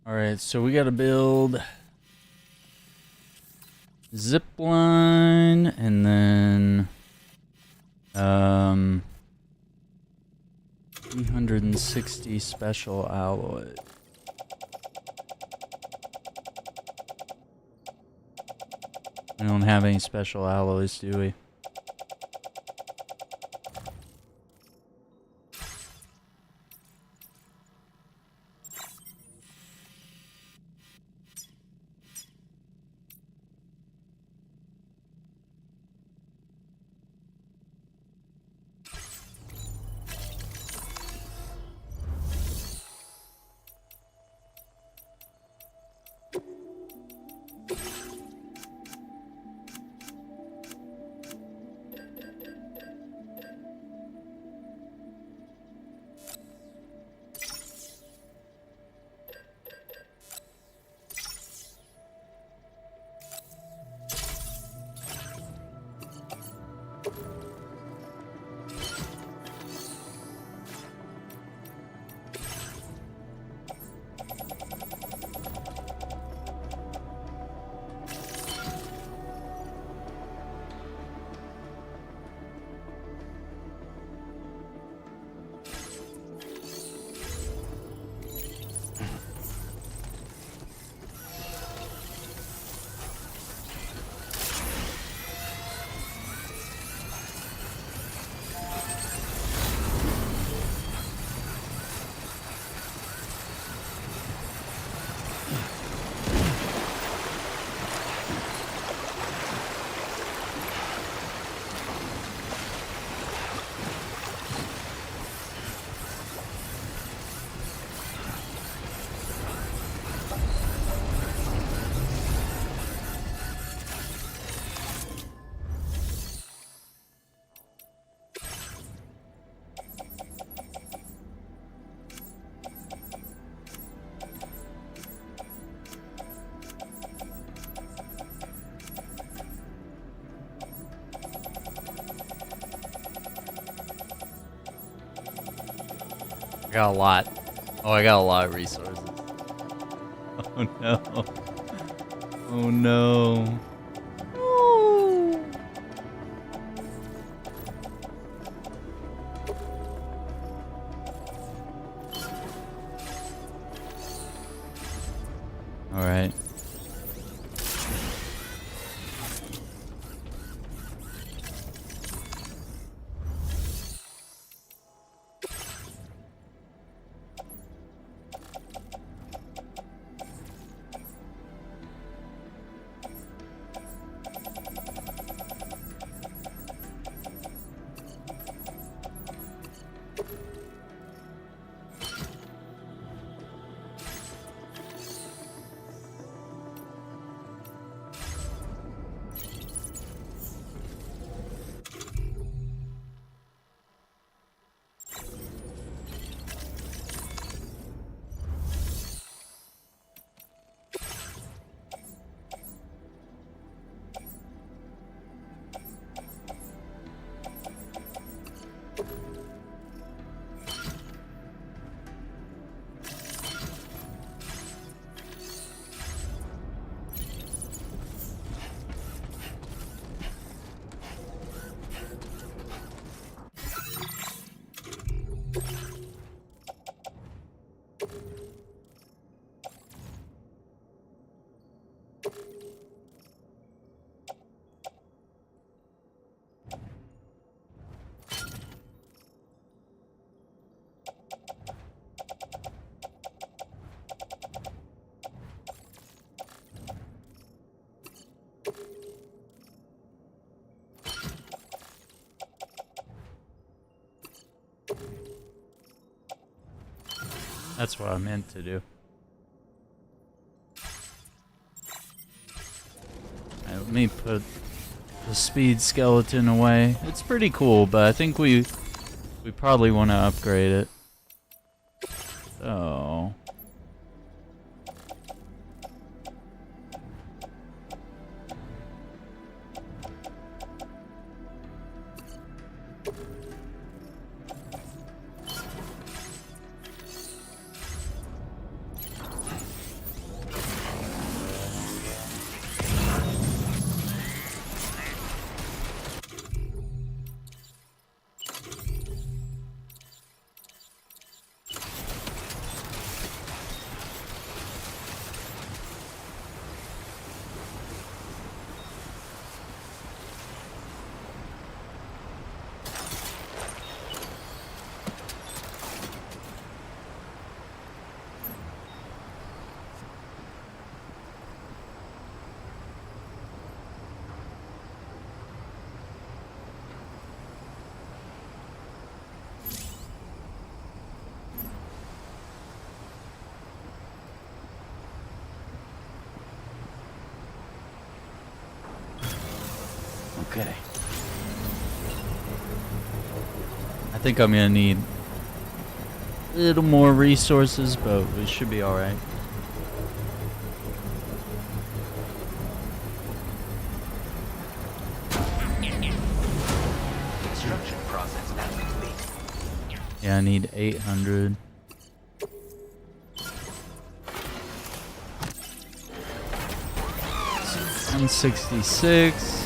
Alright, so we gotta build zip line and then 360 special alloy. We don't have any special alloys, do we? I got a lot. Oh, I got a lot of resources. Oh no. Oh no. Oh. All right. That's what I meant to do. Alright, let me put the speed skeleton away. It's pretty cool, but I think we probably want to upgrade it. So... Okay. I think I'm gonna need a little more resources, but we should be alright. Construction process now complete. Yeah, I need 800. I'm 66.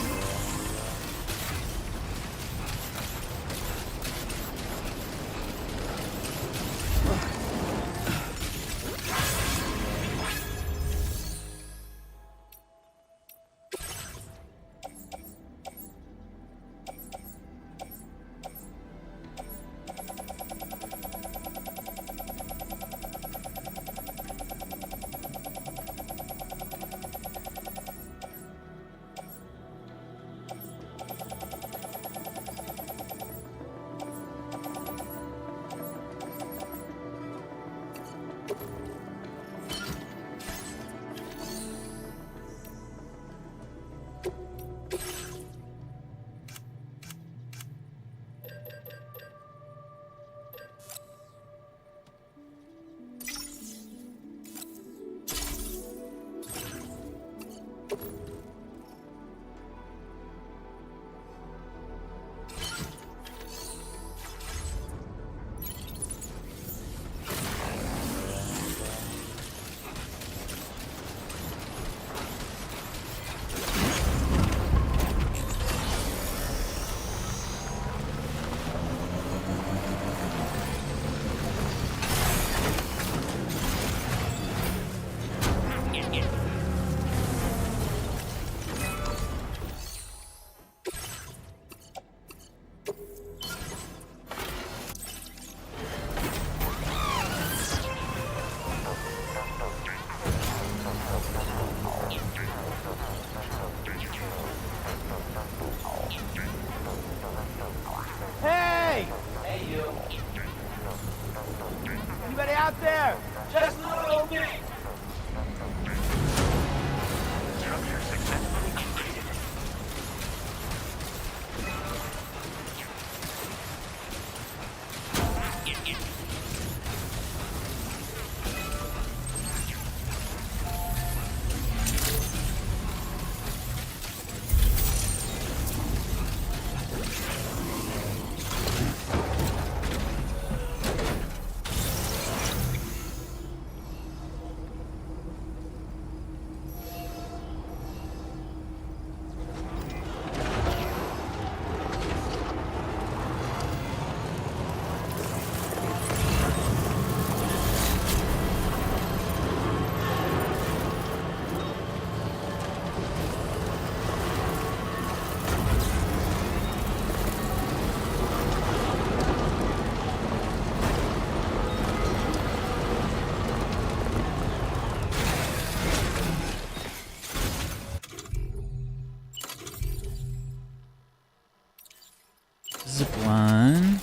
Zipline.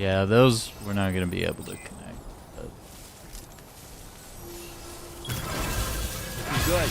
Yeah, those we're not gonna be able to connect. But... Good.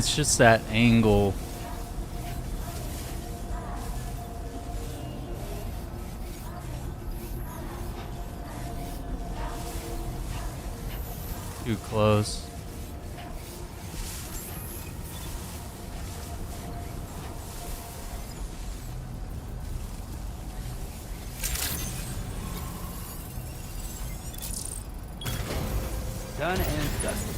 It's just that angle. Too close. Done and dusted.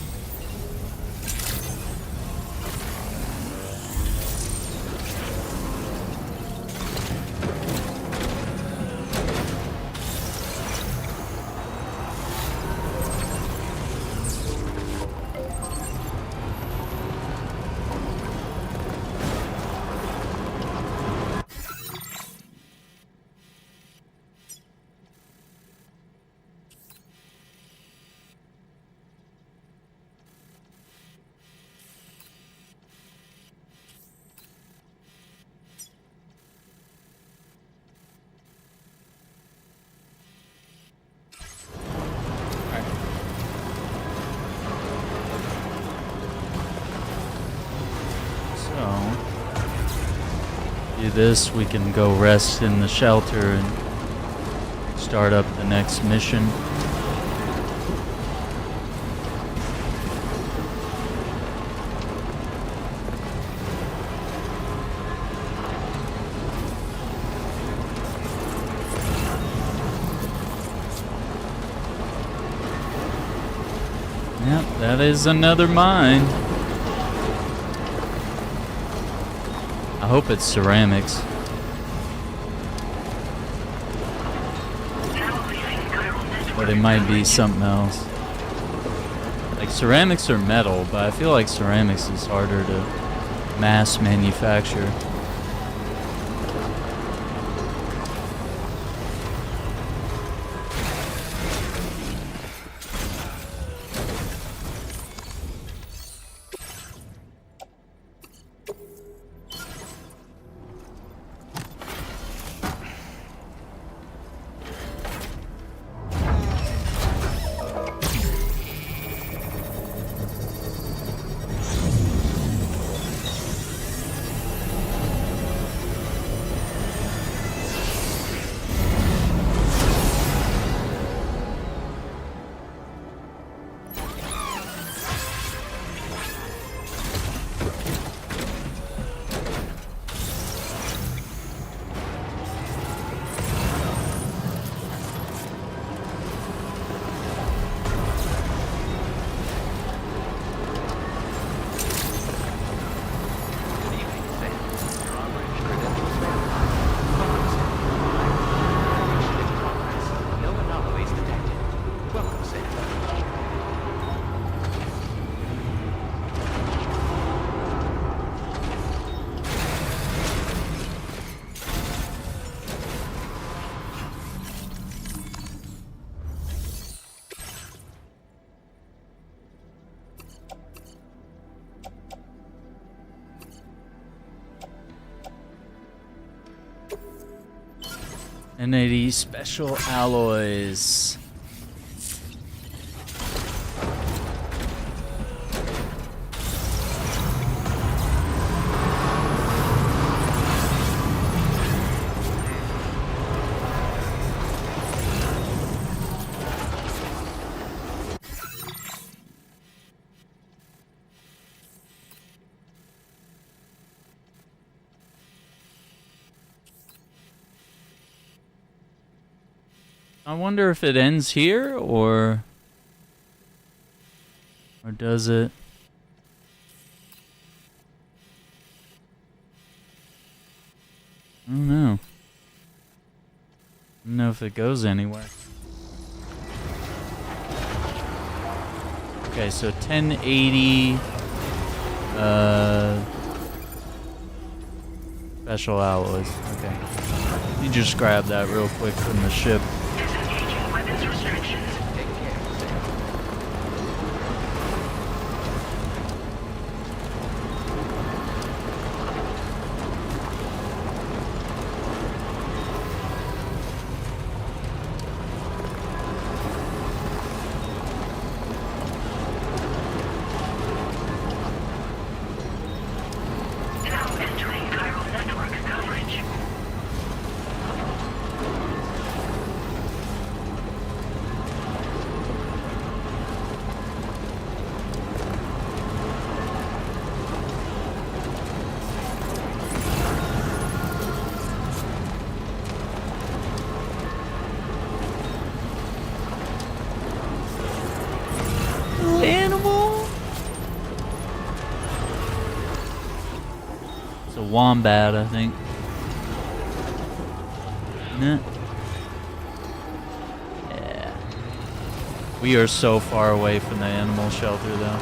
this, we can go rest in the shelter and start up the next mission. Yep, that is another mine. I hope it's ceramics. But it might be something else. Like ceramics are metal, but I feel like ceramics is harder to mass manufacture. N80 special alloys. I wonder if it ends here, or does it? I don't know. I don't know if it goes anywhere. Okay, so 1080 special alloys. Okay. You just grab that real quick from the ship. Disengaging weapons restrictions. Now entering chiral network coverage. Animal. It's a wombat, I think. Isn't it? Yeah. We are so far away from the animal shelter, though.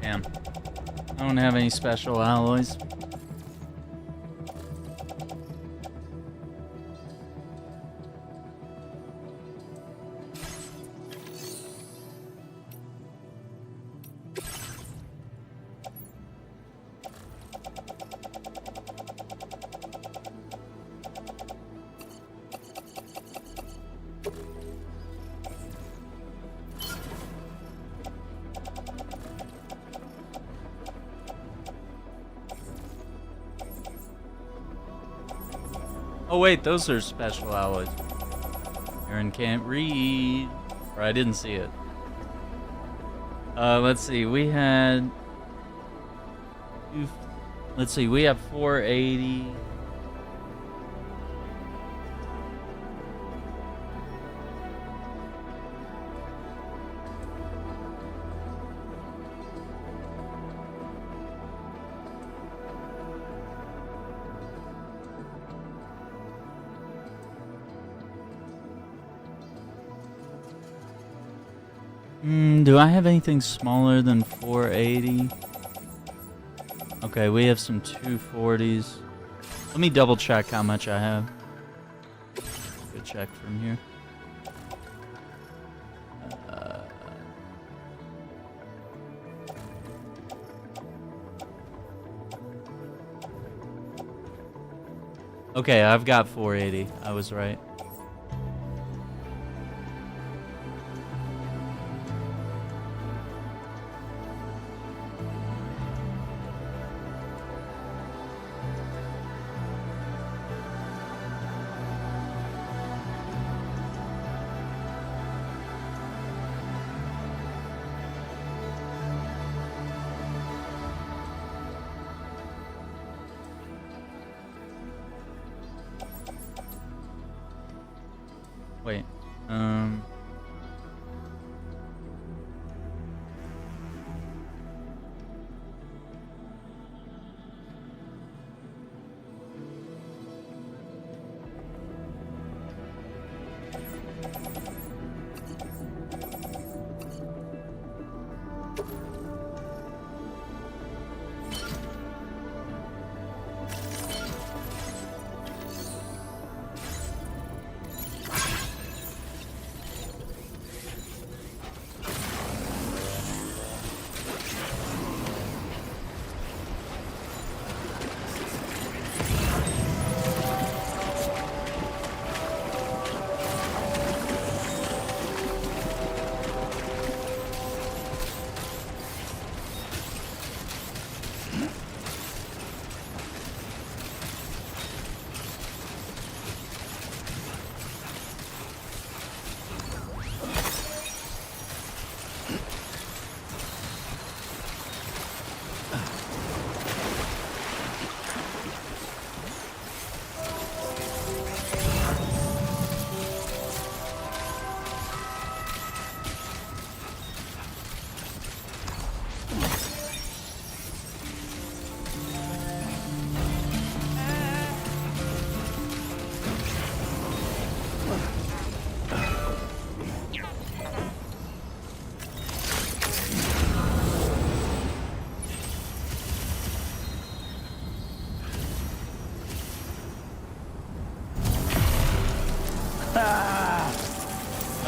Damn. I don't have any special alloys. Oh wait, those are special alloys. Aaron can't read. Or I didn't see it. Let's see, we had... Let's see, we have 480. Do I have anything smaller than 480? Okay, we have some 240s. Let me double check how much I have. Go check from here. Okay, I've got 480. I was right. Wait,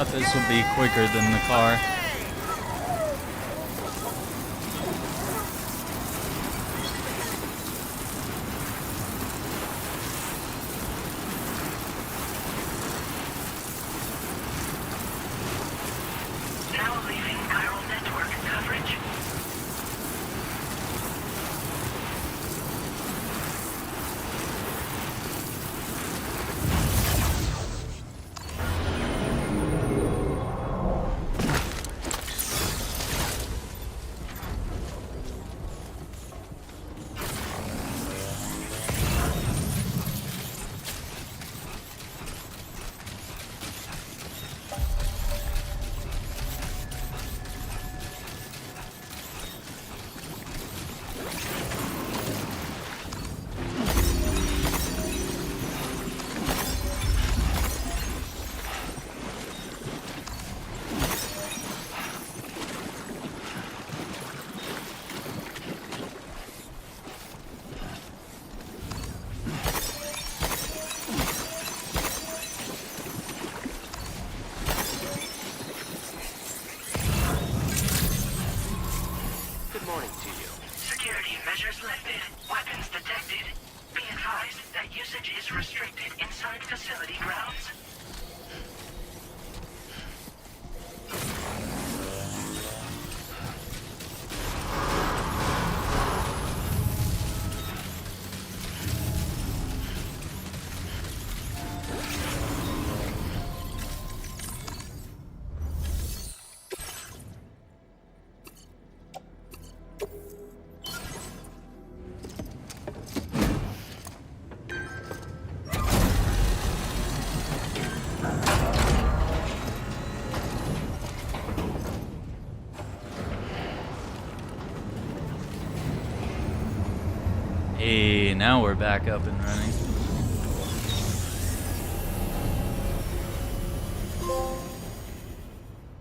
thought this would be quicker than the car. Now leaving chiral network coverage. Good morning to you. Security measures lifted. Weapons detected. Be advised that usage is restricted inside facility grounds. Hey, now we're back up and running.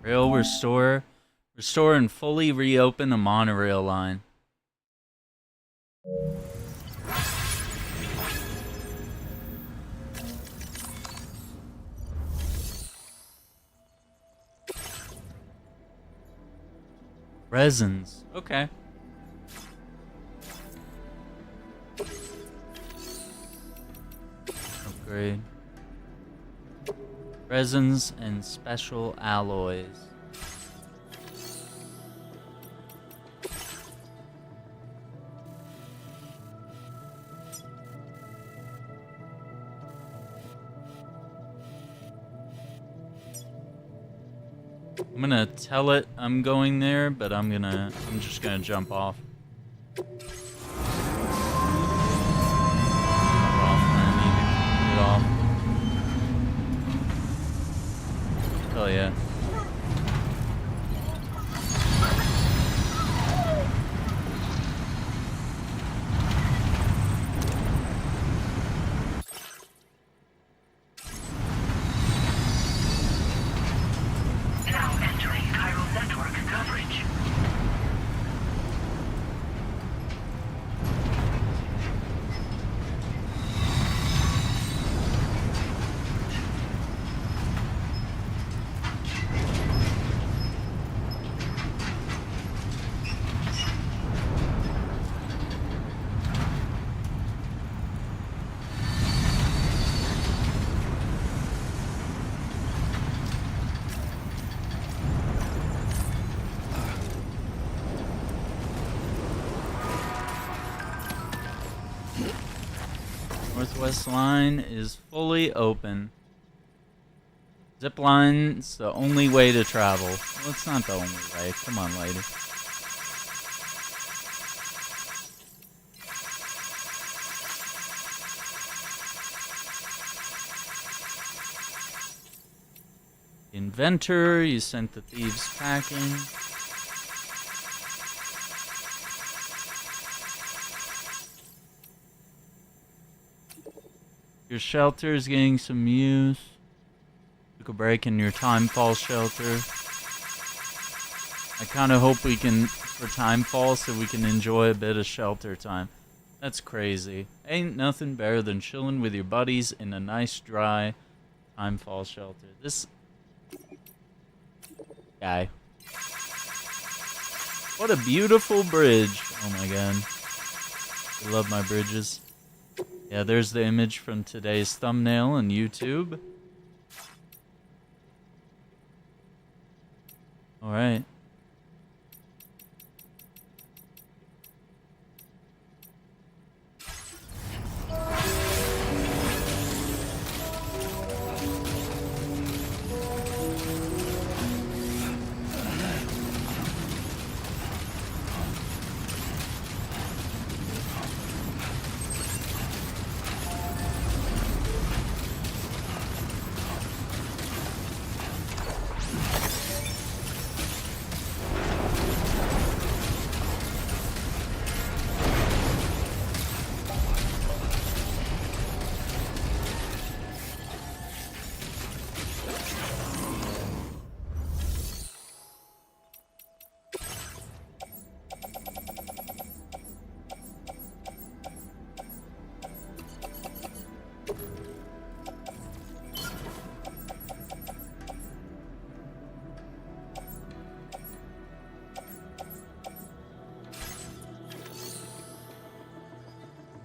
Rail restore. Restore and fully reopen the monorail line. Resins. Okay. Upgrade. Resins and special alloys. I'm gonna tell it I'm going there, but I'm just gonna jump off. Jump off when I need to get off. Hell yeah. Now entering chiral network coverage. Northwest line is fully open. Zip line's the only way to travel. Well, it's not the only way. Come on, lady. Inventor, you sent the thieves packing. Your shelter is getting some use. Took a break in your timefall shelter. I kind of hope we can, for timefall, so we can enjoy a bit of shelter time. That's crazy. Ain't nothing better than chilling with your buddies in a nice, dry timefall shelter. This guy. What a beautiful bridge. Oh my god. I love my bridges. Yeah, there's the image from today's thumbnail on YouTube. Alright.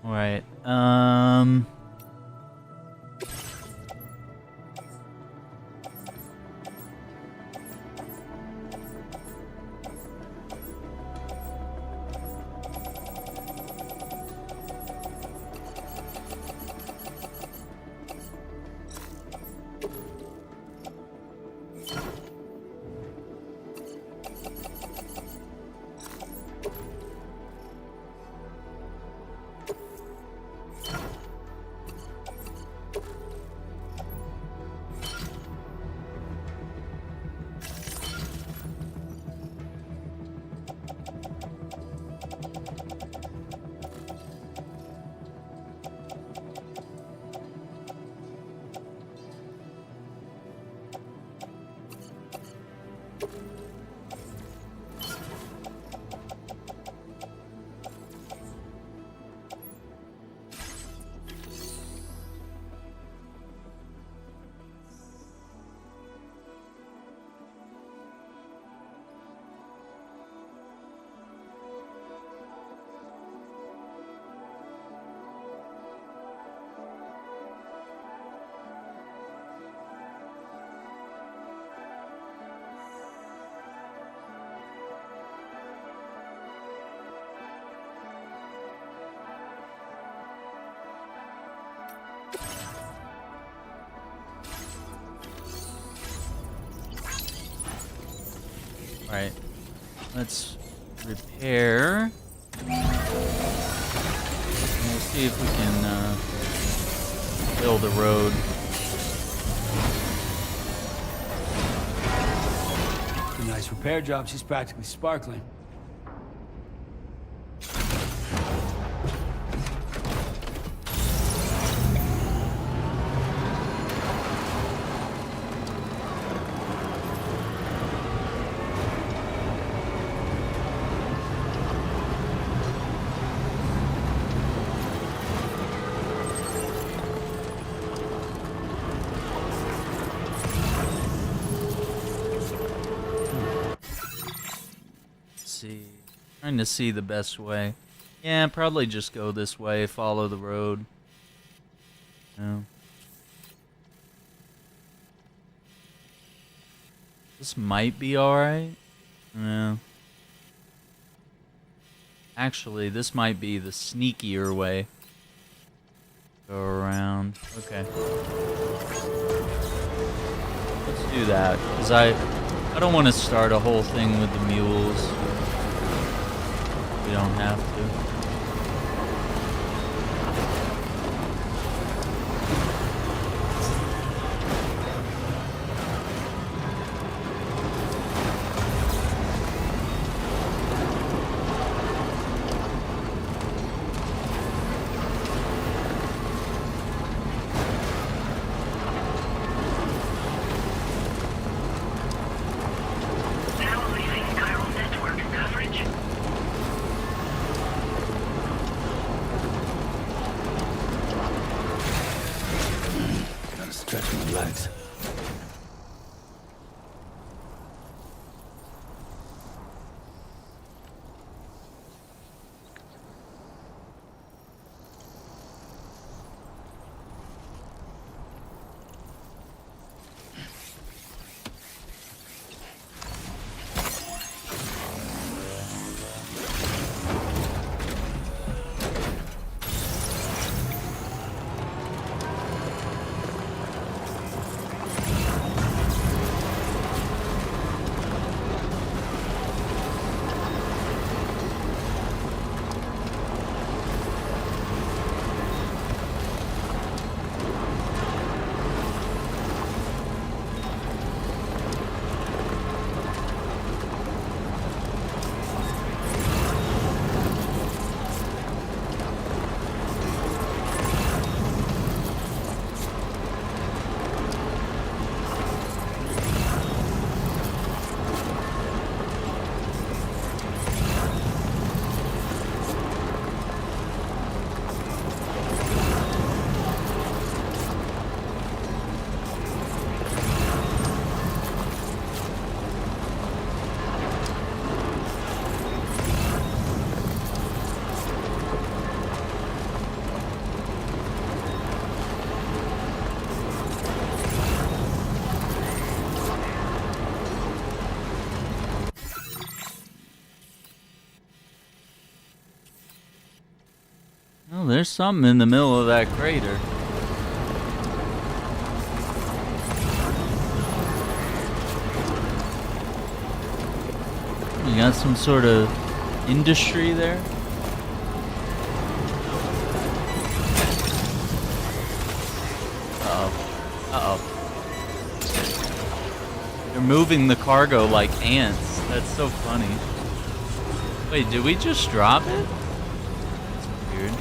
All right. Alright, let's repair. And we'll see if we can build a road. A nice repair job. She's practically sparkling. Trying to see the best way. Yeah, probably just go this way, follow the road. No. This might be alright. No. Actually, this might be the sneakier way. Go around. Okay. Let's do that, because I don't want to start a whole thing with the mules. We don't have to. Now leaving chiral network coverage. Oh, there's something in the middle of that crater. You got some sort of industry there? Uh-oh. They're moving the cargo like ants. That's so funny. Wait, did we just drop it? That's weird.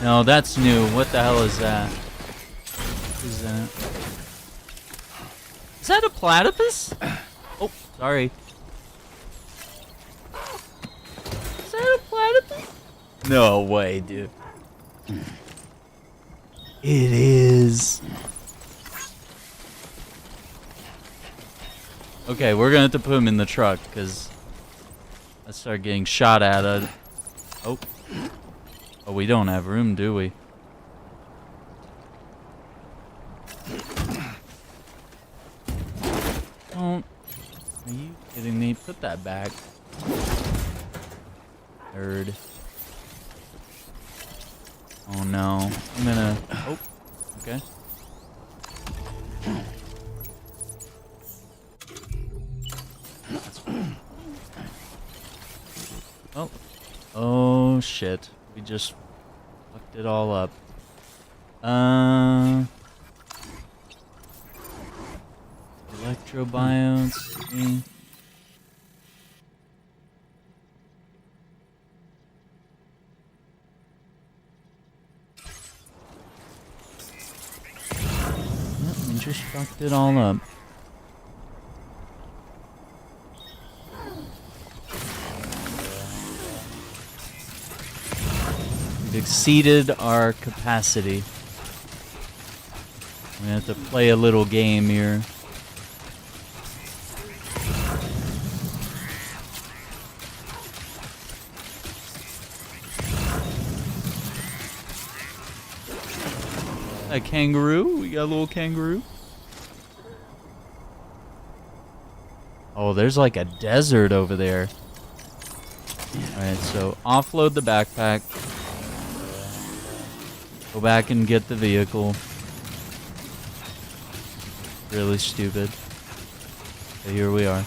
No, that's new. What the hell is that? What is that? Is that a platypus? Oh, sorry. Is that a platypus? No way, dude. It is. Okay, we're gonna have to put him in the truck, because I start getting shot at. Oh. Oh, we don't have room, do we? Don't. Are you kidding me? Put that back. Nerd. Oh no. I'm gonna. Oh. Okay. That's fine. Oh. Oh shit. We just fucked it all up. Electrobiotes. Yep, we just fucked it all up. We've exceeded our capacity. We have to play a little game here. A kangaroo? We got a little kangaroo. Oh, there's like a desert over there. Alright, so offload the backpack. Go back and get the vehicle. Really stupid. But here we are.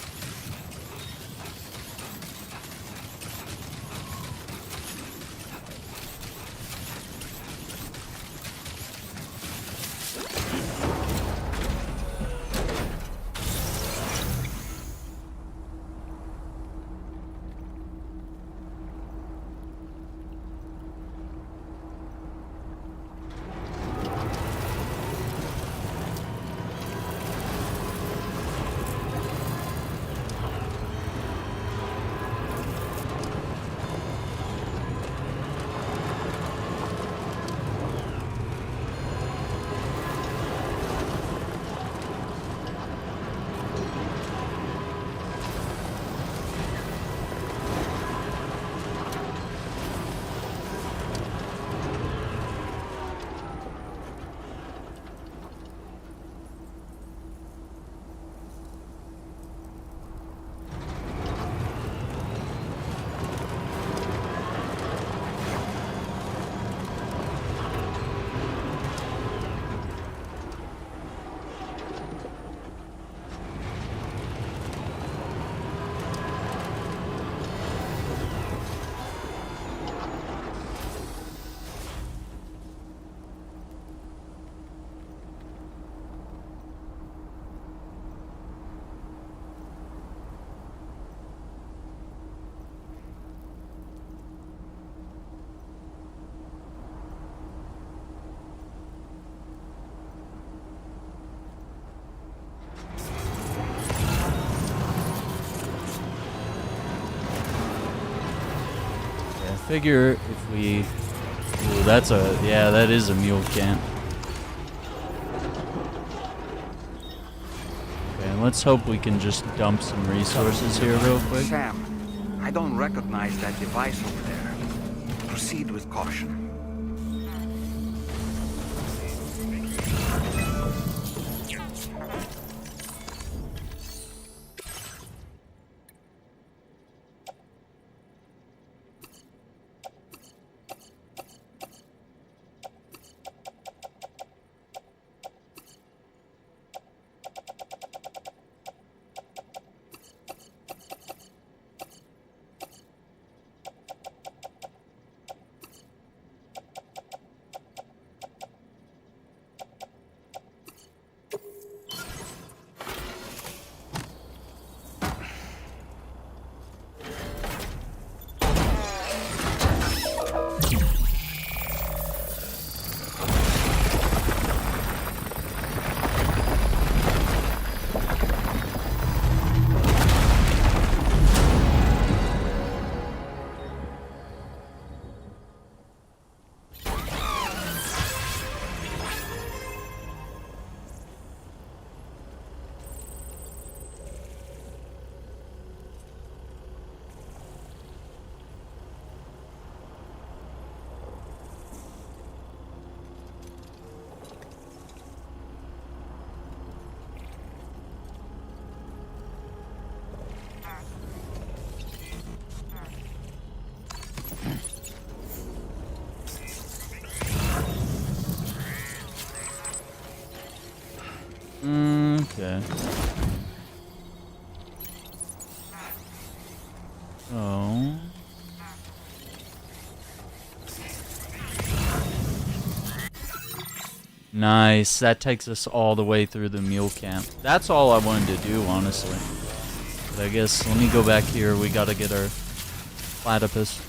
Figure if we... Ooh, that's a... Yeah, that is a mule camp. Okay, let's hope we can just dump some resources here real quick. Sam, I don't recognize that device over there. proceed with caution. Okay. Oh. Nice. That takes us all the way through the mule camp. That's all I wanted to do, honestly. But I guess, let me go back here. We gotta get our platypus.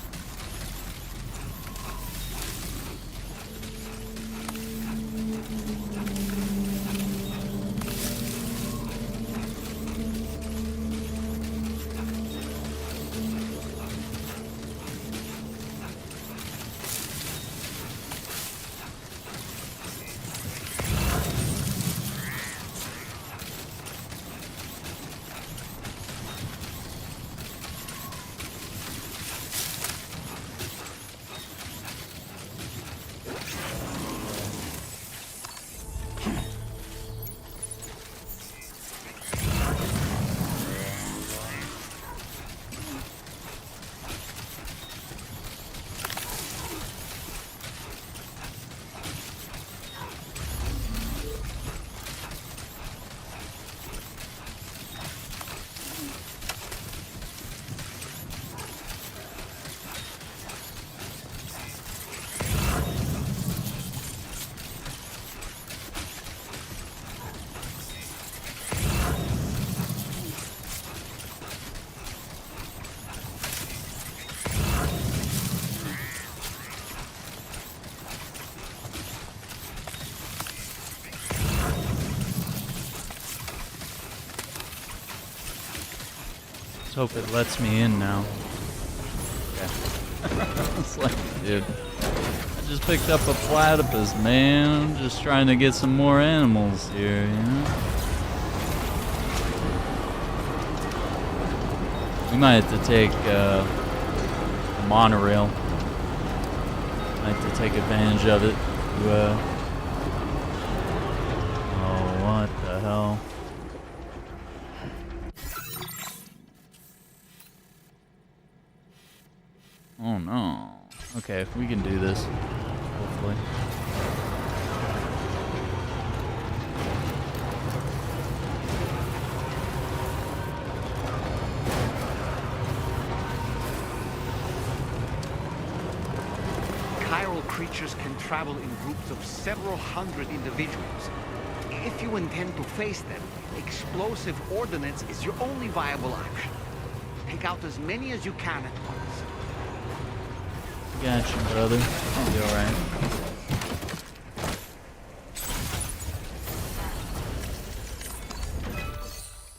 Hope it lets me in now. Okay. It's like, dude, I just picked up a platypus, man. I'm just trying to get some more animals here, you know? We might have to take a monorail. Might have to take advantage of it. Oh, what the hell? Oh no. Okay, we can do this. Hopefully. Chiral creatures can travel in groups of several hundred individuals. If you intend to face them, explosive ordnance is your only viable option. Take out as many as you can at once. Gotcha, brother. I'll be alright.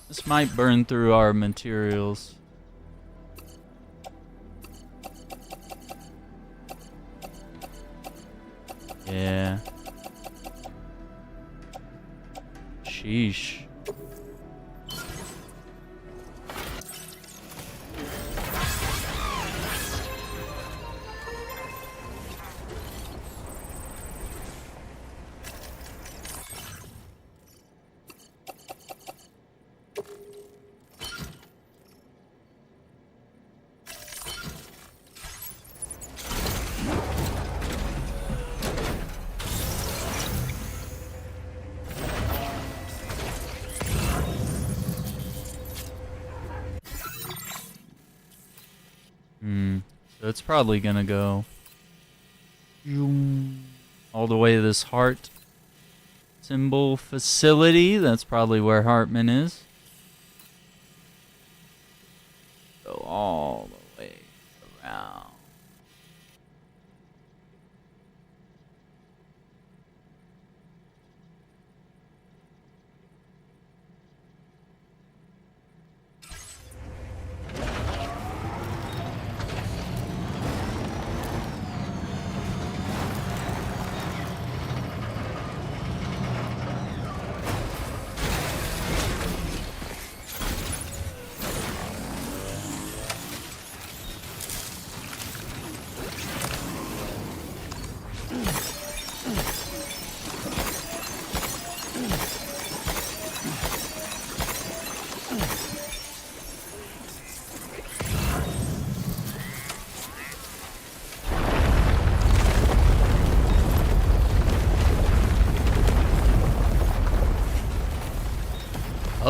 This might burn through our materials. Yeah. Sheesh. So it's probably gonna go all the way to this heart symbol facility. That's probably where Hartman is. Go all the way around.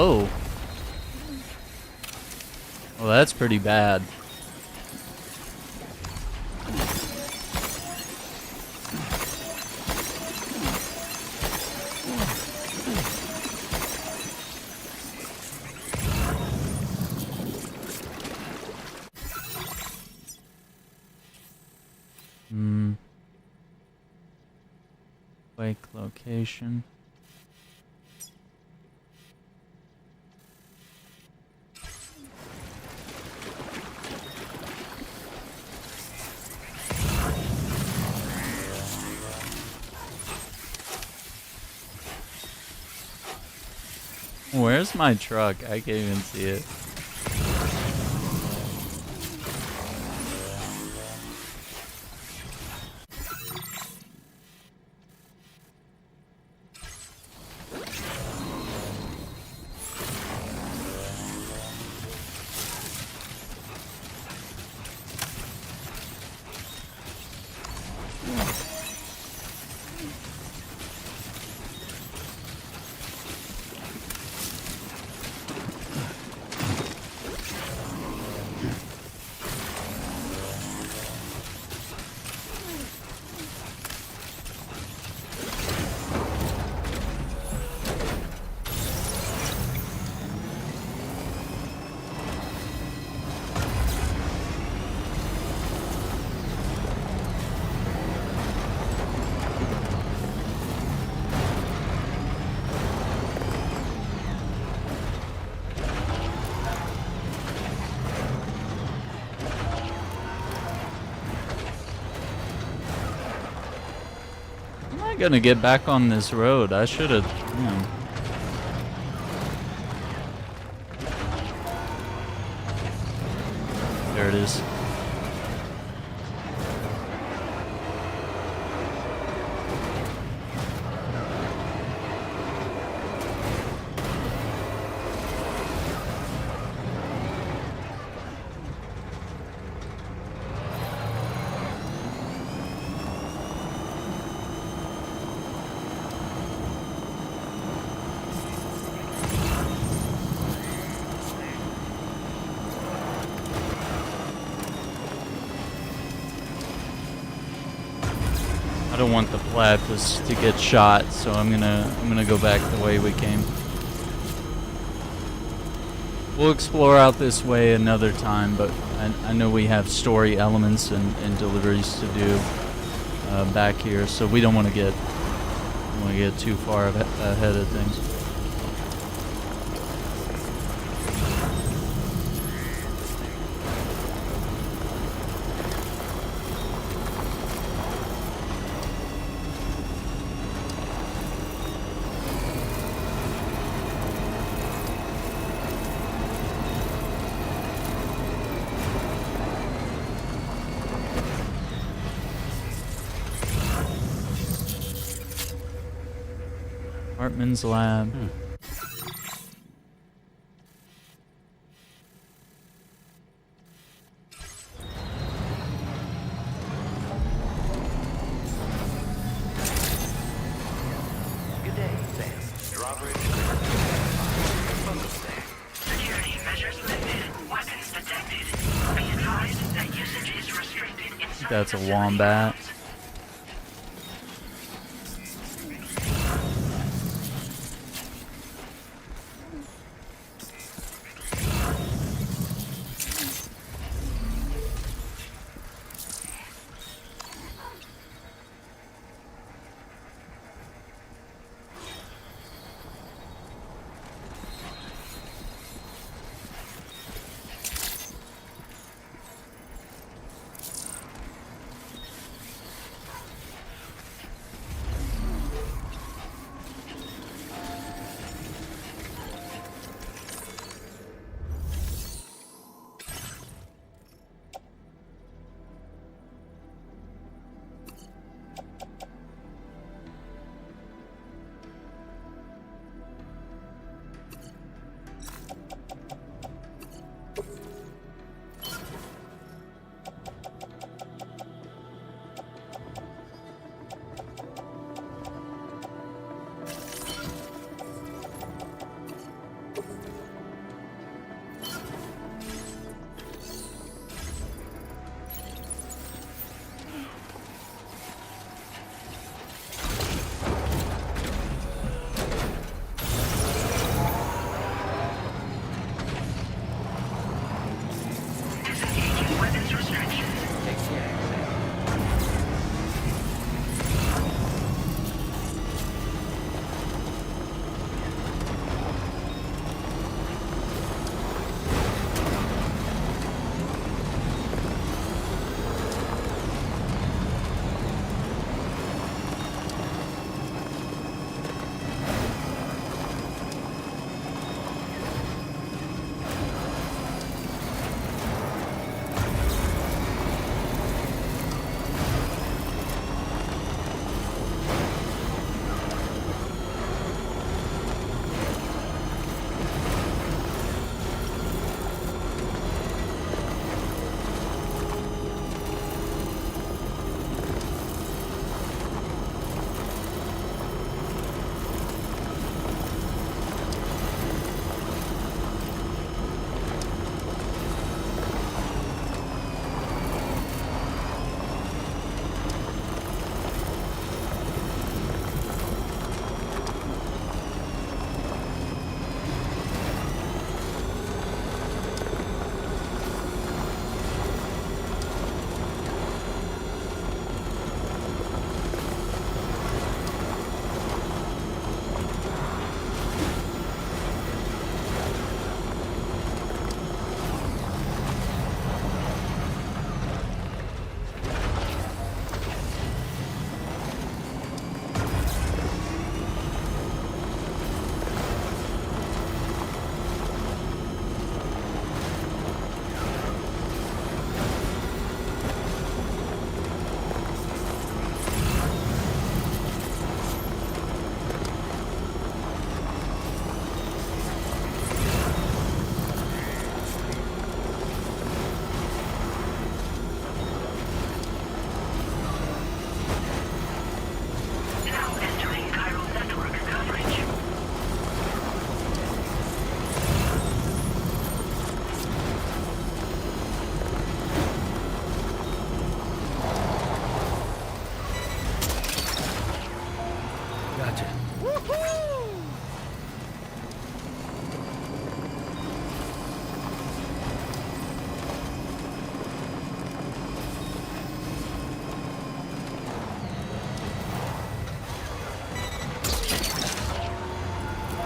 Oh. Well, that's pretty bad. Wake location. Where's my truck? I can't even see it. Gonna get back on this road. I should have. There it is. I don't want the platypus to get shot, so I'm gonna go back the way we came. We'll explore out this way another time, but I know we have story elements and deliveries to do back here, so we don't want to get too far ahead of things. Hartman's lab. Good day, Sam. Drawbridge. Security measures lifted. Weapons detected. Be advised that usage think that's a wombat.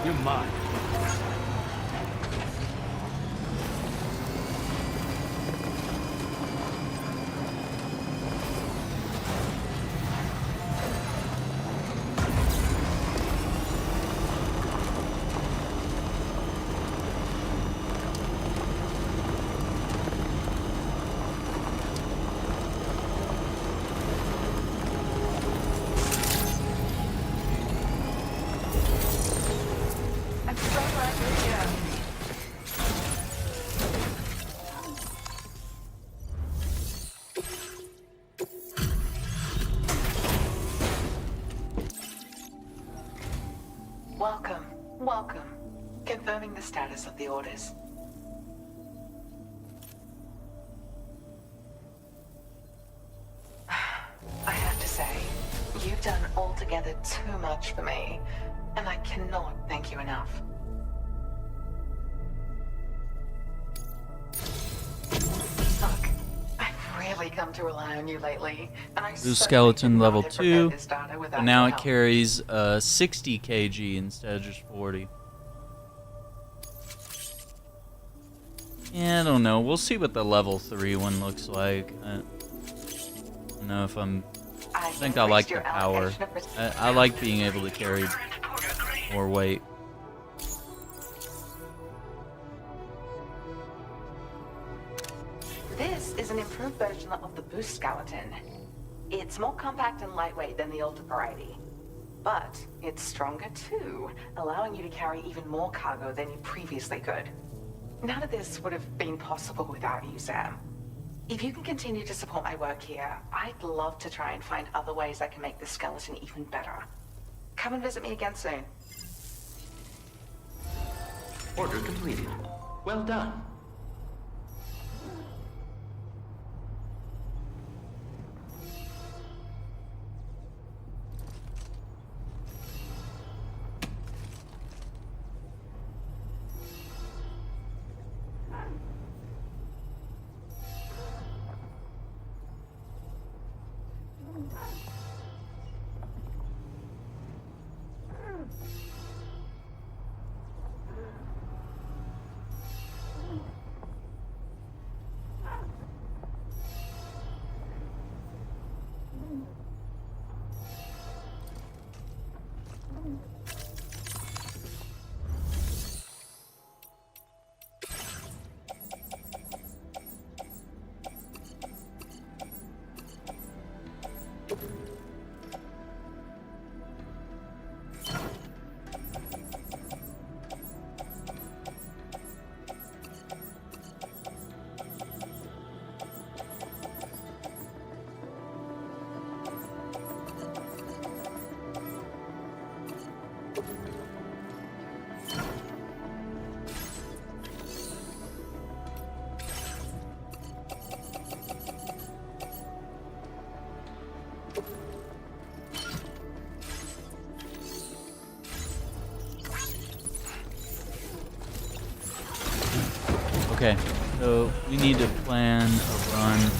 You're mine. I'm so glad you're here. Welcome, welcome. Confirming the status of the orders. done altogether too much for me, and I cannot thank you enough. Look, I've really come to rely on you lately, and I Blue certainly skeleton did not level have prepared 2, this data but without now your it help. carries 60 kg instead of just 40. Yeah, I don't know. We'll see what the level 3 one looks like. I don't know if I think I like the power. I like being able to carry more weight. This is an improved version of the boost skeleton. It's more compact and lightweight than the older variety. But it's stronger too, allowing you to carry even more cargo than you previously could. None of this would have been possible without you, Sam. If you can continue to support my work here, I'd love to try and find other ways I can make this skeleton even better. Come and visit me again soon. Order completed. Well done. Okay, so we need to plan a run.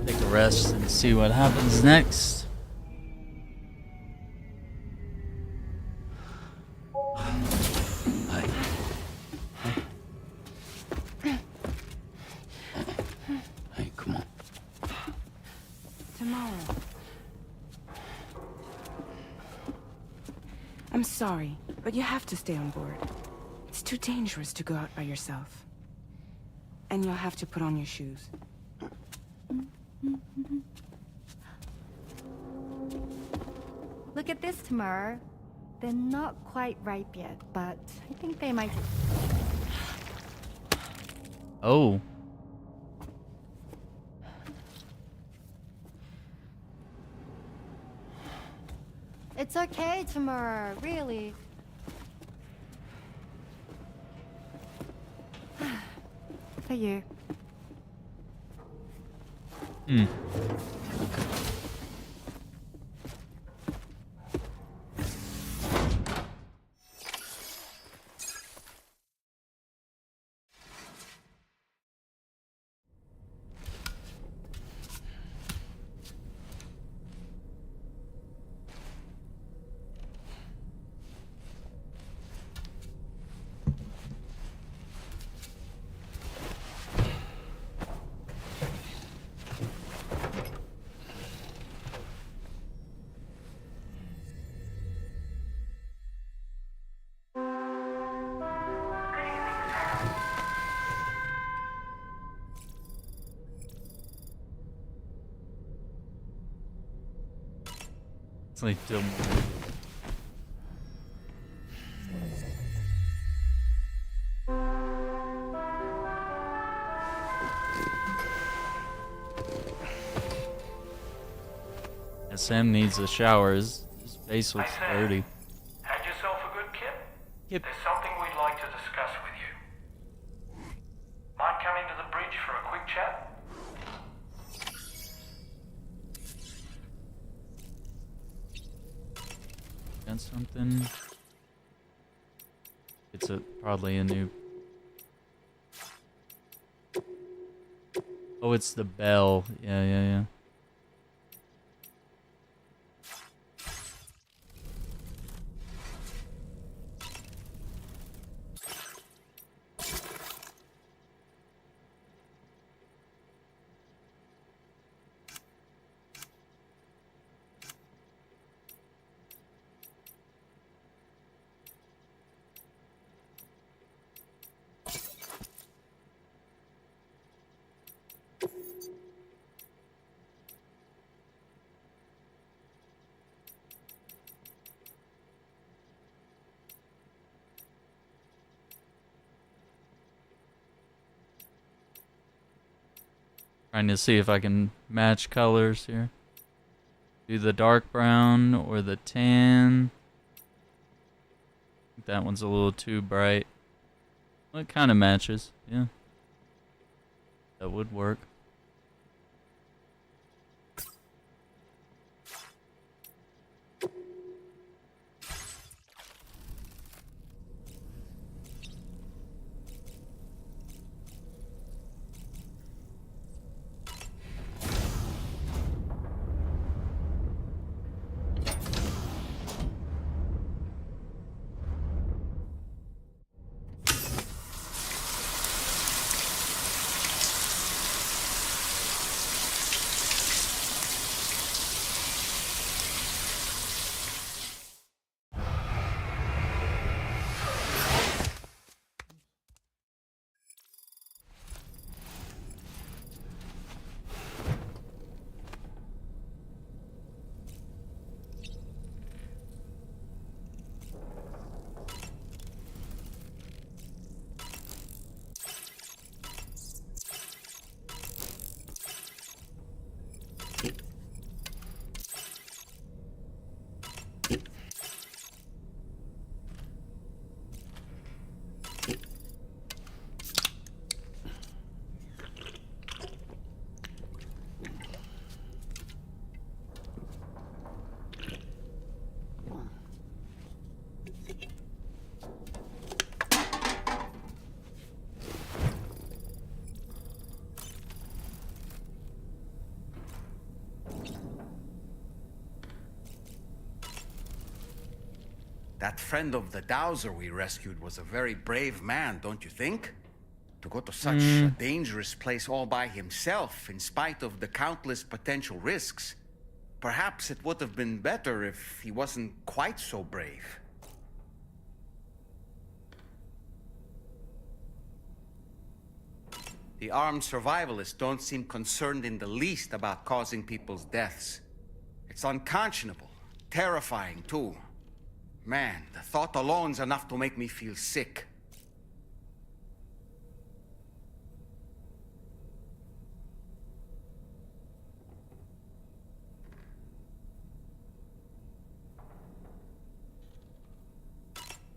Take a rest and see what happens next. Hey, come on. Tomorrow. I'm sorry, but you have to stay on board. It's too dangerous to go out by yourself. And you'll have to put on your shoes. Look at this, Tamara. They're not quite ripe yet, but I think they might. Oh. It's okay, Tamara, really. For you. Hmm. It's like dumb. Yeah, Sam needs a shower. His face looks dirty. Had yourself a good kip? Yep. There's something we'd like to discuss with you. Mind coming to the bridge for a quick chat? Got something. It's probably a new. Oh, it's the bell. Yeah. Trying to see if I can match colors here. Do the dark brown or the tan. I think that one's a little too bright. Well, it kind of matches, yeah. That would work. That friend of the Dowser we rescued was a very brave man, don't you think? To go to such a dangerous place all by himself, in spite of the countless potential risks. Perhaps it would have been better if he wasn't quite so brave. The armed survivalists don't seem concerned in the least about causing people's deaths. It's unconscionable. Terrifying, too. Man, the thought alone's enough to make me feel sick.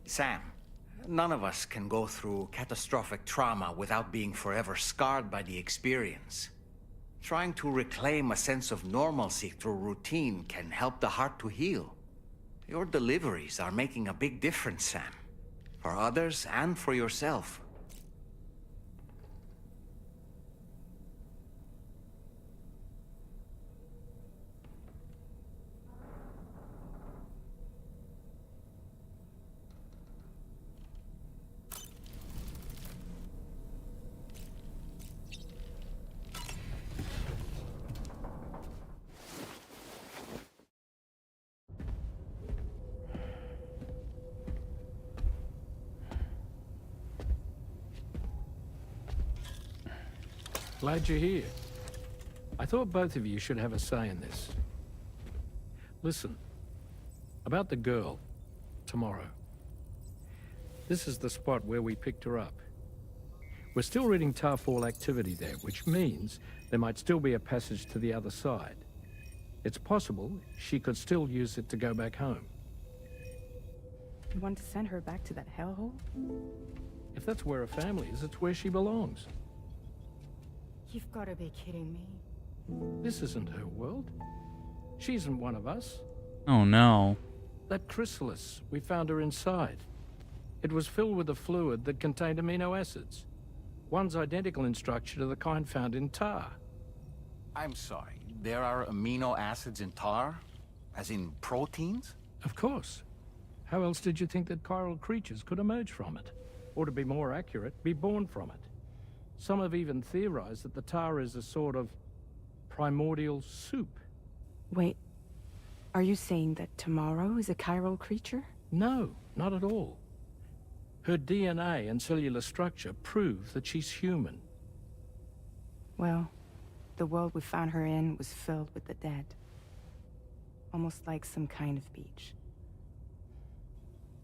Sam, none of us can go through catastrophic trauma without being forever scarred by the experience. Trying to reclaim a sense of normalcy through routine can help the heart to heal. Your deliveries are making a big difference, Sam. For others and for yourself. Glad you're here. I thought both of you should have a say in this. Listen, about the girl, tomorrow. This is the spot where we picked her up. We're still reading Tarfall activity there, which means there might still be a passage to the other side. It's possible she could still use it to go back home. You want to send her back to that hellhole? If that's where her family is, it's where she belongs. You've got to be kidding me. This isn't her world. She isn't one of us. Oh no. That chrysalis, we found her inside. It was filled with a fluid that contained amino acids. One's identical in structure to the kind found in tar. I'm sorry, there are amino acids in tar? As in proteins? Of course. How else did you think that chiral creatures could emerge from it? Or to be more accurate, be born from it? Some have even theorized that the tar is a sort of primordial soup. Wait, are you saying that tomorrow is a chiral creature? No, not at all. Her DNA and cellular structure prove that she's human. Well, the world we found her in was filled with the dead. Almost like some kind of beach.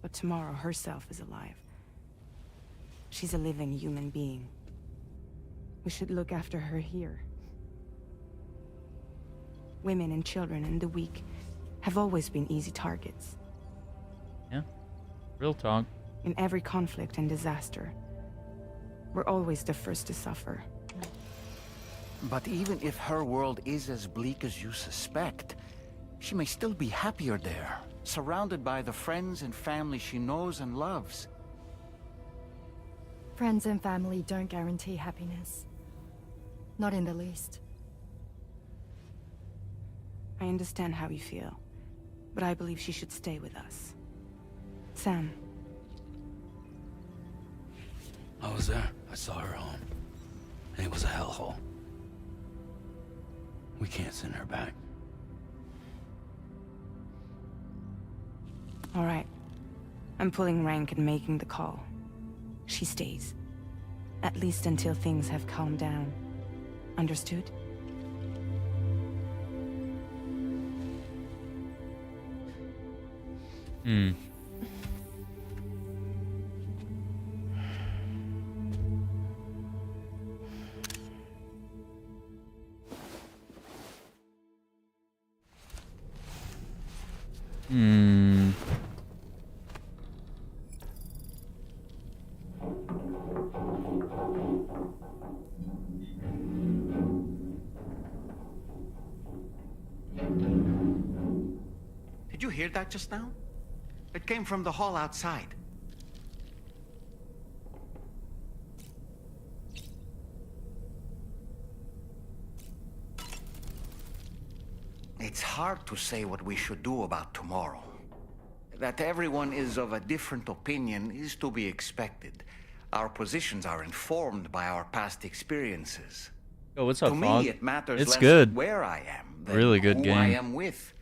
But tomorrow herself is alive. She's a living human being. We should look after her here. Women and children and the weak have always been easy targets. Yeah, real talk. In every conflict and disaster, we're always the first to suffer. But even if her world is as bleak as you suspect, she may still be happier there, surrounded by the friends and family she knows and loves. Friends and family don't guarantee happiness. Not in the least. I understand how you feel, but I believe she should stay with us. Sam. I was there. I saw her home. And it was a hellhole. We can't send her back. All right. I'm pulling rank and making the call. She stays. At least until things have calmed down. Understood? Hmm. Hmm. Did you hear that just now? It came from the hall outside. It's hard to say what we should do about tomorrow. That everyone is of a different opinion is to be expected. Our positions are informed by our past experiences. Yo, what's up, To Fog? me, it matters It's less good. where I am than Really good who game. I am with.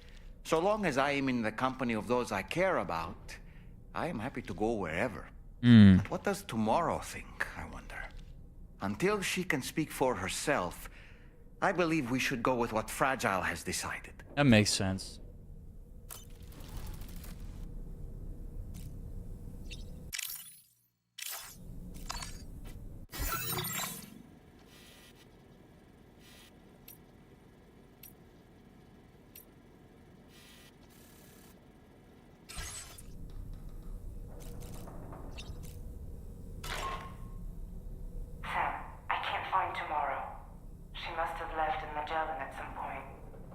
So long as I am in the company of those I care about, I am happy to go wherever. Hmm. But what does tomorrow think, I wonder? Until she can speak for herself, I believe we should go with what Fragile has decided. That makes sense.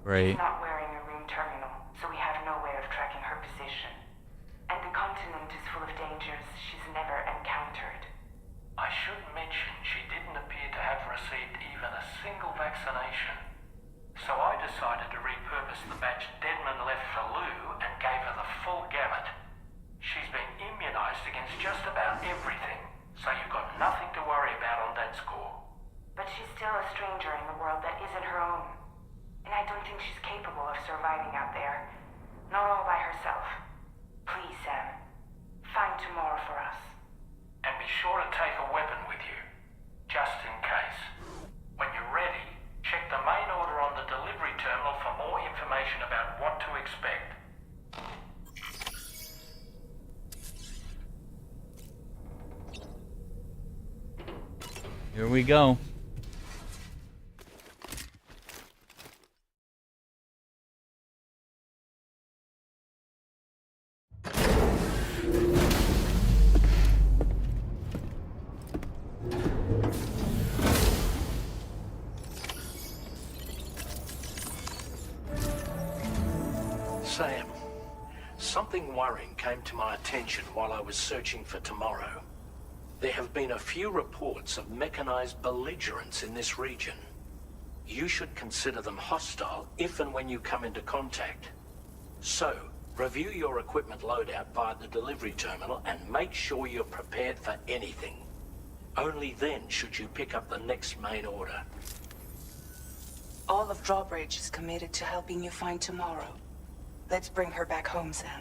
Great. She's not wearing a ring terminal, so we have no way of tracking her position. And the continent is full of dangers she's never encountered. I should mention she didn't appear to have received even a single vaccination. So I decided to repurpose the batch Deadman left for Lou and gave her the full gamut. She's been immunized against just about everything, so you've got nothing to worry about on that score. But she's still a stranger in the world that isn't her own. And I don't think she's capable of surviving out there. Not all by herself. Please, Sam. Find tomorrow for us. And be sure to take a weapon with you, just in case. When you're ready, check the main order on the delivery terminal for more information about what to expect. Here we go. Sam, something worrying came to my attention while I was searching for tomorrow. There have been a few reports of mechanized belligerents in this region. You should consider them hostile if and when you come into contact. So, review your equipment loadout via the delivery terminal and make sure you're prepared for anything. Only then should you pick up the next main order. All of Drawbridge is committed to helping you find tomorrow. Let's bring her back home, Sam.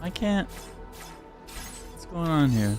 I can't. What's going on here?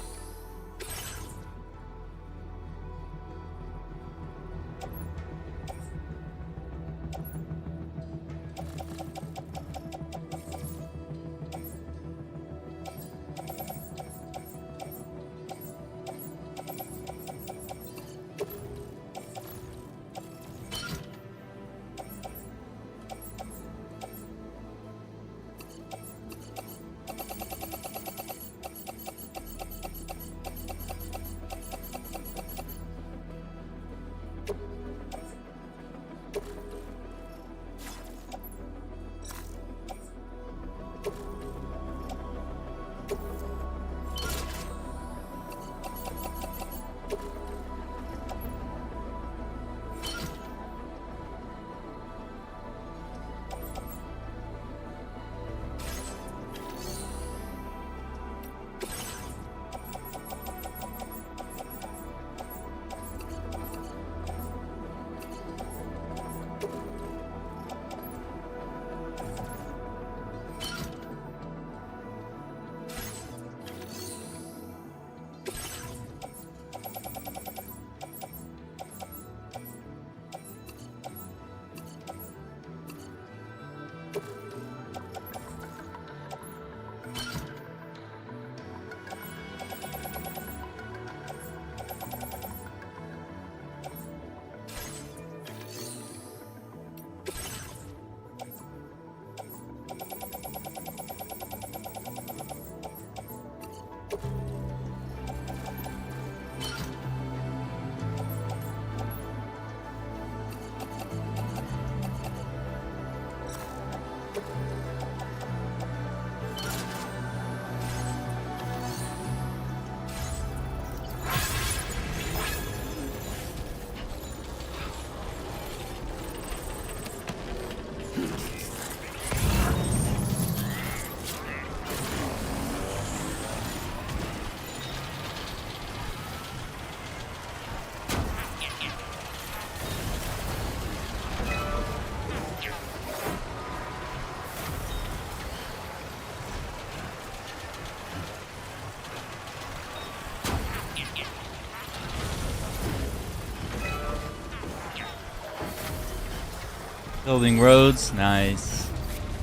Building roads, nice.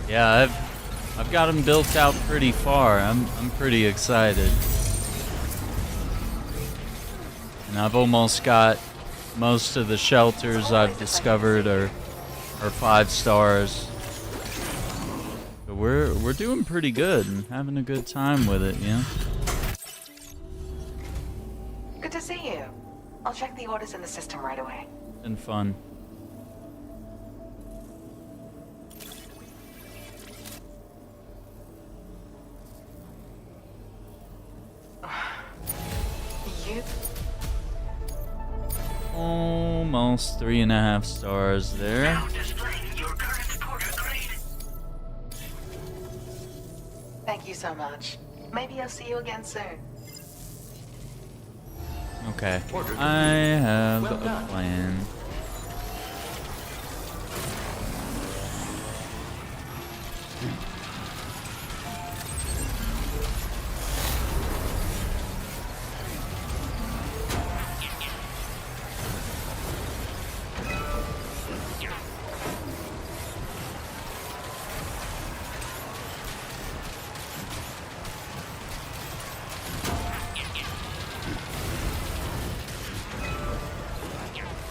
Yeah, I've got them built out pretty far. I'm pretty excited. And I've almost got most of the shelters I've discovered are 5 stars. So we're doing pretty good and having a good time with it, yeah. Good to see you. I'll check the orders in the system right away. Been fun. You? Almost 3.5 stars there. Now displaying your current porter grade. Thank you so much. Maybe I'll see you again soon. Okay, I have a plan.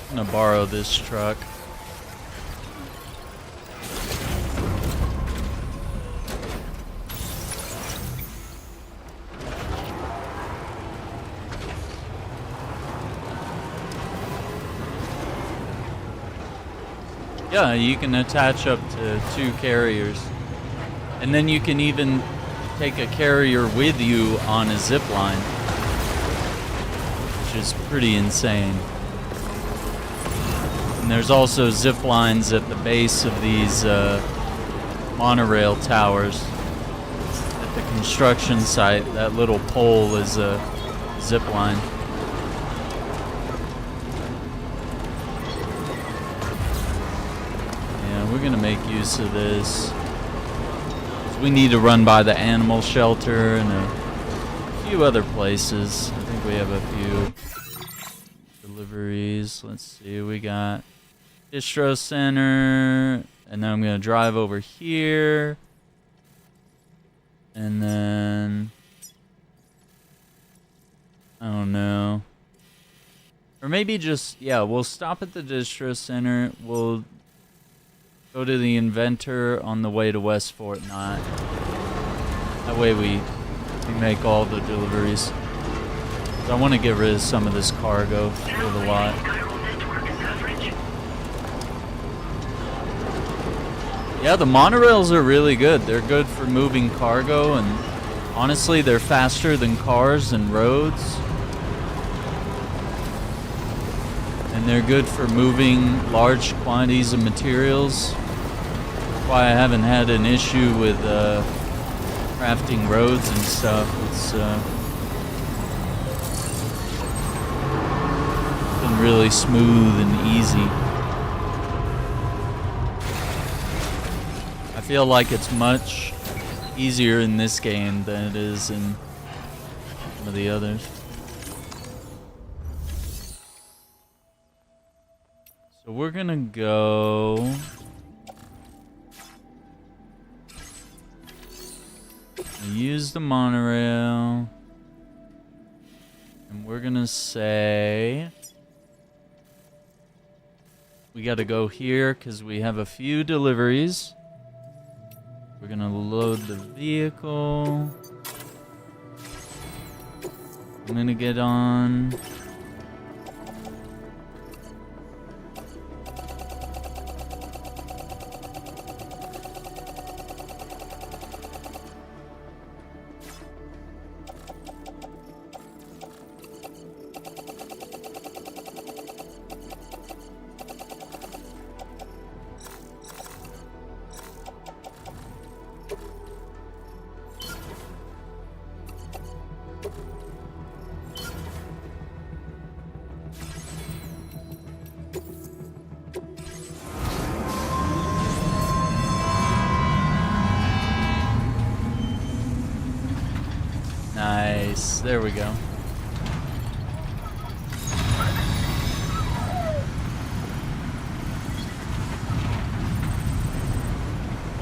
I'm gonna borrow this truck. Yeah, you can attach up to 2 carriers. And then you can even take a carrier with you on a zip line, which is pretty insane. And there's also zip lines at the base of these monorail towers. At the construction site, that little pole is a zip line. Yeah, we're gonna make use of this. We need to run by the animal shelter and a few other places. I think we have a few deliveries. Let's see, we got Distro Center, and then I'm gonna drive over here, and then I don't know, or maybe just, yeah, we'll stop at the Distro Center. We'll go to the Inventor on the way to West Fort Knott. That way we make all the deliveries. I want to get rid of some of this cargo. We have a lot. Yeah, the monorails are really good. They're good for moving cargo, and honestly, they're faster than cars and roads. And they're good for moving large quantities of materials. That's why I haven't had an issue with crafting roads and stuff. It's been really smooth and easy. I feel like it's much easier in this game than it is in some of the others. So we're gonna go use the monorail, and we're gonna say we gotta go here because we have a few deliveries. We're gonna load the vehicle. I'm gonna get on. Nice. There we go.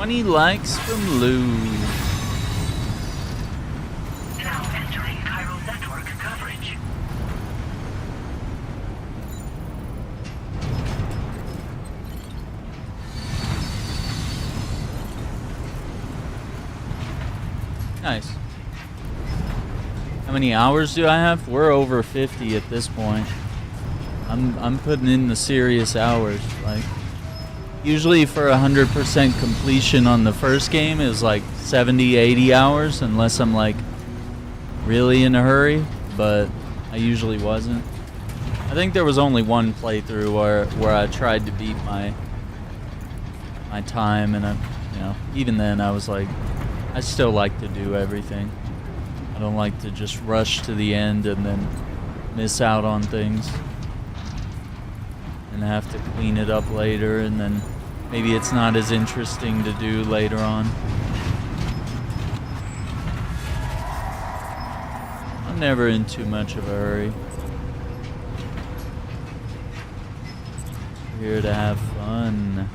20 likes from Lou. Now entering chiral network coverage. Nice. How many hours do I have? We're over 50 at this point. I'm putting in the serious hours. Like, usually for 100% completion on the first game is like 70, 80 hours, unless I'm like really in a hurry, but I usually wasn't. I think there was only one playthrough where I tried to beat my time, and even then I was like, I still like to do everything. I don't like to just rush to the end and then miss out on things and have to clean it up later, and then maybe it's not as interesting to do later on. I'm never in too much of a hurry. We're here to have fun.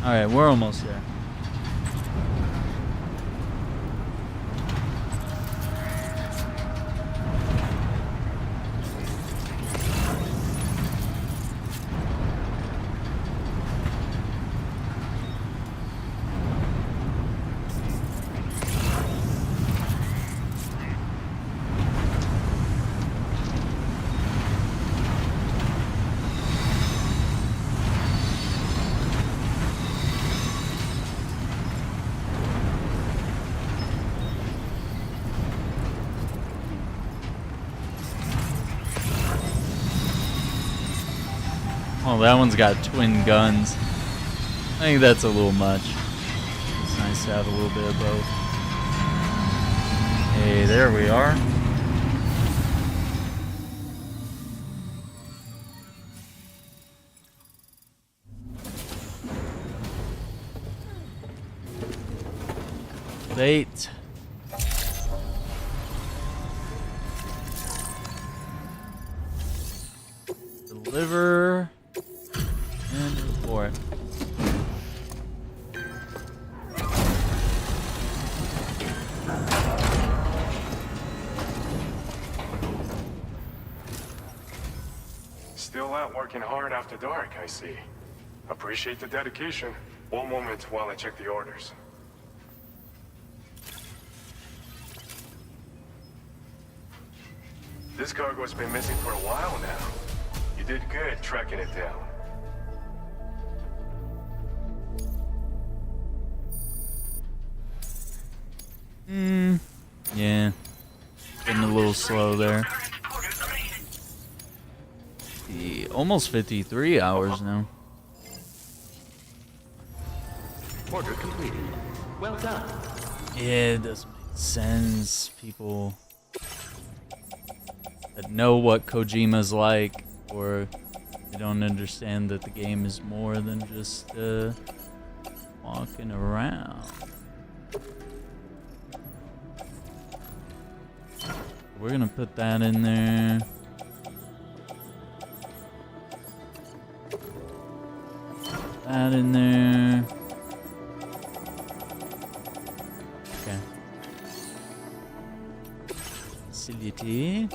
Alright, we're almost there. Oh, that one's got twin guns. I think that's a little much. It's nice to have a little bit of both. Hey, there we are. Bait. Deliver. And report. Still out working hard after dark, I see. Appreciate the dedication. One moment while I check the orders. This cargo's been missing for a while now. You did good tracking it down. Yeah. Getting a little slow there. Almost 53 hours now. Order completed. Well done. Yeah, it doesn't make sense. People that know what Kojima's like, or they don't understand that the game is more than just walking around. We're gonna put that in there. That in there. Okay. Facility.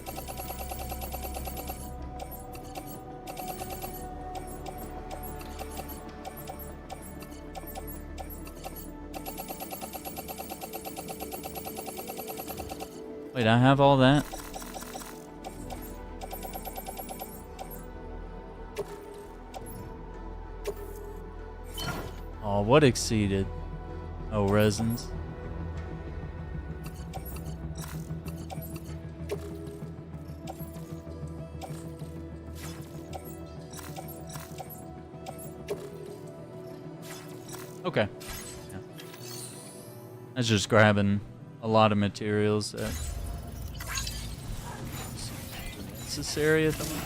Wait, I have all that? Oh, what exceeded? Oh, resins. Okay. Yeah. That's just grabbing a lot of materials that necessary at the moment.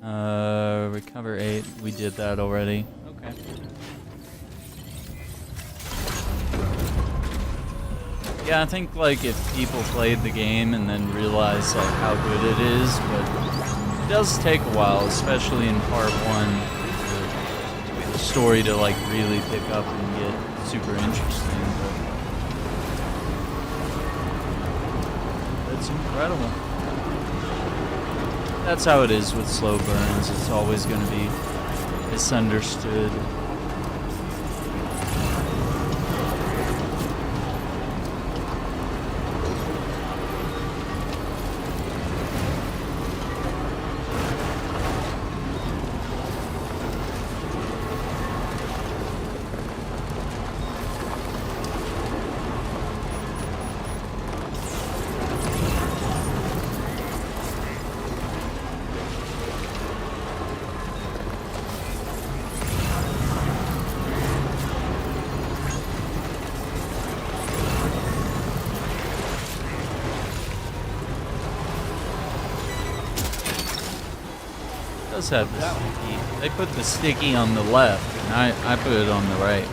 Recover 8. We did that already. Okay. Yeah, I think like if people played the game and then realized like how good it is, but it does take a while, especially in part 1, for the story to like really pick up and get super interesting. But it's incredible. That's how it is with slow burns. It's always going to be misunderstood. Does have the sticky. They put the sticky on the left, and I put it on the right.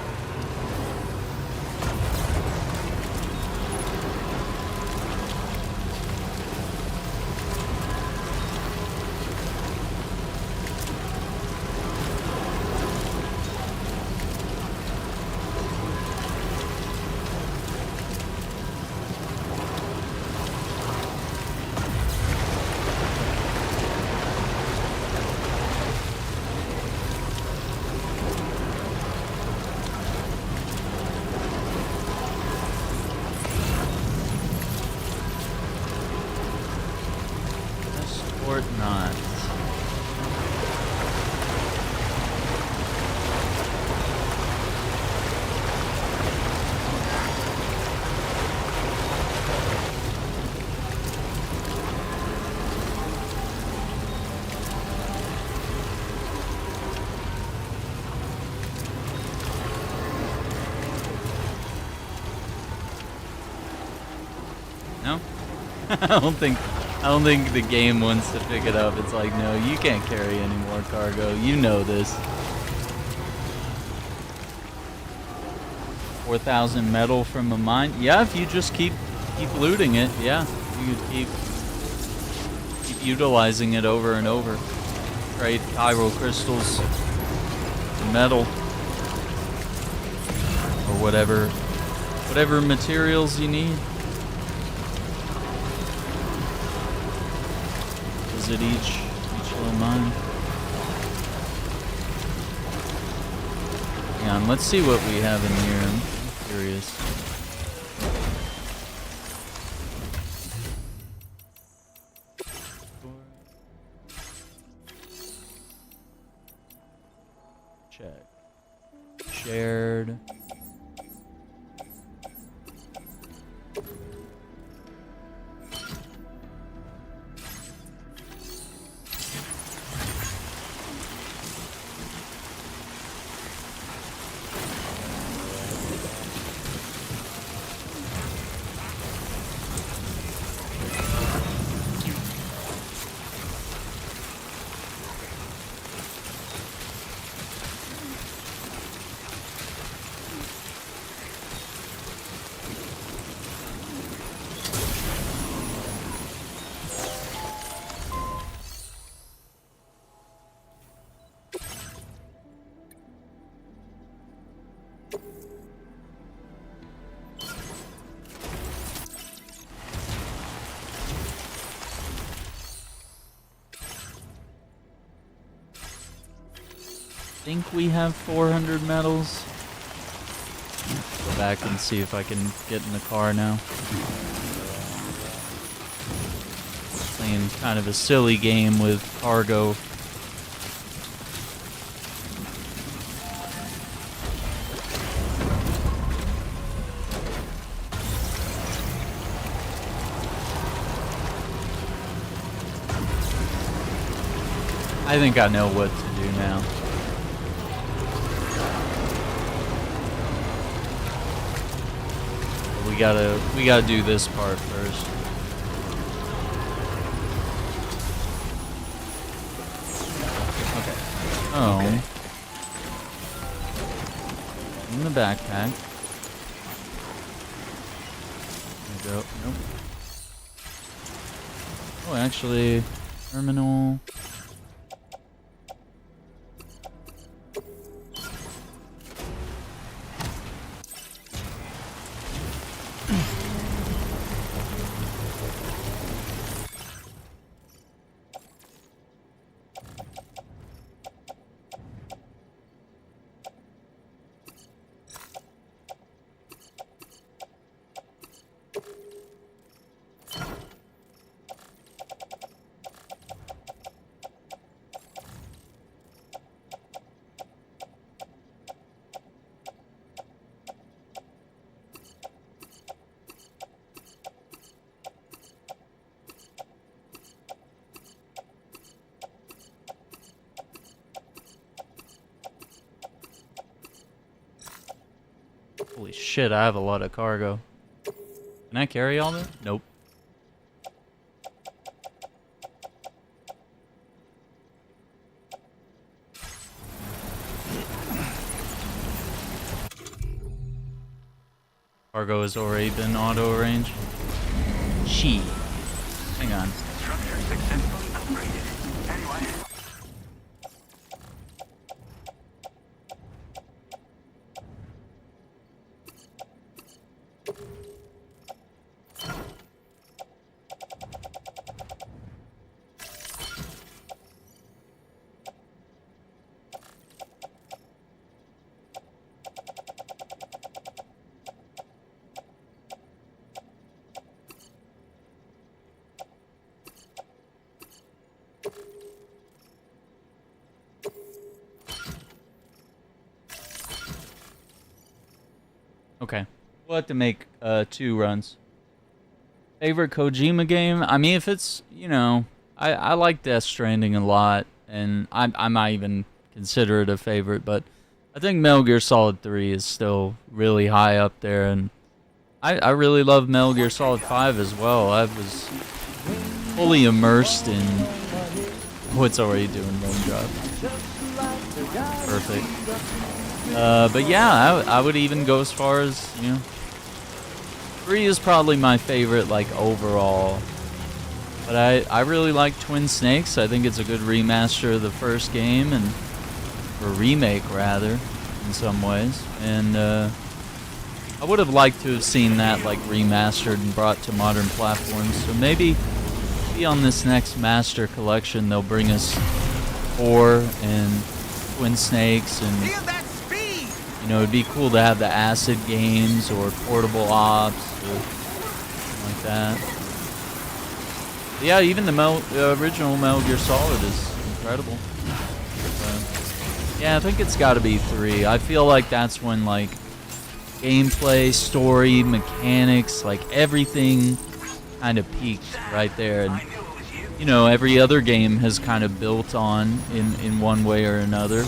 No? I don't think the game wants to pick it up. It's like, no, you can't carry any more cargo. You know this. 4,000 metal from a mine. Yeah, if you just keep looting it, yeah, you could keep utilizing it over and over. Trade chiral crystals, metal, or whatever materials you need. Visit each little mine. Hang on, let's see what we have in here. I'm curious. Check. Shared. I think we have 400 metals. Go back and see if I can get in the car now. Playing kind of a silly game with cargo. I think I know what to do now. We gotta do this part first. Oh. Okay. In the backpack. There we go. Nope. Oh, actually, terminal. Holy shit, I have a lot of cargo. Can I carry all that? Nope. Cargo has already been auto arranged. She. Hang on. Structure successfully upgraded. Anyway. Okay. We'll have to make 2 runs. Favorite Kojima game? I mean, if it's, you know, I like Death Stranding a lot, and I might even consider it a favorite, but I think Metal Gear Solid 3 is still really high up there, and I really love Metal Gear Solid 5 as well. I was fully immersed in what's already doing loan drop. Perfect. But yeah, I would even go as far as, you know, 3 is probably my favorite, like, overall. But I really like Twin Snakes. I think it's a good remaster of the first game, and or remake, rather, in some ways. And I would have liked to have seen that, like, remastered and brought to modern platforms. So maybe on this next Master Collection, they'll bring us 4 and Twin Snakes, and you know, it'd be cool to have the Acid games or Portable Ops or something like that. But yeah, even the original Metal Gear Solid is incredible. Yeah, I think it's got to be 3. I feel like that's when, like, gameplay, story, mechanics, like everything kind of peaked right there. And you know, every other game has kind of built on in one way or another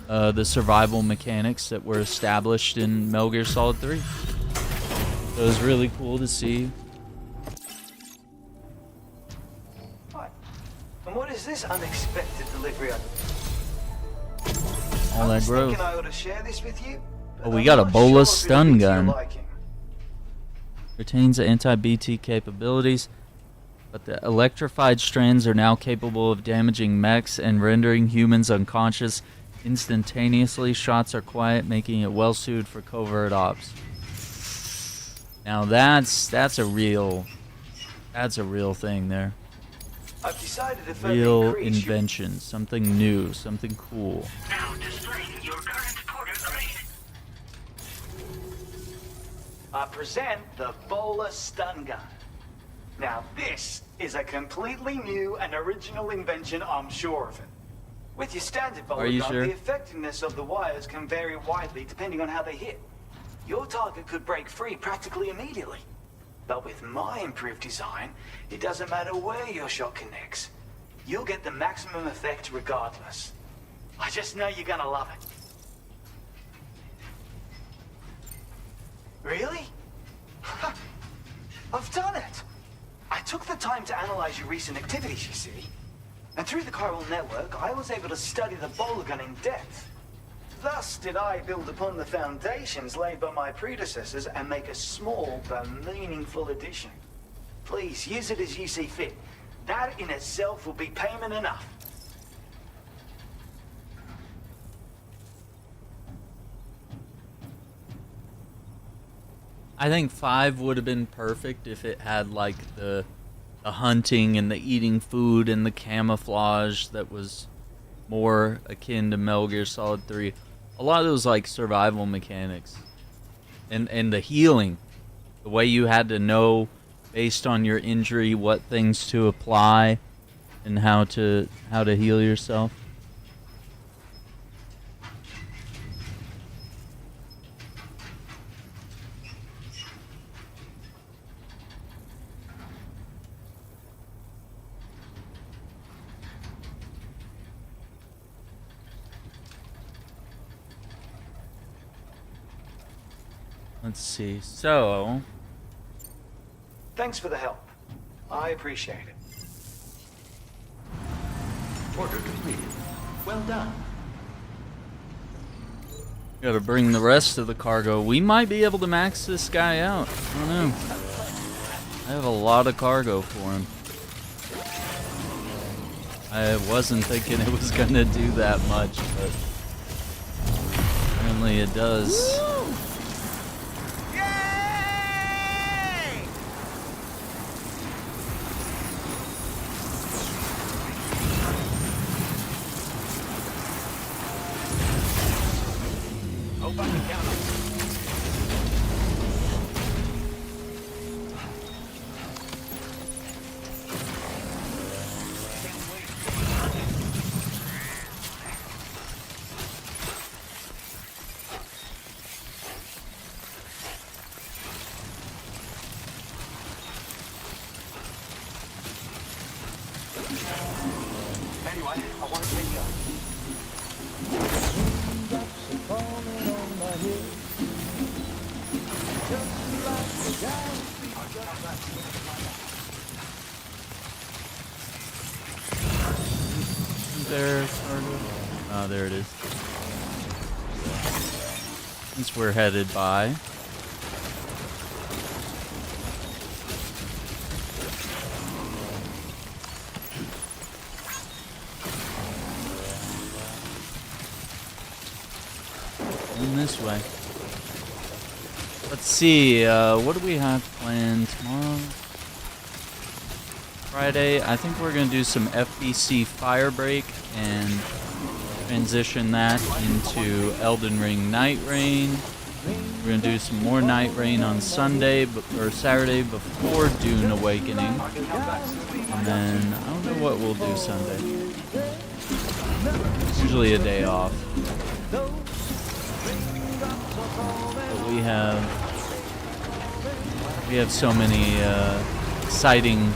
the survival mechanics that were established in Metal Gear Solid 3. So it was really cool to see. What? And what is this unexpected delivery? All that growth. I ought to share this with you. Oh, we got a Bola stun gun. Retains anti-BT capabilities, but the electrified strands are now capable of damaging mechs and rendering humans unconscious instantaneously. Shots are quiet, making it well suited for covert ops. Now that's a real thing there. I've decided if Real invention, something new, something cool. Now displaying your current quarter grade. I present the Bola stun gun. Now this is a completely new and original invention, I'm sure of it. With your standard Bola gun, sure? the effectiveness of the wires can vary widely depending on how they hit. Your target could break free practically immediately. But with my improved design, it doesn't matter where your shot connects. You'll get the maximum effect regardless. I just know you're gonna love it. Really? I've done it! I took the time to analyze your recent activities, you see. And through the chiral network, I was able to study the bowler gun in depth. Thus did I build upon the foundations laid by my predecessors and make a small but meaningful addition. Please, use it as you see fit. That in itself will be payment enough. I think 5 would have been perfect if it had like the hunting and the eating food and the camouflage that was more akin to Metal Gear Solid 3. A lot of those like survival mechanics and the healing, the way you had to know based on your injury what things to apply and how to heal yourself. Let's see. So, Thanks for the help. I appreciate it. Order completed. Well done. gotta bring the rest of the cargo. We might be able to max this guy out. I don't know. I have a lot of cargo for him. I wasn't thinking it was gonna do that much, but apparently it does. Anyway, I want to take you. There, cargo. Oh, there it is. Since we're headed by. This way. Let's see, what do we have planned tomorrow? Friday, I think we're going to do some FBC Firebreak and transition that into Elden Ring Night Rain. We're going to do some more Night Rain on Sunday, or Saturday before Dune Awakening. And then, I don't know what we'll do Sunday. It's usually a day off. But we have so many exciting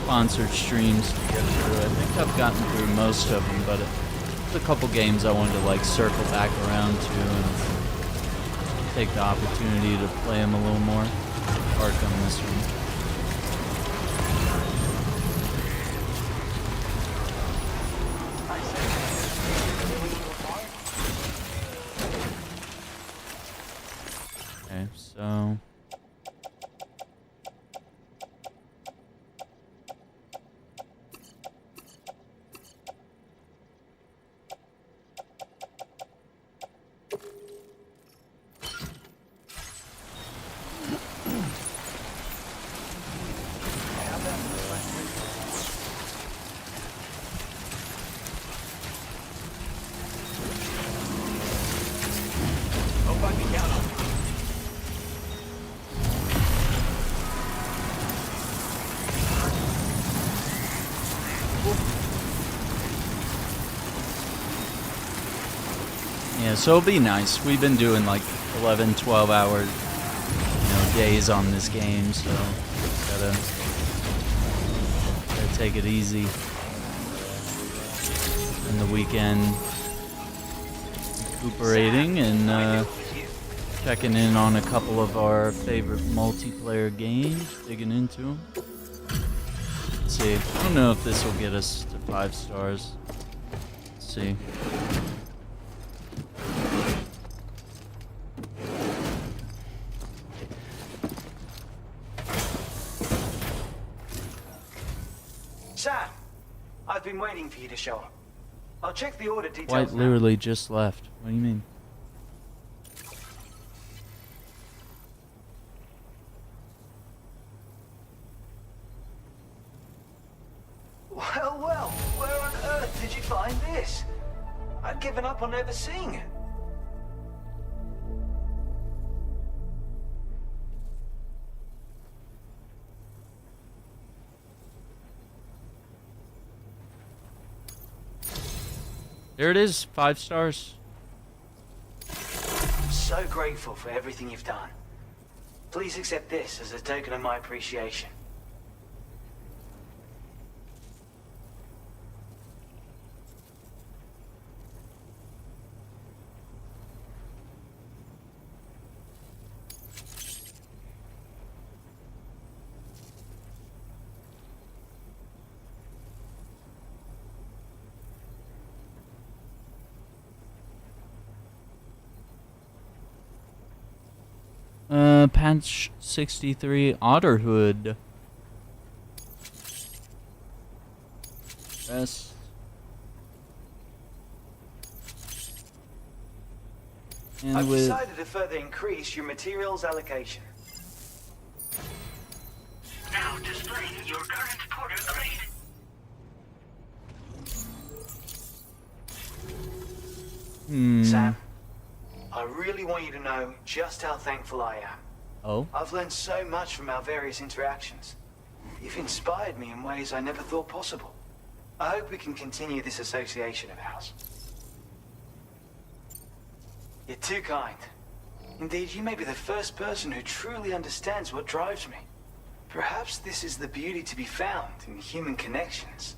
sponsored streams to get through. I think I've gotten through most of them, but there's a couple games I wanted to like circle back around to and take the opportunity to play them a little more. Arkham this one. Okay, so yeah, so it'll be nice. We've been doing like 11, 12-hour, days on this game, so gotta take it easy. And the weekend, recuperating and checking in on a couple of our favorite multiplayer games, digging into them. Let's see. I don't know if this will get us to 5 stars. Let's see. Sam, I've been waiting for you to show up. I'll check the order details White now. literally just left. What do you mean? Well, where on earth did you find this? I'd given up on ever seeing it. There it is, 5 stars. I'm so grateful for everything you've done. Please accept this as a token of my appreciation. Patch 63 Otterhood. Best. And I've with decided to further increase your materials allocation. Now displaying your current porter grade. Sam, I really want you to know just how thankful I am. Oh? I've learned so much from our various interactions. You've inspired me in ways I never thought possible. I hope we can continue this association of ours. You're too kind. Indeed, you may be the first person who truly understands what drives me. Perhaps this is the beauty to be found in human connections.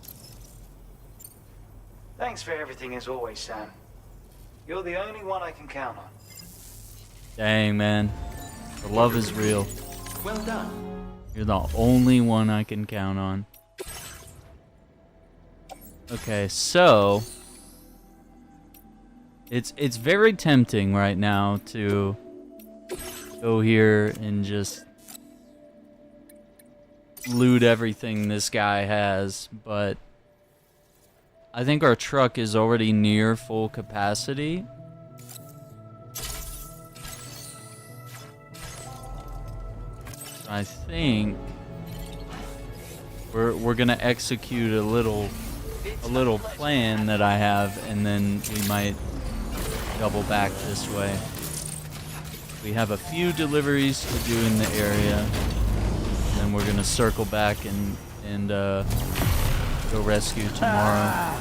Thanks for everything as always, Sam. You're the only one I can count on. Dang, man. The love is real. Well done. You're the only one I can count on. Okay, so it's very tempting right now to go here and just loot everything this guy has, but I think our truck is already near full capacity. I think we're gonna execute a little plan that I have, and then we might double back this way. We have a few deliveries to do in the area, and then we're gonna circle back and go rescue tomorrow.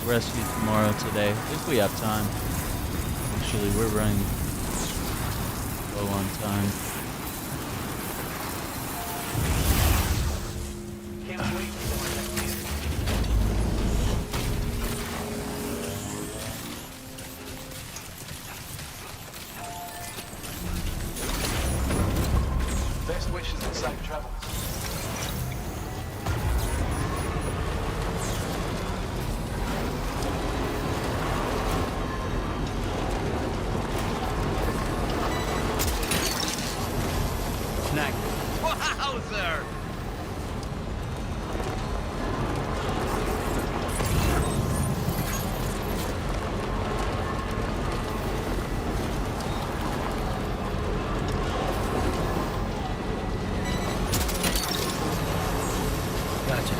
Rescue tomorrow today if we have time. Actually, we're running low on time. Can't wait for Best wishes and safe travels. Snack. Wowzer! Gotcha.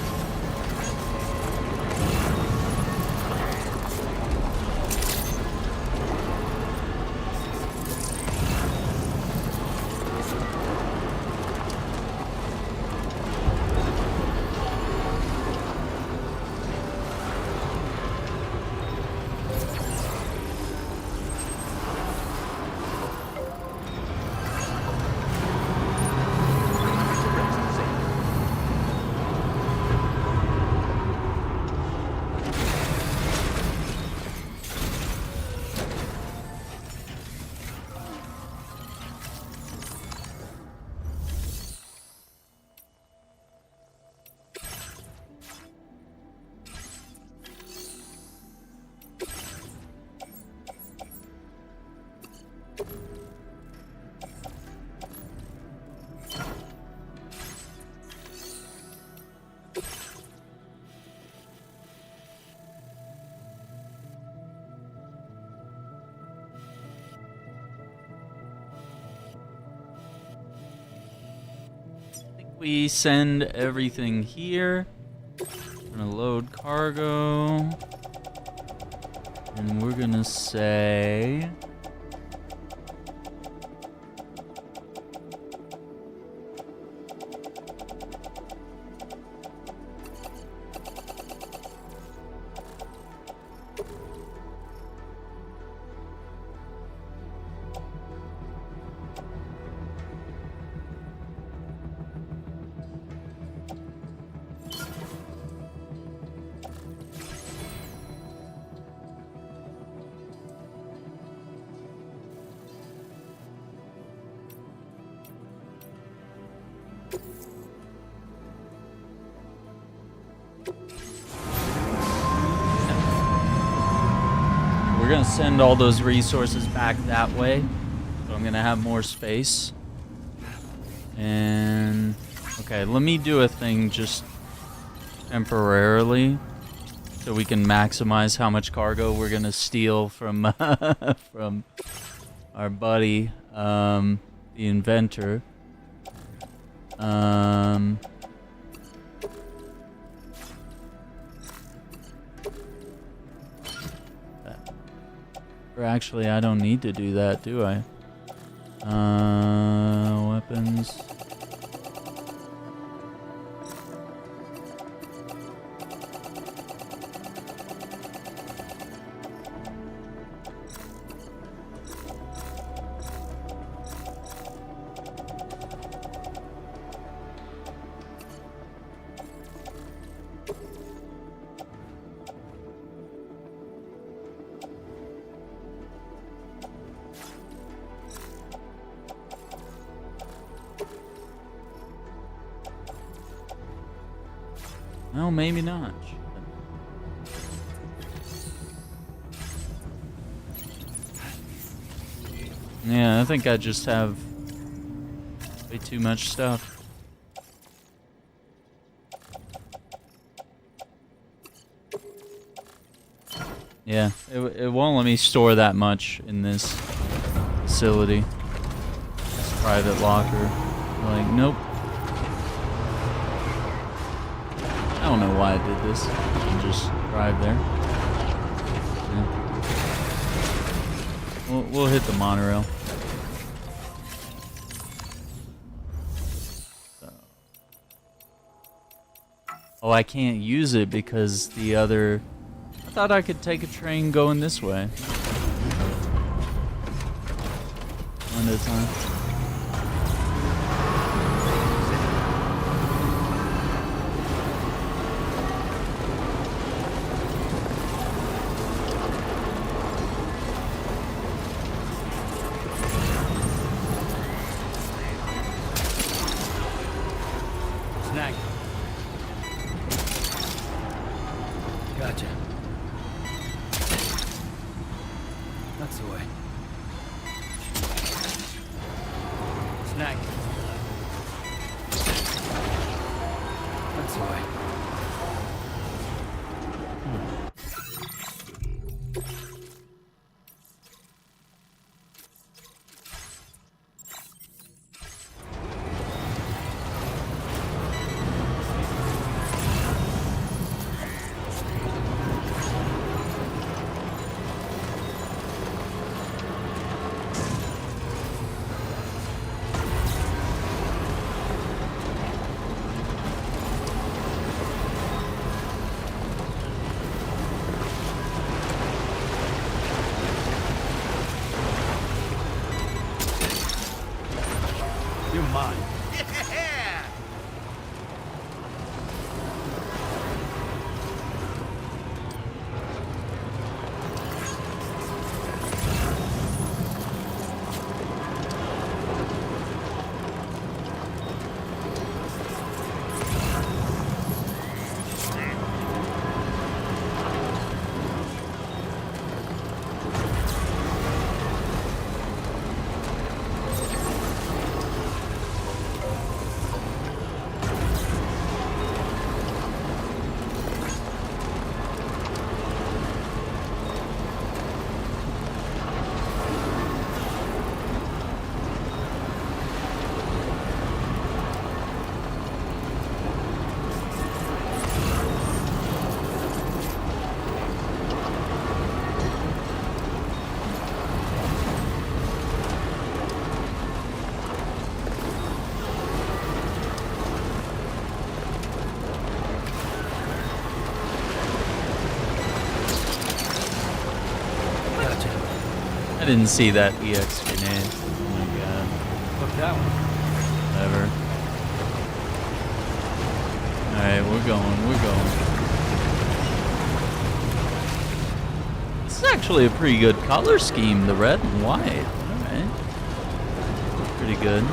we send everything here. We're gonna load cargo. And we're gonna say... We're gonna send all those resources back that way. So I'm gonna have more space. And okay, let me do a thing just temporarily so we can maximize how much cargo we're gonna steal from from our buddy, the inventor. Or actually, I don't need to do that, do I? Weapons. No, maybe not. Yeah, I think I just have way too much stuff. Yeah, it won't let me store that much in this facility. This private locker. Like, nope. I don't know why I did this. I can just drive there. Yeah. We'll hit the monorail. So. Oh, I can't use it because the other... I thought I could take a train going this way. One at a time. Gotcha. That's the way. Snack. That's the way. I didn't see that EX grenade. Oh my god. Fuck that one. Whatever. Alright, we're going. This is actually a pretty good color scheme, the red and white. Alright. Pretty good.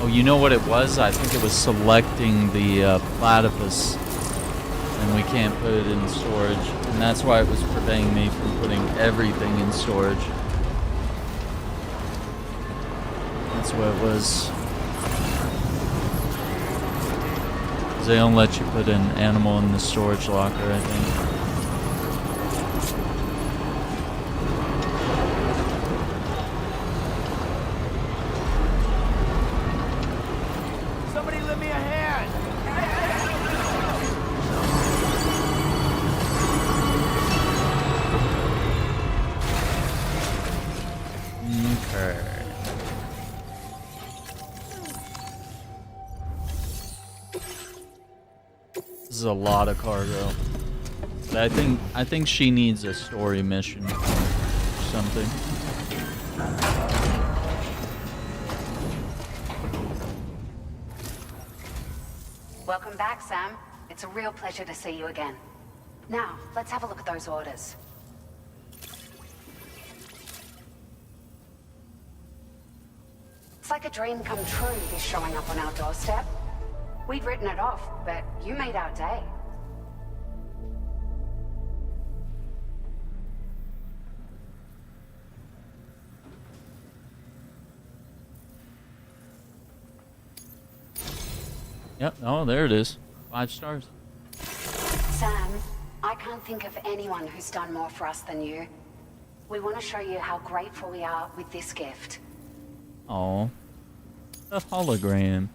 Oh, you know what it was? I think it was selecting the platypus, and we can't put it in storage, and that's why it was preventing me from putting everything in storage. That's what it was. 'Cause they don't let you put an animal in the storage locker, I think. This is a lot of cargo. But I think she needs a story mission or something. Welcome back, Sam. It's a real pleasure to see you again. Now, let's have a look at those orders. It's like a dream come true, this showing up on our doorstep. We'd written it off, but you made our day. Yep, oh, there it is. 5 stars. Sam, I can't think of anyone who's done more for us than you. We want to show you how grateful we are with this gift. Oh, a hologram.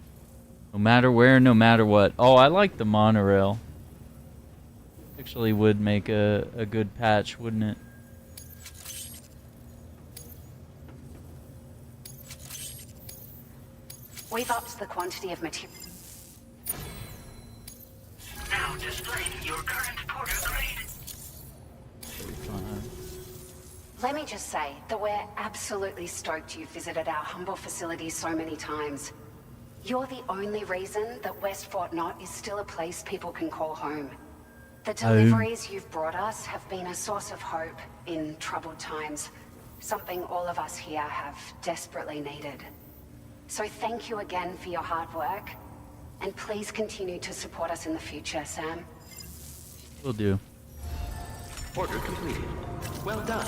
No matter where, no matter what. Oh, I like the monorail. Actually would make a good patch, wouldn't it? We've upped the quantity of material. Now displaying your current porter grade. Let me just say that we're absolutely stoked you visited our humble facility so many times. You're the only reason that West Fort Knott is still a place people can call home. The deliveries you've brought us have been a source of hope in troubled times, something all of us here have desperately needed. So thank you again for your hard work, and please continue to support us in the future, Sam. Will do. Order completed. Well done.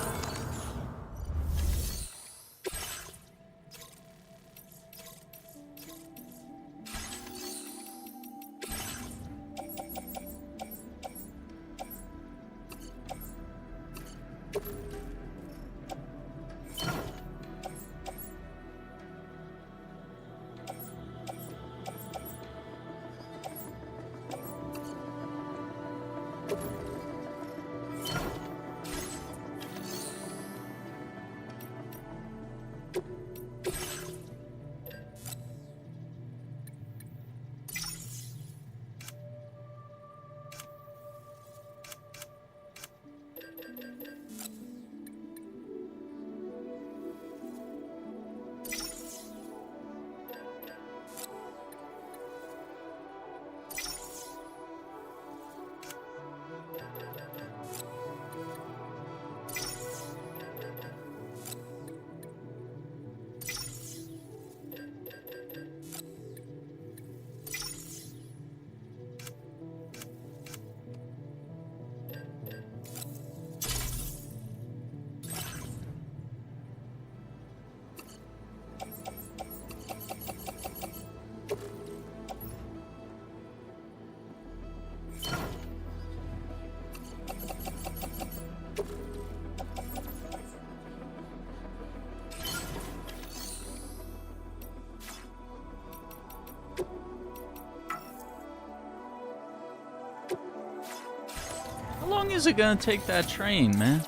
How long is it gonna take that train, man?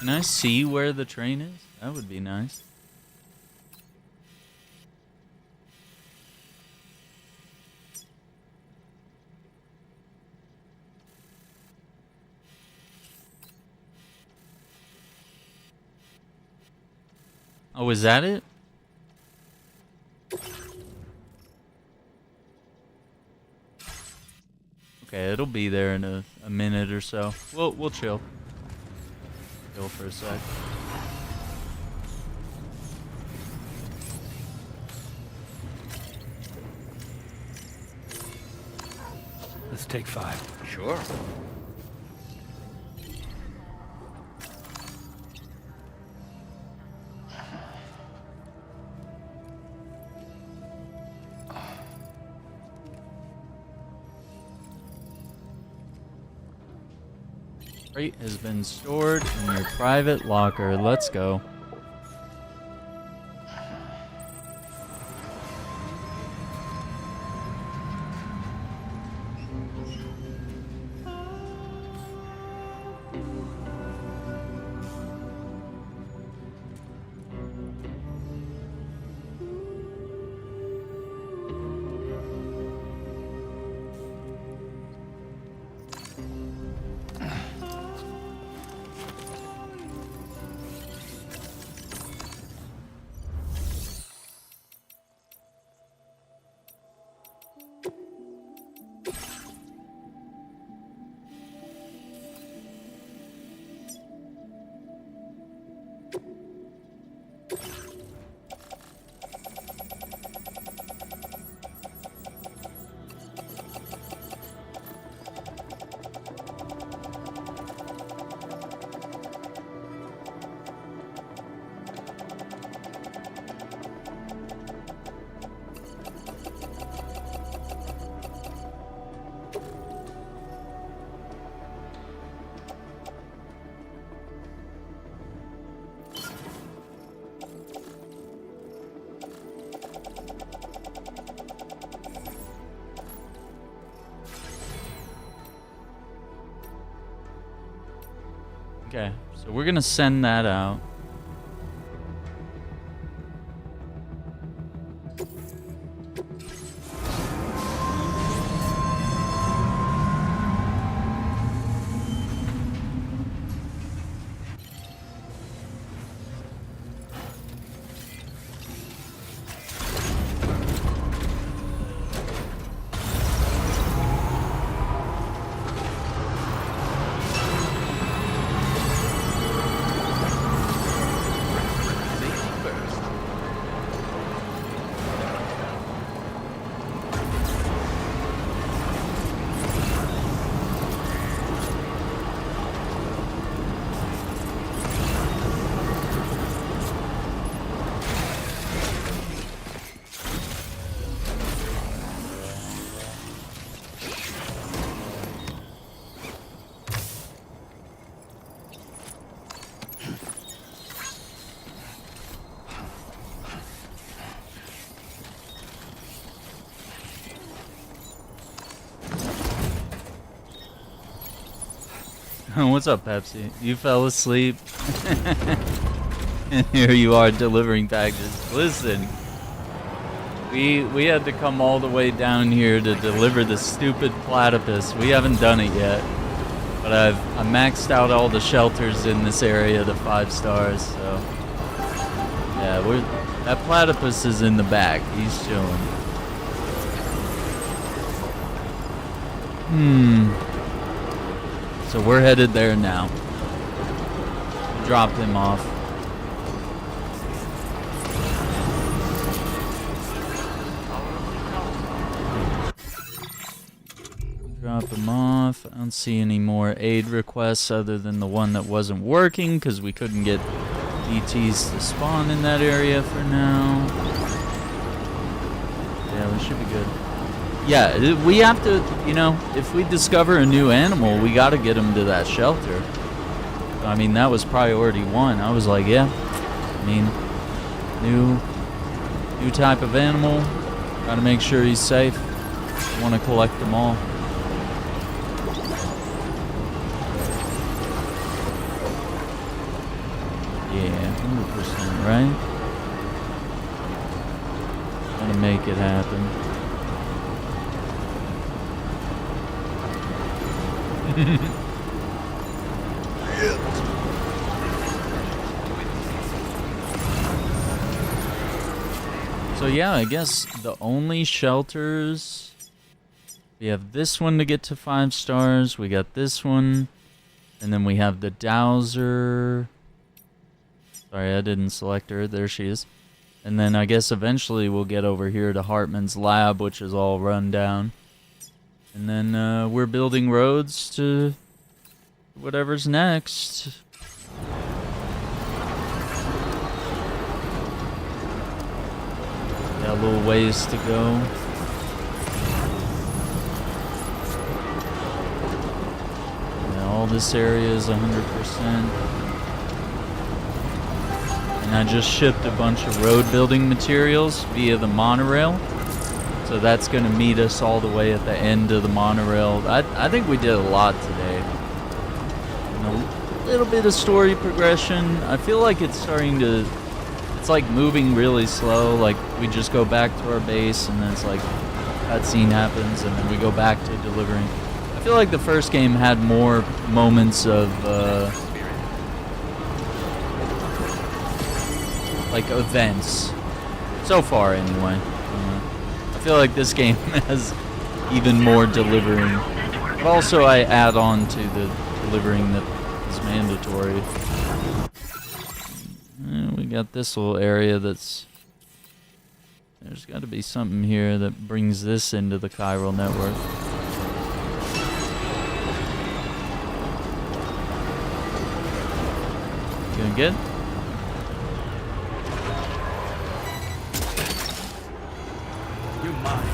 Can I see where the train is? That would be nice. Oh, is that it? Okay, it'll be there in a minute or so. We'll chill. Chill for a sec. Let's take 5. Sure. Freight has been stored in your private locker. Let's go. Okay, so we're gonna send that out. What's up, Pepsi? You fell asleep. And here you are delivering packages. Listen, we had to come all the way down here to deliver the stupid platypus. We haven't done it yet, but I maxed out all the shelters in this area to 5 stars. So yeah, that platypus is in the back. He's chilling. So we're headed there now. Drop him off. Drop him off. I don't see any more aid requests other than the one that wasn't working because we couldn't get ETs to spawn in that area for now. Yeah, we should be good. Yeah, we have to, you know, if we discover a new animal, we got to get him to that shelter. I mean, that was priority 1. I was like, yeah, I mean, new type of animal, got to make sure he's safe. Want to collect them all. Yeah, 100%, right? Gotta make it happen. So yeah, I guess the only shelters, we have this one to get to 5 stars, we got this one, and then we have the Dowser. Sorry, I didn't select her. There she is. And then I guess eventually we'll get over here to Hartman's lab, which is all run down. And then we're building roads to whatever's next. Got a little ways to go. Yeah, all this area is 100%. And I just shipped a bunch of road building materials via the monorail. So that's going to meet us all the way at the end of the monorail. I think we did a lot today. And a little bit of story progression. I feel like it's starting to... It's like moving really slow. Like we just go back to our base and then it's like cutscene happens and then we go back to delivering. I feel like the first game had more moments of... like events so far anyway. I feel like this game has even more delivering, but also I add on to the delivering that is mandatory. We got this little area that's, there's got to be something here that brings this into the chiral network. Gonna get? You're mine.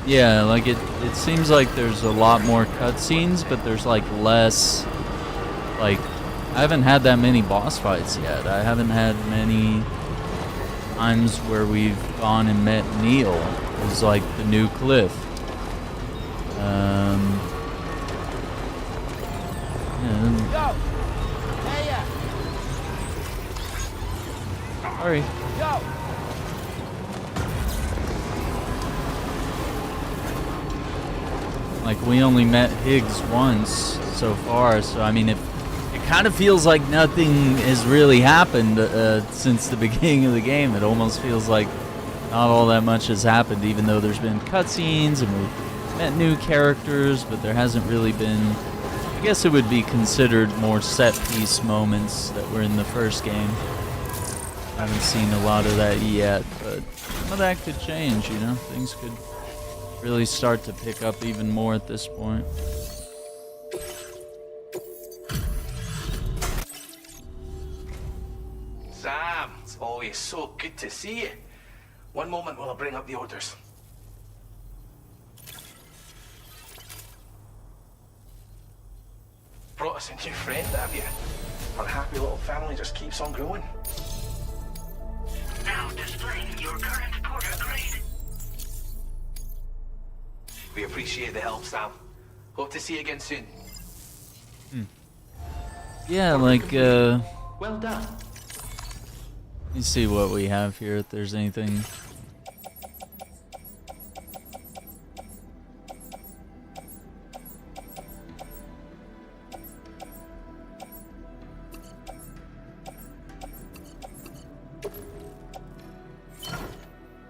Yeah, like it seems like there's a lot more cutscenes, but there's like less, like, I haven't had that many boss fights yet. I haven't had many times where we've gone and met Neil. It was like the new cliff. Yeah. Yo! Hey, Sorry. Yo! Like, we only met Higgs once so far, so I mean, it kind of feels like nothing has really happened since the beginning of the game. It almost feels like not all that much has happened, even though there's been cutscenes and we've met new characters, but there hasn't really been, I guess it would be considered more set-piece moments that were in the first game. I haven't seen a lot of that yet, but some of that could change, you know? Things could really start to pick up even more at this point. Sam, it's always so good to see you. One moment while I bring up the orders. Brought us a new friend, have you? Our happy little family just keeps on growing. Now displaying your current porter grade. We appreciate the help, Sam. Hope to see you again soon. Yeah, like, Well done. let me see what we have here, if there's anything.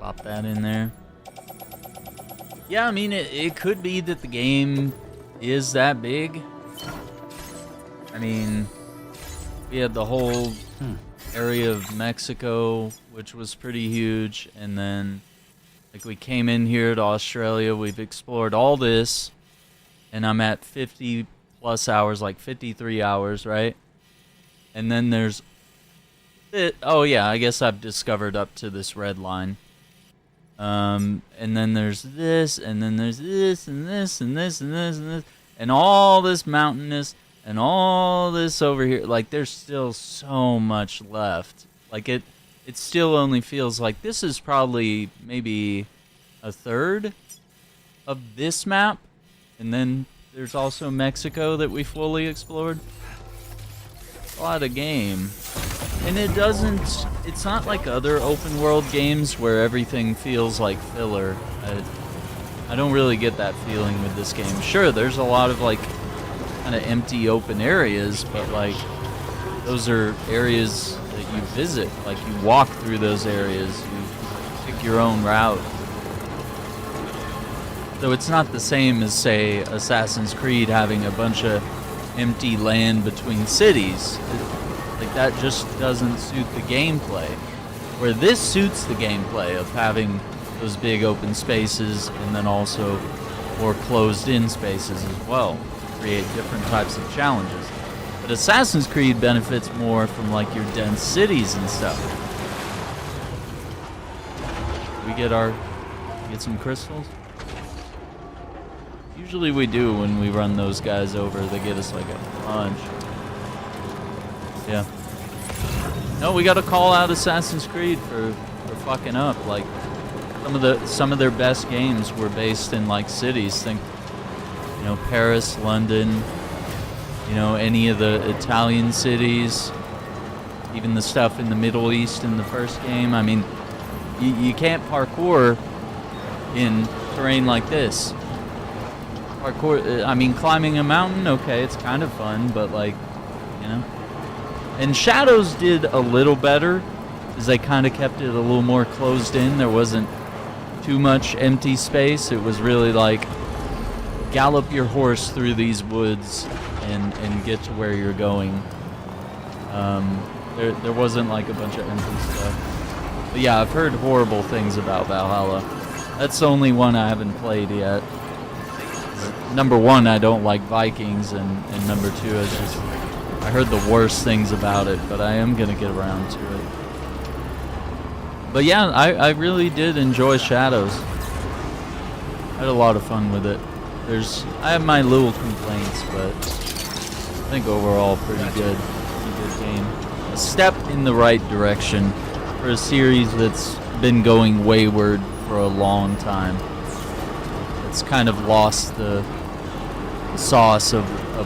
Pop that in there. Yeah, I mean, it could be that the game is that big. I mean, we had the whole area of Mexico, which was pretty huge, and then, like, we came in here to Australia, we've explored all this, and I'm at 50 plus hours, like 53 hours, right? And then there's, oh yeah, I guess I've discovered up to this red line. And then there's this, and then there's this, and this, and this, and this, and this, and all this mountainous, and all this over here. Like, there's still so much left. Like, it still only feels like this is probably maybe a third of this map, and then there's also Mexico that we fully explored. A lot of game. And it's not like other open world games where everything feels like filler. I don't really get that feeling with this game. Sure, there's a lot of like kind of empty open areas, but like those are areas that you visit. Like you walk through those areas, you pick your own route. So it's not the same as, say, Assassin's Creed having a bunch of empty land between cities. Like that just doesn't suit the gameplay. Where this suits the gameplay of having those big open spaces and then also more closed-in spaces as well. Create different types of challenges. But Assassin's Creed benefits more from like your dense cities and stuff. We get some crystals? Usually we do when we run those guys over. They get us like a punch. Yeah. No, we gotta call out Assassin's Creed for fucking up. Like some of their best games were based in like cities. Think, you know, Paris, London, you know, any of the Italian cities, even the stuff in the Middle East in the first game. I mean, you can't parkour in terrain like this. Parkour, I mean, climbing a mountain, okay, it's kind of fun, but like, you know. And Shadows did a little better, because they kind of kept it a little more closed in. There wasn't too much empty space. It was really like, gallop your horse through these woods and get to where you're going. There wasn't like a bunch of empty stuff. But yeah, I've heard horrible things about Valhalla. That's the only one I haven't played yet. Number one, I don't like Vikings, and number two, I heard the worst things about it, but I am gonna get around to it. But yeah, I really did enjoy Shadows. I had a lot of fun with it. I have my little complaints, but I think overall pretty good game. A step in the right direction for a series that's been going wayward for a long time. It's kind of lost the sauce of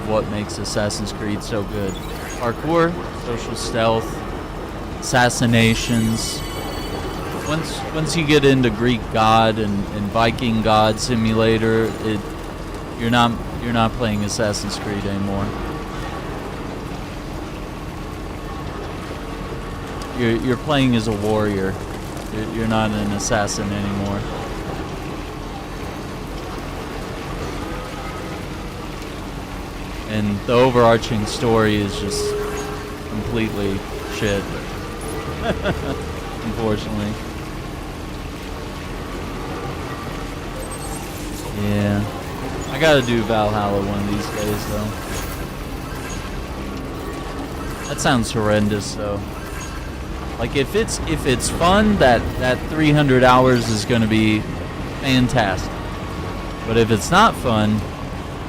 what makes Assassin's Creed so good. Parkour, social stealth, assassinations. Once you get into Greek god and Viking god simulator, you're not playing Assassin's Creed anymore. You're playing as a warrior. You're not an assassin anymore. And the overarching story is just completely shit. Unfortunately. Yeah. I gotta do Valhalla one of these days, though. That sounds horrendous, though. Like, if it's fun, that 300 hours is gonna be fantastic. But if it's not fun,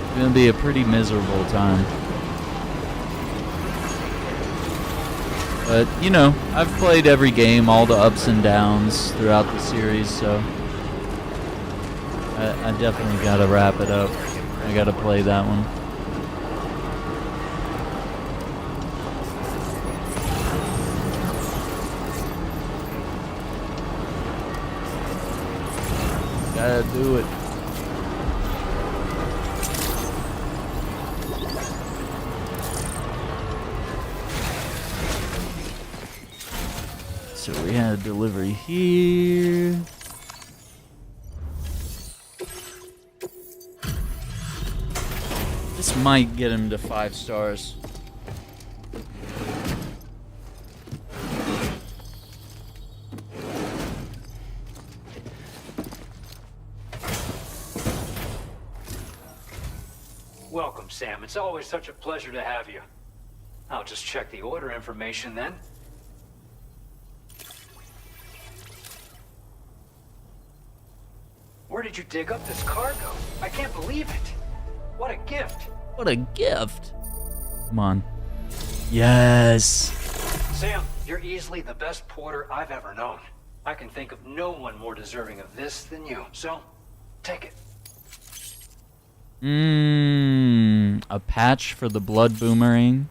it's gonna be a pretty miserable time. But, you know, I've played every game, all the ups and downs throughout the series, so I definitely gotta wrap it up. I gotta play that one. Gotta do it. So we had a delivery here. This might get him to 5 stars. Welcome, Sam. It's always such a pleasure to have you. I'll just check the order information then. Where did you dig up this cargo? I can't believe it. What a gift. What a gift. Come on. Yes. Sam, you're easily the best porter I've ever known. I can think of no one more deserving of this than you. So, take it. A patch for the blood boomerang.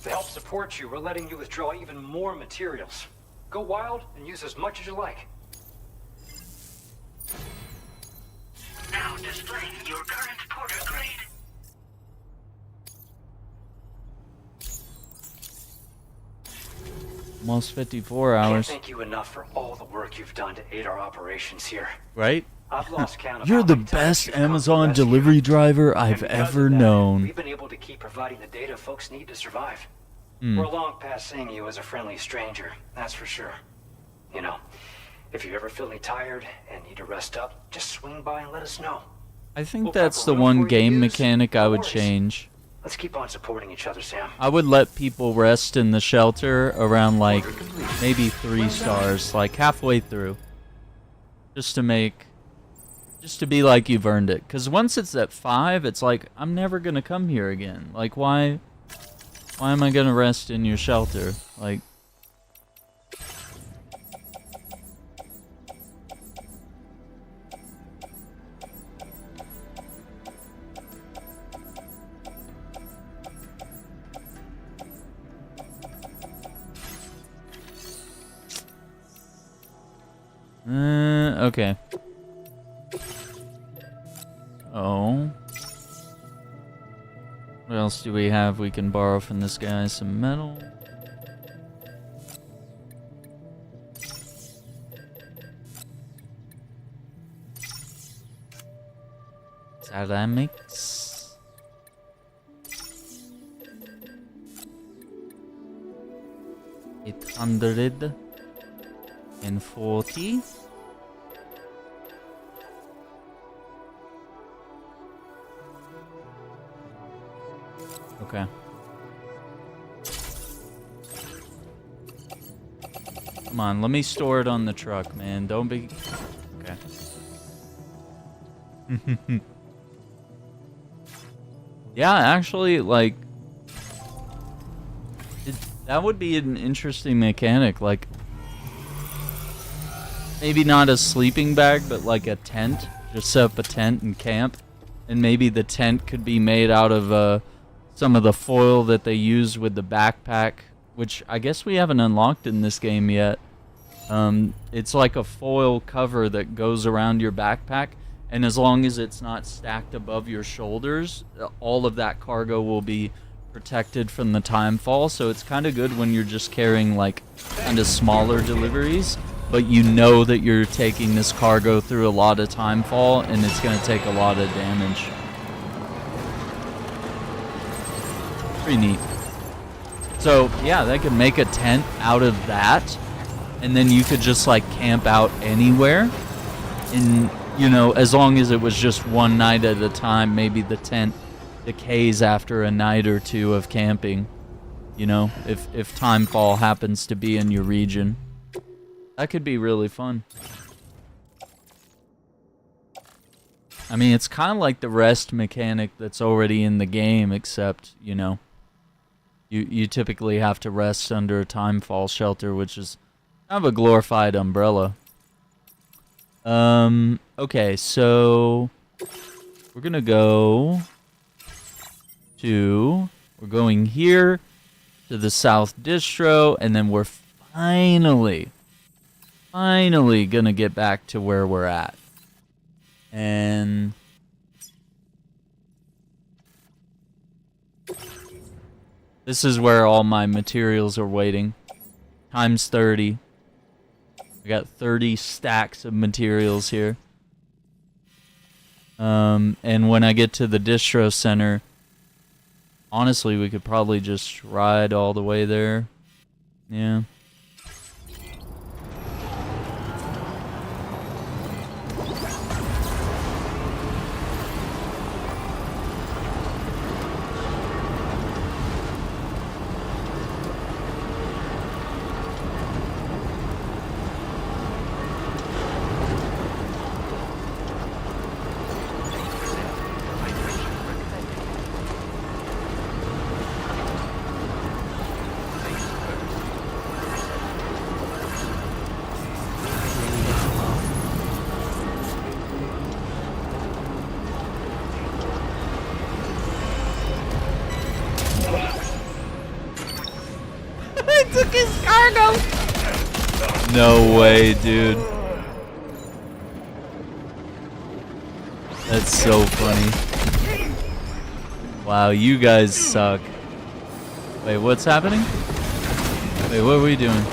To help support you, we're letting you withdraw even more materials. Go wild and use as much as you like. Now displaying your current porter grade. Almost 54 hours. Can't thank you enough for all the work you've done to aid our operations here. Right? I've lost count of You're how the many times best you've come to Amazon rescue. delivery driver I've And because ever of that, known. We've been able to keep providing the data folks need to survive. Hmm. We're long past seeing you as a friendly stranger, that's for sure. You know, if you're ever feeling tired and need to rest up, just swing by and let us know. I think We'll that's prep a the room for one you to game use. mechanic I No would worries. change. Let's keep on supporting each other, Sam. I would let people rest in the shelter around like maybe 3 stars, like halfway through. Just to be like you've earned it. Because once it's at 5, it's like, I'm never going to come here again. Like, why am I going to rest in your shelter? Like, okay. Oh. What else do we have we can borrow from this guy? Some metal. Ceramics. $840. Okay. Come on, let me store it on the truck, man. Don't be... Okay. Yeah, actually, like... that would be an interesting mechanic, like... maybe not a sleeping bag, but like a tent. Just set up a tent and camp. And maybe the tent could be made out of some of the foil that they use with the backpack, which I guess we haven't unlocked in this game yet. It's like a foil cover that goes around your backpack, and as long as it's not stacked above your shoulders, all of that cargo will be protected from the timefall. So it's kind of good when you're just carrying like kind of smaller deliveries, but you know that you're taking this cargo through a lot of timefall and it's going to take a lot of damage. Pretty neat. So yeah, they could make a tent out of that, and then you could just like camp out anywhere. And you know, as long as it was just one night at a time, maybe the tent decays after a night or two of camping. You know, if timefall happens to be in your region. That could be really fun. I mean, it's kind of like the rest mechanic that's already in the game, except, you know, you typically have to rest under a timefall shelter, which is kind of a glorified umbrella. Okay, so we're gonna go to, we're going here to the South Distro, and then we're finally gonna get back to where we're at. And this is where all my materials are waiting. Times 30. I got 30 stacks of materials here. And when I get to the distro center, honestly, we could probably just ride all the way there. Yeah. took his cargo. No way, dude. That's so funny. Wow, you guys suck. Wait, what's happening? Wait, what are we doing?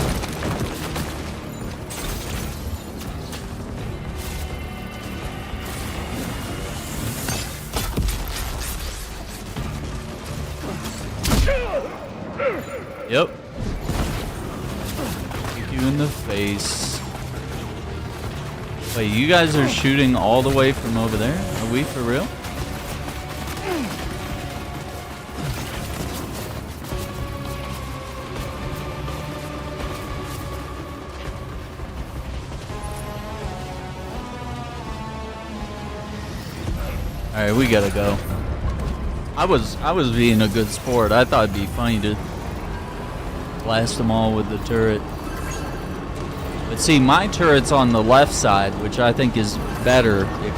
Yep. Kick you in the face. Wait, you guys are shooting all the way from over there? Are we for real? Alright, we gotta go. I was being a good sport. I thought it'd be funny to blast them all with the turret. But see, my turret's on the left side, which I think is better. It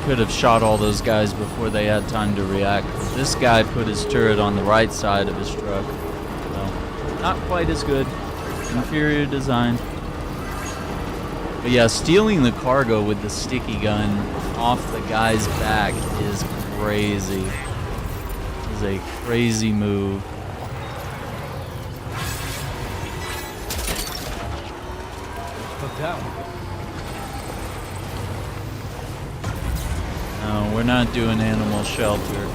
could have shot all those guys before they had time to react. But this guy put his turret on the right side of his truck. So, not quite as good. Inferior design. But yeah, stealing the cargo with the sticky gun off the guy's back is crazy. It is a crazy move. No, we're not doing animal shelter.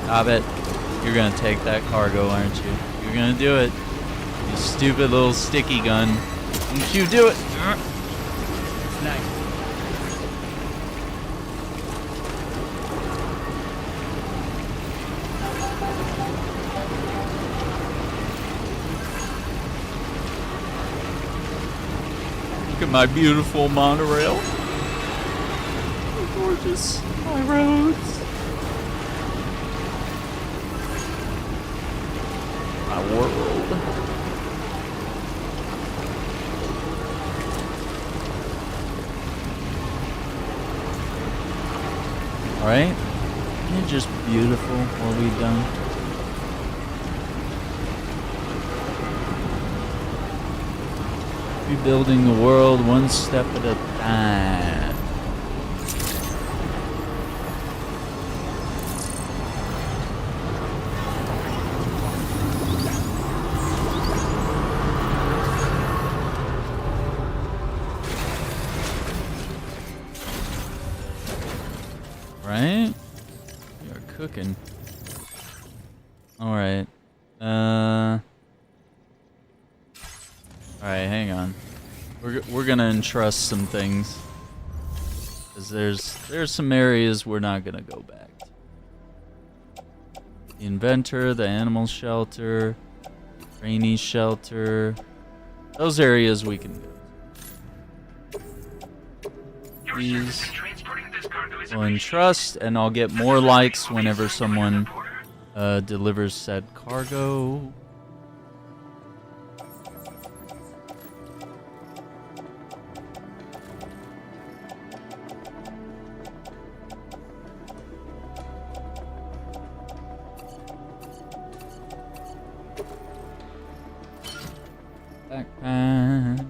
Stop it. You're gonna take that cargo, aren't you? You're gonna do it. You stupid little sticky gun. Don't you do it. Nice. Look at my beautiful monorail. Gorgeous. My roads. My world. Alright. Isn't it just beautiful what we've done? Rebuilding the world one step at a time. Right? You're cooking. Alright. Alright, hang on. We're gonna entrust some things. Cause there's some areas we're not gonna go back to. The inventor, the animal shelter, rainy shelter. Those areas we can go. These will entrust, and I'll get more likes whenever someone delivers said cargo. Backpack.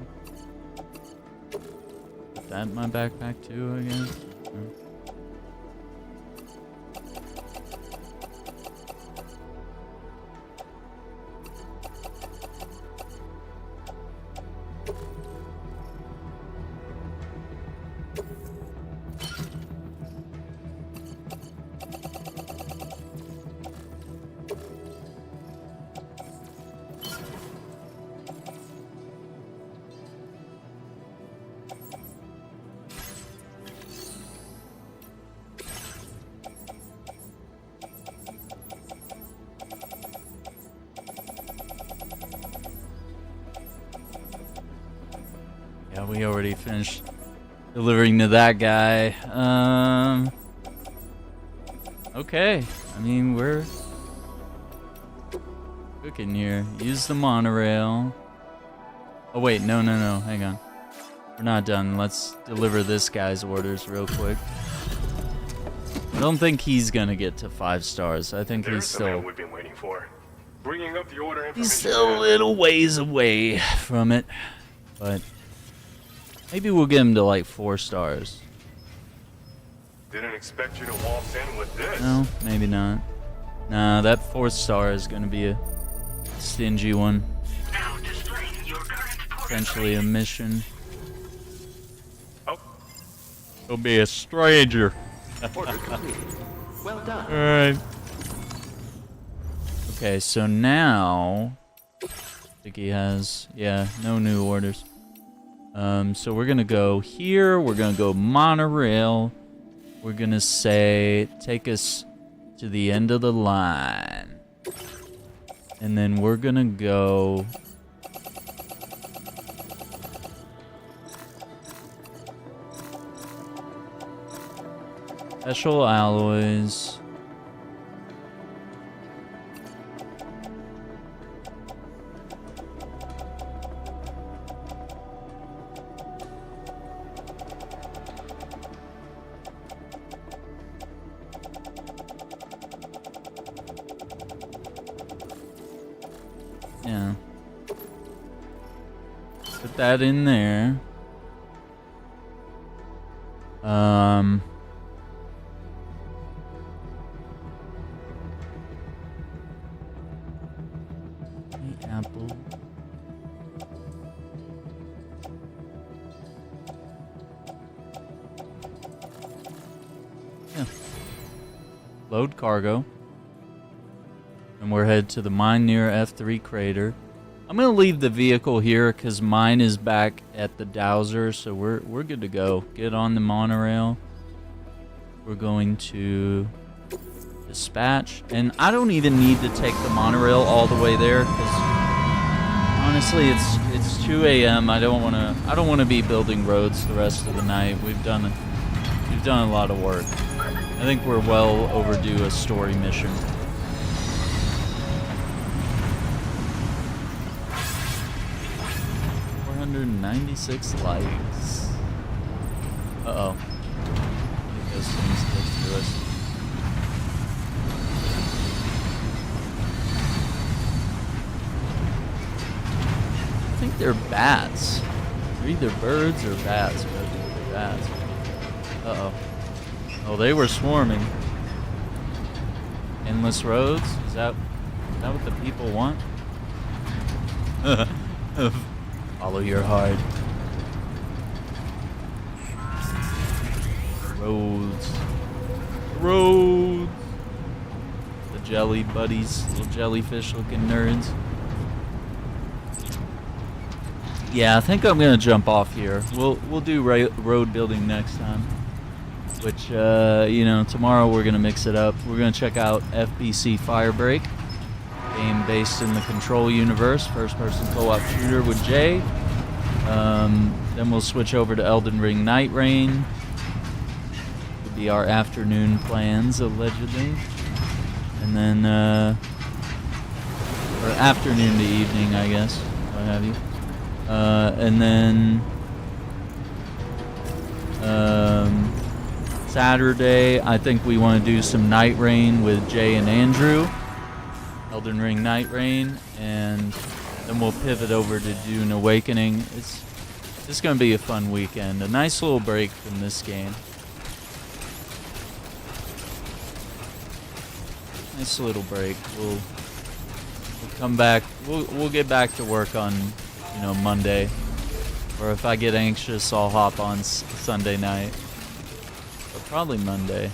Put that in my backpack too, I guess. Yeah, we already finished delivering to that guy. Okay. I mean, we're cooking here. Use the monorail. Oh, wait. No. Hang on. We're not done. Let's deliver this guy's orders real quick. I don't think he's gonna get to 5 stars. I think he's still... we've been waiting for. Bringing up the order information. He's still a little ways away from it, but maybe we'll get him to like 4 stars. Didn't expect you to waltz in with this. No, maybe not. Nah, that 4th star is gonna be a stingy one. Potentially a mission. Oh. He'll be a stranger. Order complete. Well done. Alright. Okay, so now I think he has, yeah, no new orders. So we're gonna go here, we're gonna go monorail. We're gonna say take us to the end of the line. And then we're gonna go special alloys. Yeah. Put that in there. Apple. Yeah. Load cargo. And we're headed to the mine near F3 crater. I'm gonna leave the vehicle here because mine is back at the dowser, so we're good to go. Get on the monorail. We're going to dispatch, and I don't even need to take the monorail all the way there because honestly, it's 2 a.m. I don't want to be building roads the rest of the night. We've done a lot of work. I think we're well overdue a story mission. $496 likes. Uh-oh. I think those things get to us. I think they're bats. They're either birds or bats, but I think they're bats. Uh-oh. Oh, they were swarming. Endless roads? Is that what the people want? Follow your heart. Roads. Roads. The jelly buddies. Little jellyfish looking nerds. Yeah, I think I'm gonna jump off here. We'll do road building next time. Which, you know, tomorrow we're gonna mix it up. We're gonna check out FBC Firebreak. Game based in the Control universe, first-person co-op shooter with Jay. Then we'll switch over to Elden Ring Night Rain. Would be our afternoon plans, allegedly. And then, or afternoon to evening, I guess, what have you. And then, Saturday, I think we want to do some Night Rain with Jay and Andrew. Elden Ring Night Rain, and then we'll pivot over to Dune Awakening. It's going to be a fun weekend. A nice little break from this game. Nice little break. We'll come back. We'll get back to work on, you know, Monday. Or if I get anxious, I'll hop on Sunday night. But probably Monday.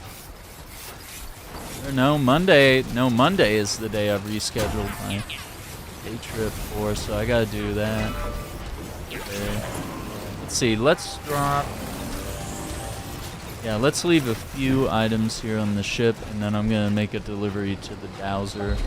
Or no, Monday. No, Monday is the day I've rescheduled my day trip for, so I gotta do that. Okay. Let's see. Let's drop. Yeah, let's leave a few items here on the ship, and then I'm gonna make a delivery to the dowser.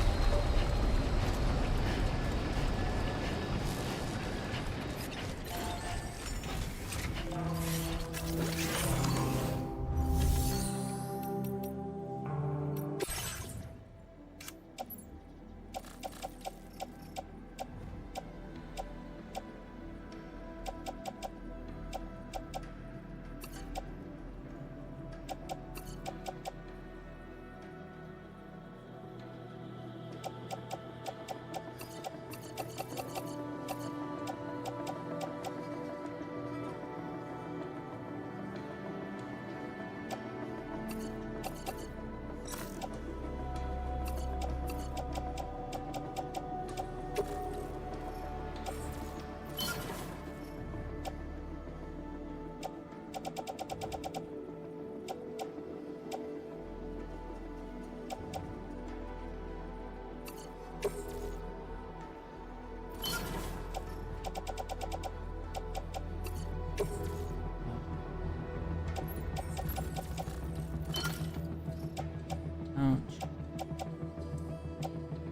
Ouch.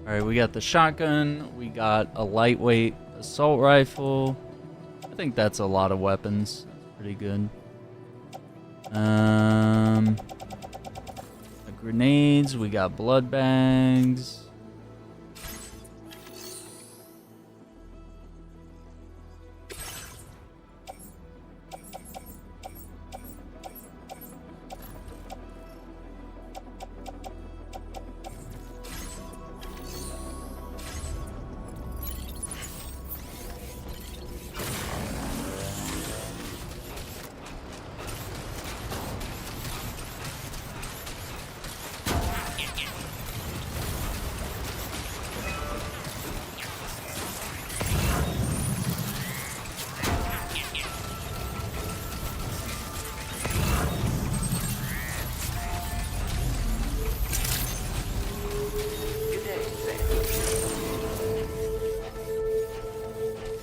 Alright, we got the shotgun. We got a lightweight assault rifle. I think that's a lot of weapons. That's pretty good. The grenades. We got blood bags.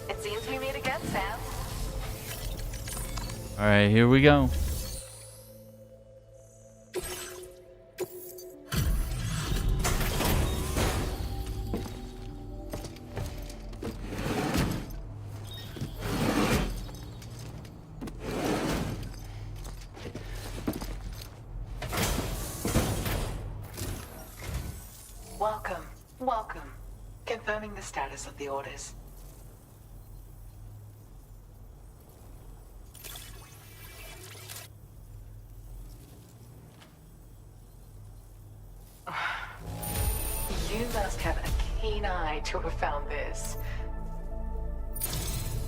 It seems we meet again, Sam. Alright, here we go. Welcome. Welcome. Confirming the status of the orders. You must have a keen eye to have found this.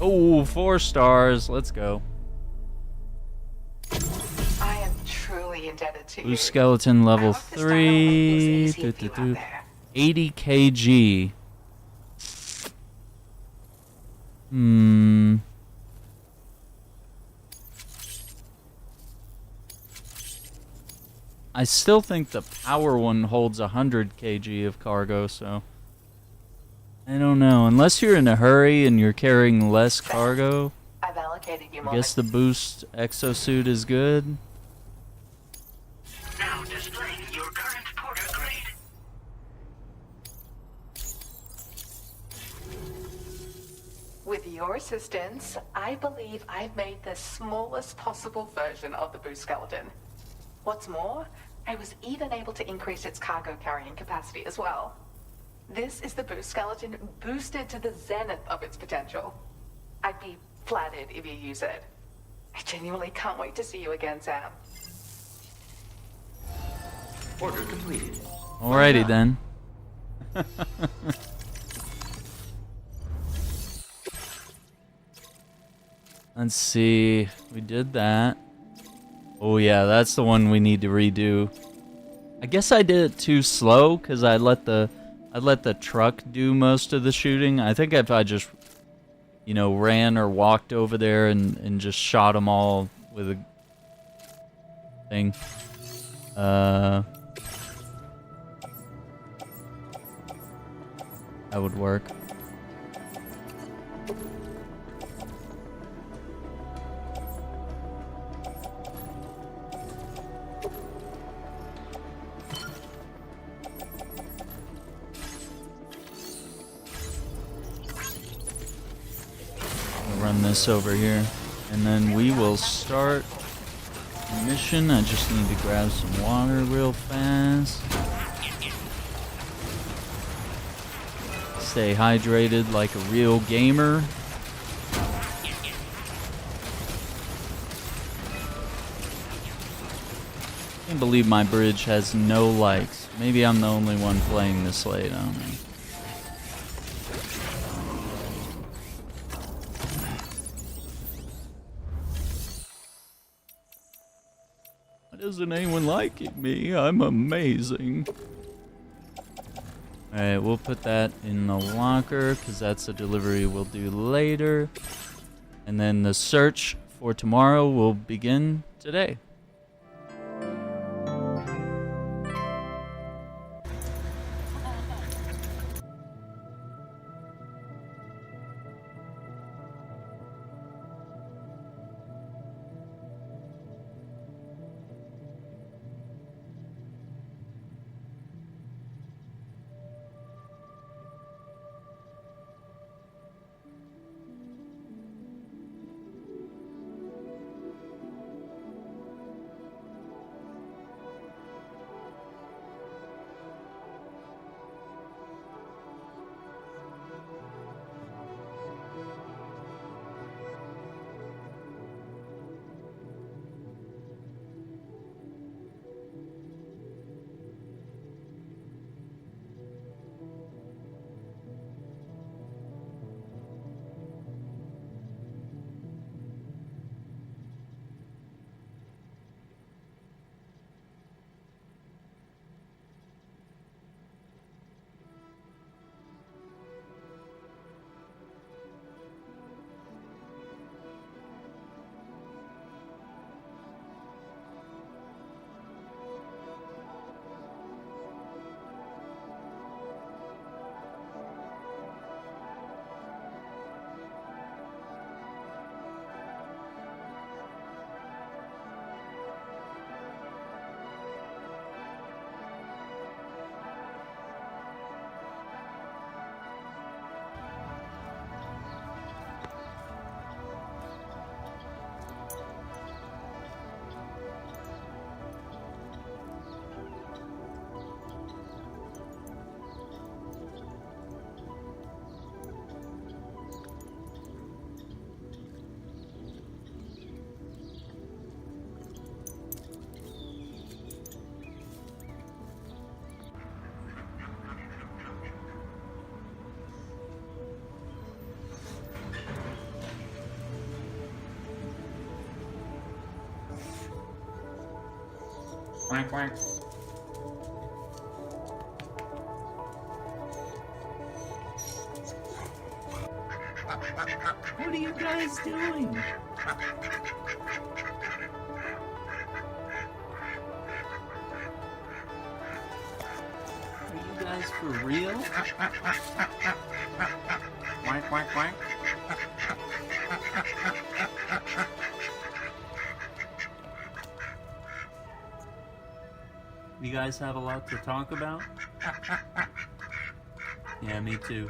Oh, 4 stars. Let's go. I am truly indebted to Blue you. skeleton level I hope this time won't make things 3. easy for you out there. 80 kg. I still think the power one holds 100 kg of cargo, so I don't know. Unless you're in a hurry and you're carrying less cargo, I've allocated you I more. guess the boost exosuit is good. Now displaying your current porter grade. With your assistance, I believe I've made the smallest possible version of the boost skeleton. What's more, I was even able to increase its cargo carrying capacity as well. This is the boost skeleton boosted to the zenith of its potential. I'd be flattered if you use it. I genuinely can't wait to see you again, Sam. Order completed. Alrighty then. Let's see. We did that. Oh yeah, that's the one we need to redo. I guess I did it too slow because I let the truck do most of the shooting. I think if I just, you know, ran or walked over there and just shot them all with a thing. That would work. Run this over here, and then we will start the mission. I just need to grab some water real fast. Stay hydrated like a real gamer. Can't believe my bridge has no likes. Maybe I'm the only one playing this late, I don't know. Isn't anyone liking me? I'm amazing. Alright, we'll put that in the locker because that's a delivery we'll do later. And then the search for tomorrow will begin today. Quack, quack. What are you guys doing? Are you guys for real? Quack, quack, quack. You guys have a lot to talk about? Yeah, me too.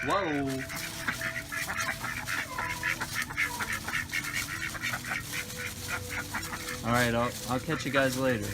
Whoa! Alright, I'll catch you guys later.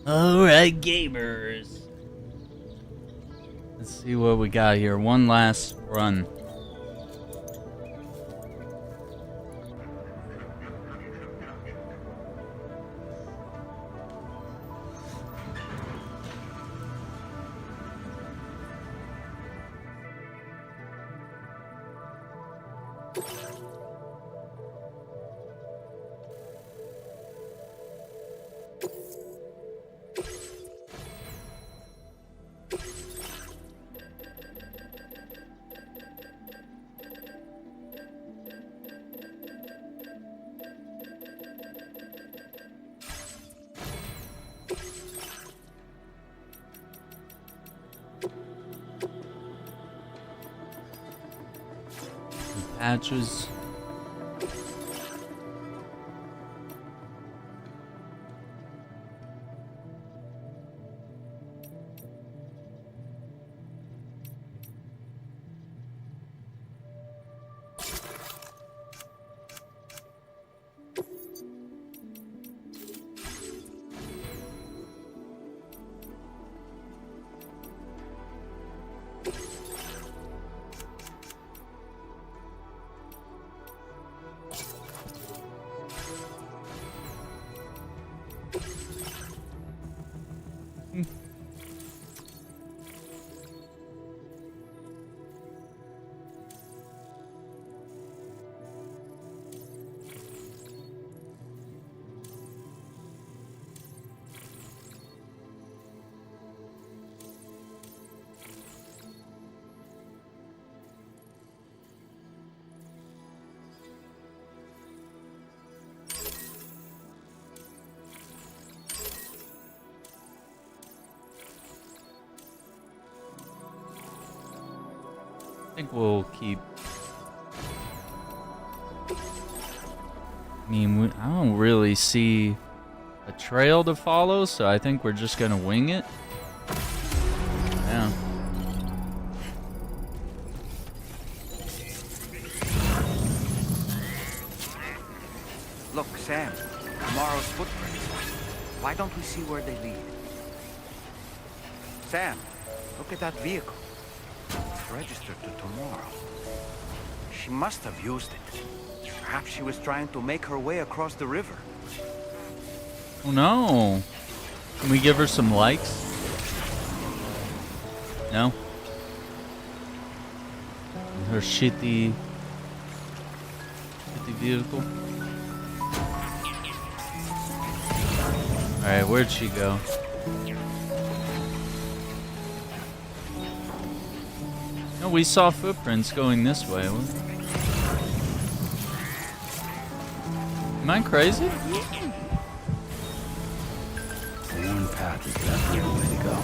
Alright, gamers. Let's see what we got here. One last run. Patches. I think we'll keep. I mean, I don't really see a trail to follow, so I think we're just gonna wing it. Yeah. Look, Sam, tomorrow's footprints. Why don't we see where they lead? Sam, look at that vehicle. It's registered to tomorrow. She must have used it. Perhaps she was trying to make her way across the river. Oh no. Can we give her some likes? No? Her shitty vehicle. Alright, where'd she go? No, we saw footprints going this way. Am I crazy? The worn path is definitely the way to go.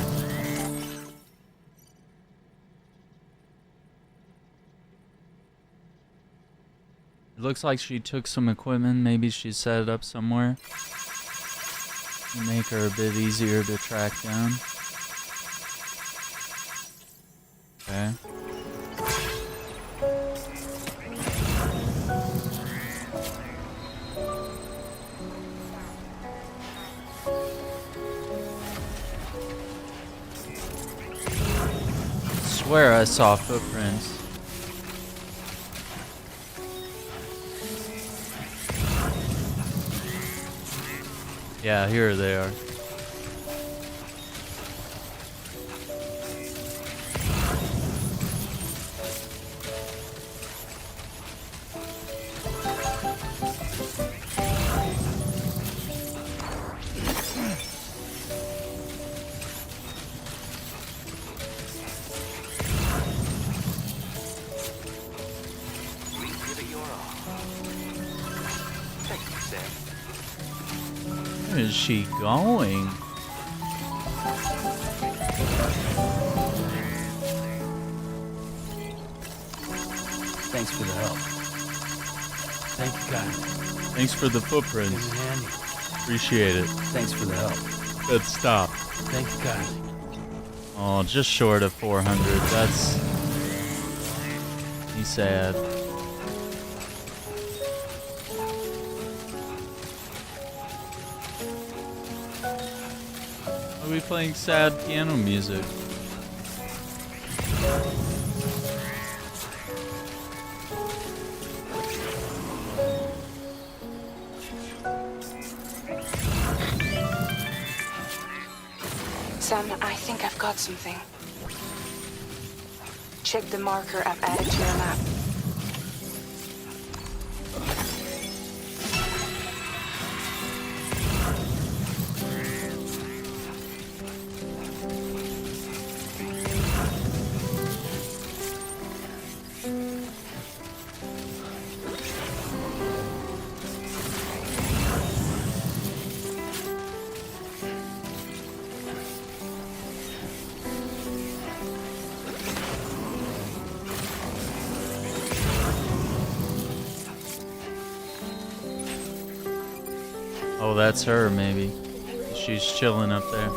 It looks like she took some equipment. Maybe she set it up somewhere. Make her a bit easier to track down. Okay. I swear I saw footprints. Yeah, here they are. Where is she going? Thanks for the help. Thank you, guys. Thanks for the footprints. Appreciate it. Thanks for the help. Good stop. Thank you, guys. Oh, just short of 400. That's... He's sad. Why are we playing sad piano music? Sam, I think I've got something. Check the marker I've added to your map. that's her, maybe. She's chilling up there.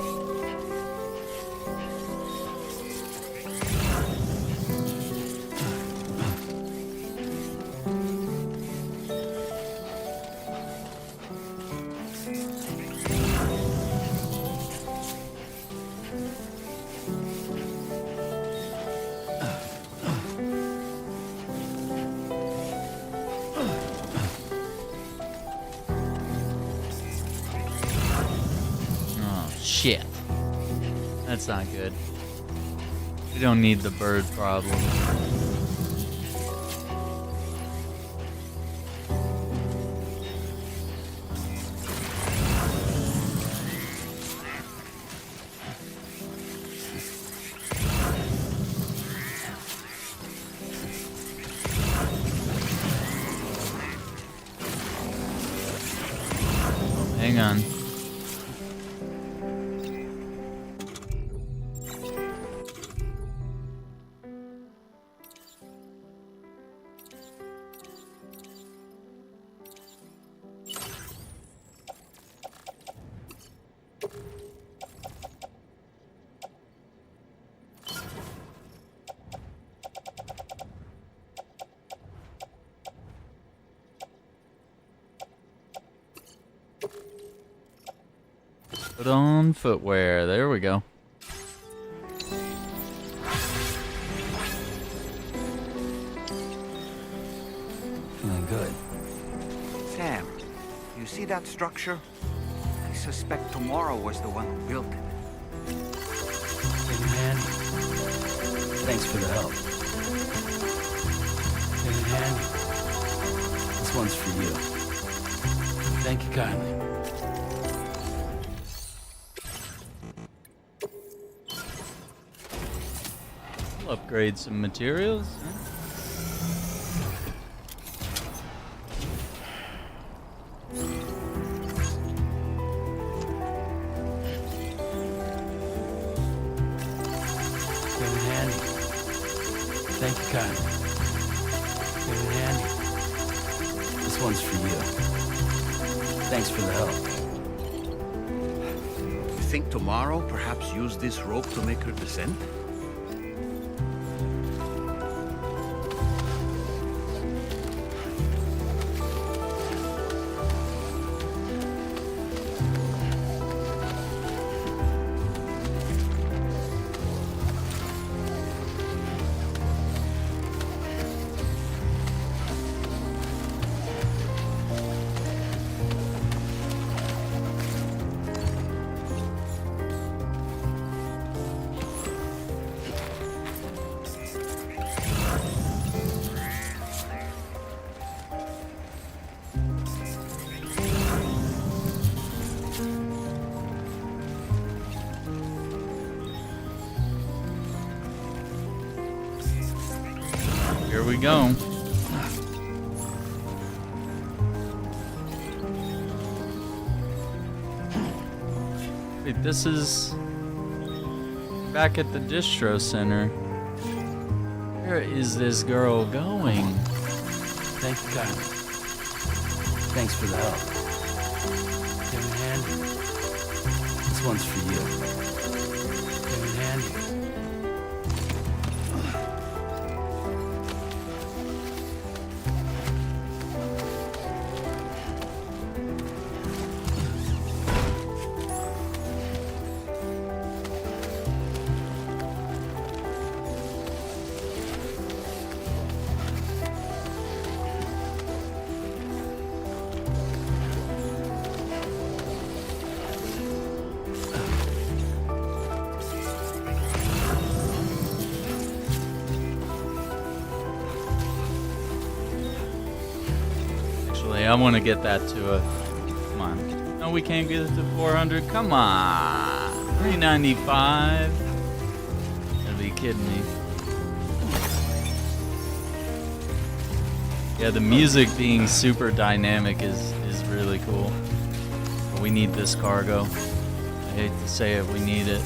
Shit. That's not good. We don't need the bird problem. Oh, hang on. Put on footwear. There we go. Feeling good. Sam, you see that structure? I suspect Tomorrow was the one who built it. Big man. Thanks for the help. Big hand. This one's for you. Thank you kindly. Upgrade some materials. Thank you kindly. Give it handy. This one's for you. Thanks for the help. You think Tomorrow perhaps used this rope to make her descent? Here we go. Wait, this is back at the distro center. Where is this girl going? Thank you kindly. Thanks for the help. Give me a hand. This one's for you. Give me a hand. I want to get that to a... Come on. No, we can't get it to 400. Come on. 395. Gotta be kidding me. Yeah, the music being super dynamic is really cool. But we need this cargo. I hate to say it, we need it.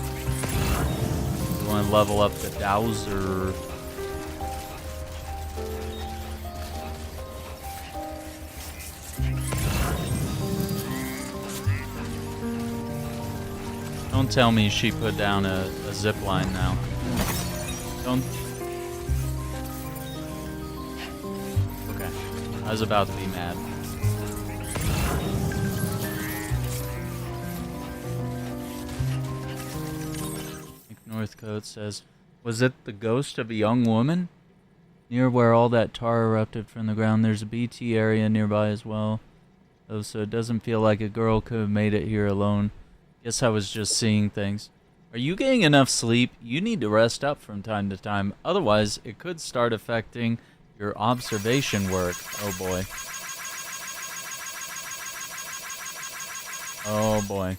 We want to level up the Dowser. Don't tell me she put down a zip line now. Don't. Okay. I was about to be mad. Northcote says, was it the ghost of a young woman? Near where all that tar erupted from the ground, there's a BT area nearby as well. Oh, so it doesn't feel like a girl could have made it here alone. Guess I was just seeing things. Are you getting enough sleep? You need to rest up from time to time. Otherwise, it could start affecting your observation work. Oh boy. Oh boy.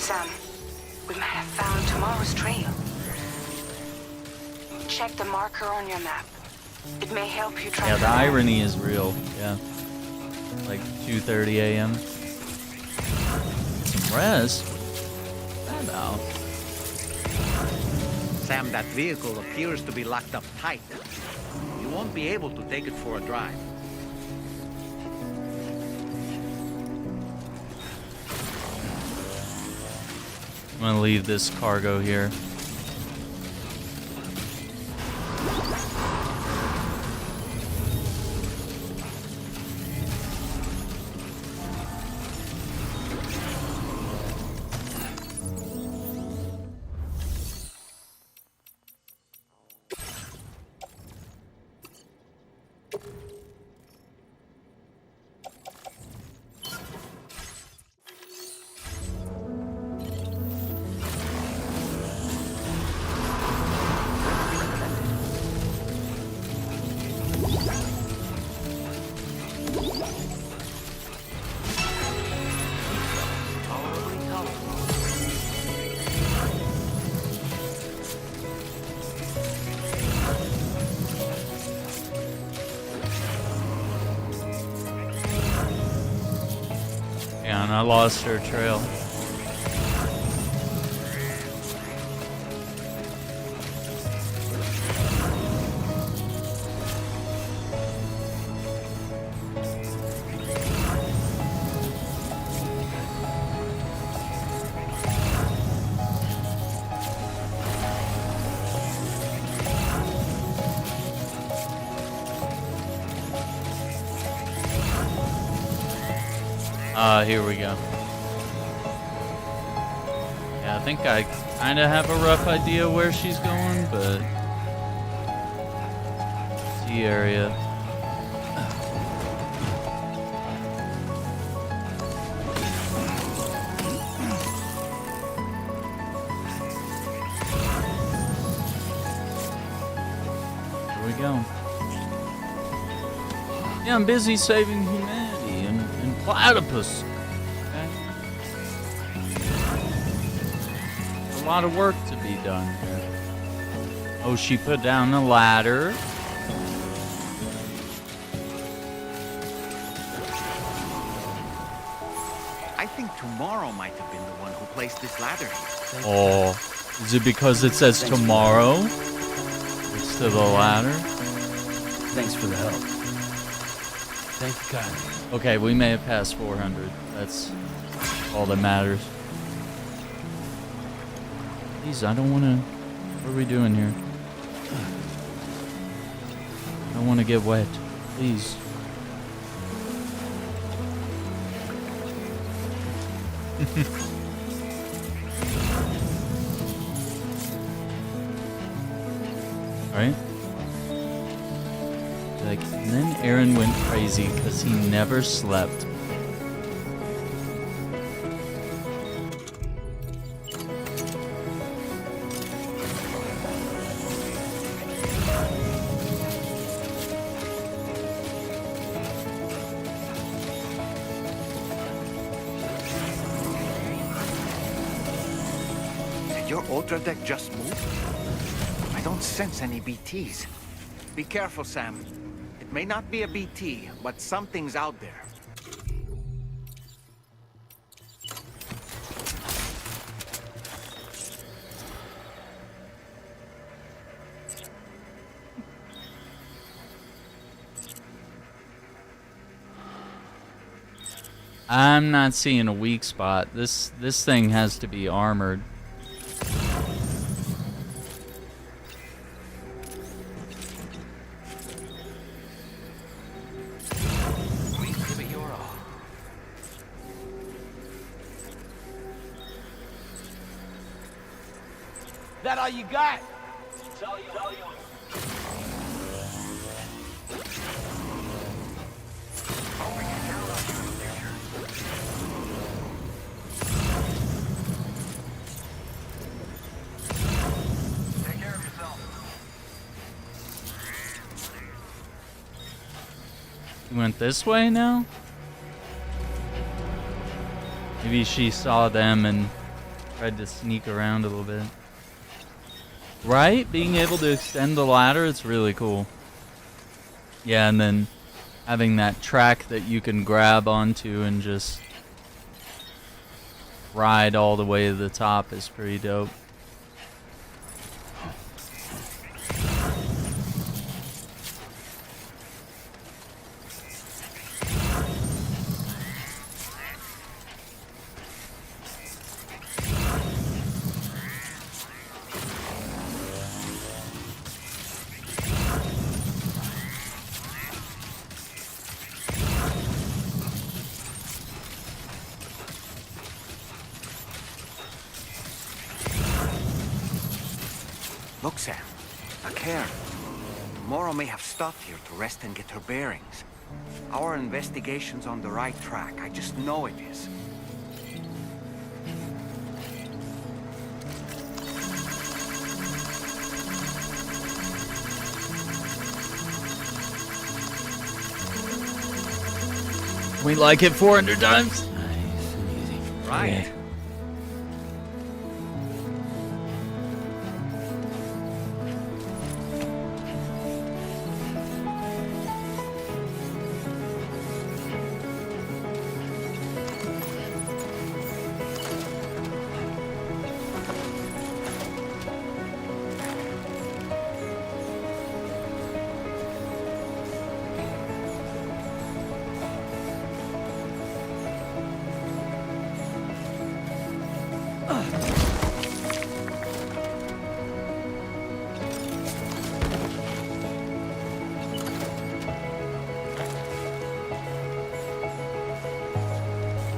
Sam, we might have found tomorrow's trail. Check the marker on your map. It may help you track. Yeah, the irony is real. Yeah. Like 2:30 a.m. Some rest. That out. Sam, that vehicle appears to be locked up tight. You won't be able to take it for a drive. I'm gonna leave this cargo here. Yeah, and I lost her trail. Here we go. Yeah, I think I kind of have a rough idea where she's going, but T area. Here we go. Yeah, I'm busy saving humanity and platypus. A lot of work to be done here. Oh, she put down the ladder. I think tomorrow might have been the one who placed this ladder here. Oh, is it because it says tomorrow next to the ladder? Thanks for the help. Thank you kindly. Okay, we may have passed 400. That's all that matters. Please, I don't want to... What are we doing here? I don't want to get wet. Please. Alright. Like, and then Aaron went crazy because he never slept. Ultra deck just moved? I don't sense any BTs. Be careful, Sam. It may not be a BT, but something's out there. I'm not seeing a weak spot. This thing has to be armored. Give it your all. That all you got? Take care of yourself. You went this way now? Maybe she saw them and tried to sneak around a little bit. Right? Being able to extend the ladder, it's really cool. Yeah, and then having that track that you can grab onto and just ride all the way to the top is pretty dope. Look, Sam. A cairn. Moro may have stopped here to rest and get her bearings. Our investigation's on the right track. I just know it is. We like it 400 times. Nice and easy. Right.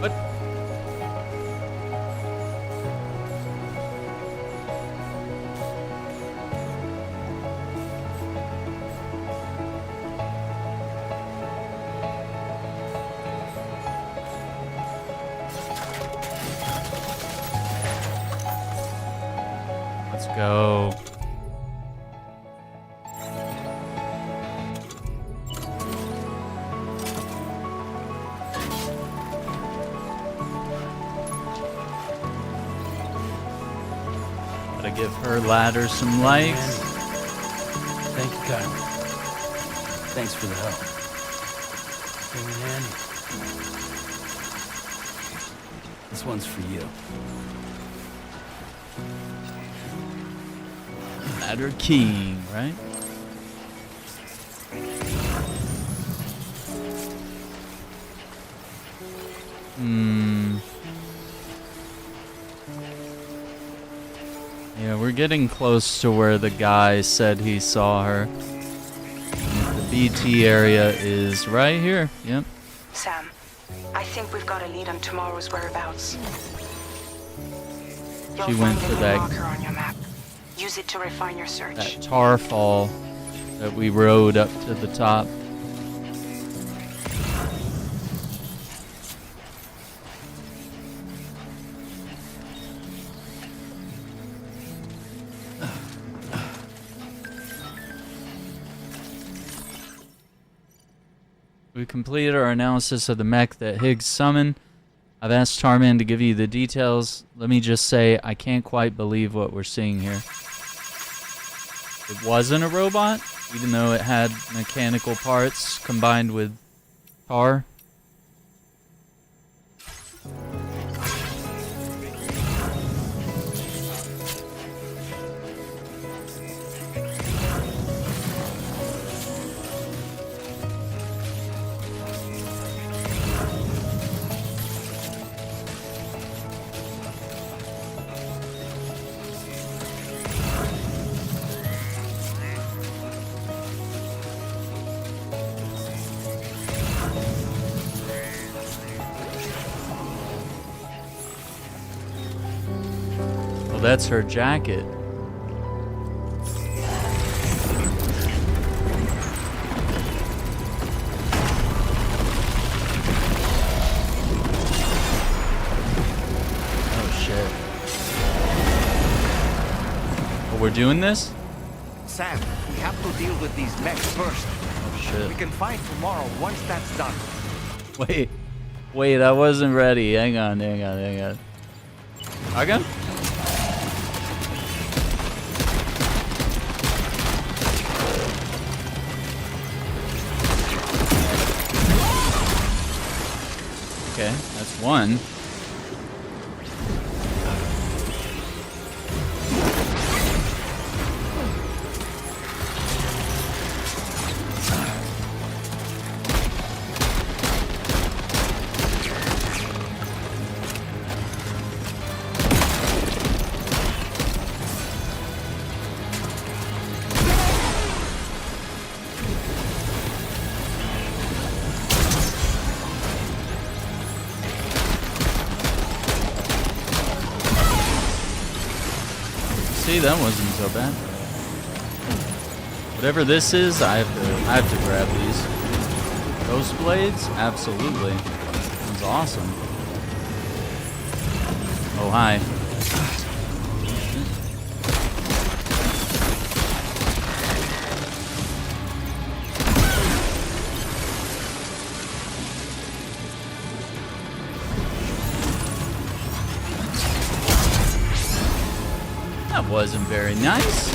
What? Let's go. Gotta give her ladder some likes. Thank you, kindly. Thanks for the help. Came in handy. This one's for you. Ladder king, right? Yeah, we're getting close to where the guy said he saw her. The BT area is right here. Yep. Sam, I think we've got a lead on tomorrow's whereabouts. You'll She went find a for new that- marker on your map. Use it to refine your search. That tar fall that we rode up to the top. We completed our analysis of the mech that Higgs summoned. I've asked Tarman to give you the details. Let me just say, I can't quite believe what we're seeing here. It wasn't a robot, even though it had mechanical parts combined with tar. Oh, that's her jacket. Oh shit. Oh, we're doing this? Sam, we have to deal with these mechs first. Oh shit. We can fight tomorrow once that's done. Wait, I wasn't ready. Hang on. Again? Okay, that's one. See, that wasn't so bad. Whatever this is, I have to grab these. Ghost blades? Absolutely. That's awesome. Oh, hi. That wasn't very nice.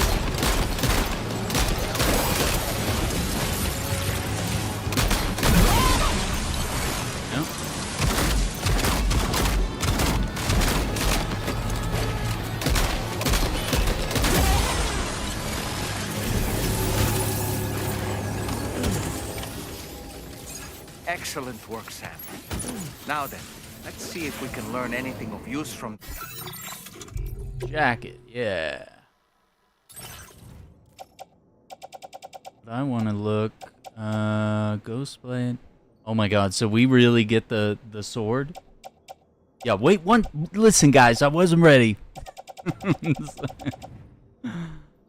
No. Excellent work, Sam. Now then, let's see if we can learn anything of use from... Jacket, yeah. I want to look. Ghost blade. Oh my god, so we really get the sword? Yeah, wait, listen guys, I wasn't ready.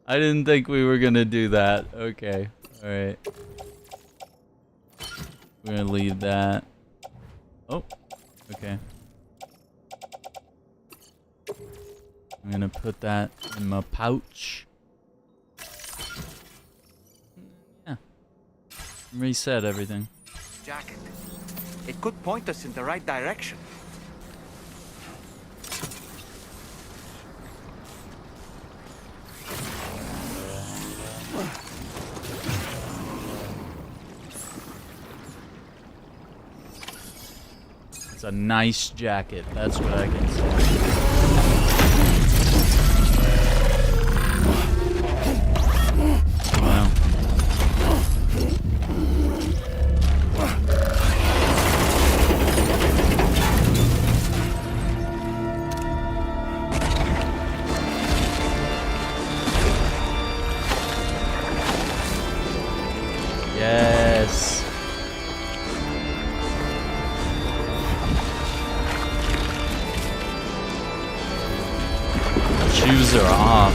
I didn't think we were gonna do that. Okay, alright. We're gonna leave that. Oh, okay. I'm gonna put that in my pouch. Yeah. Reset everything. Jacket. It could point us in the right direction. It's a nice jacket, that's what I can say. Wow. Yes. Shoes are off.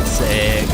Sick.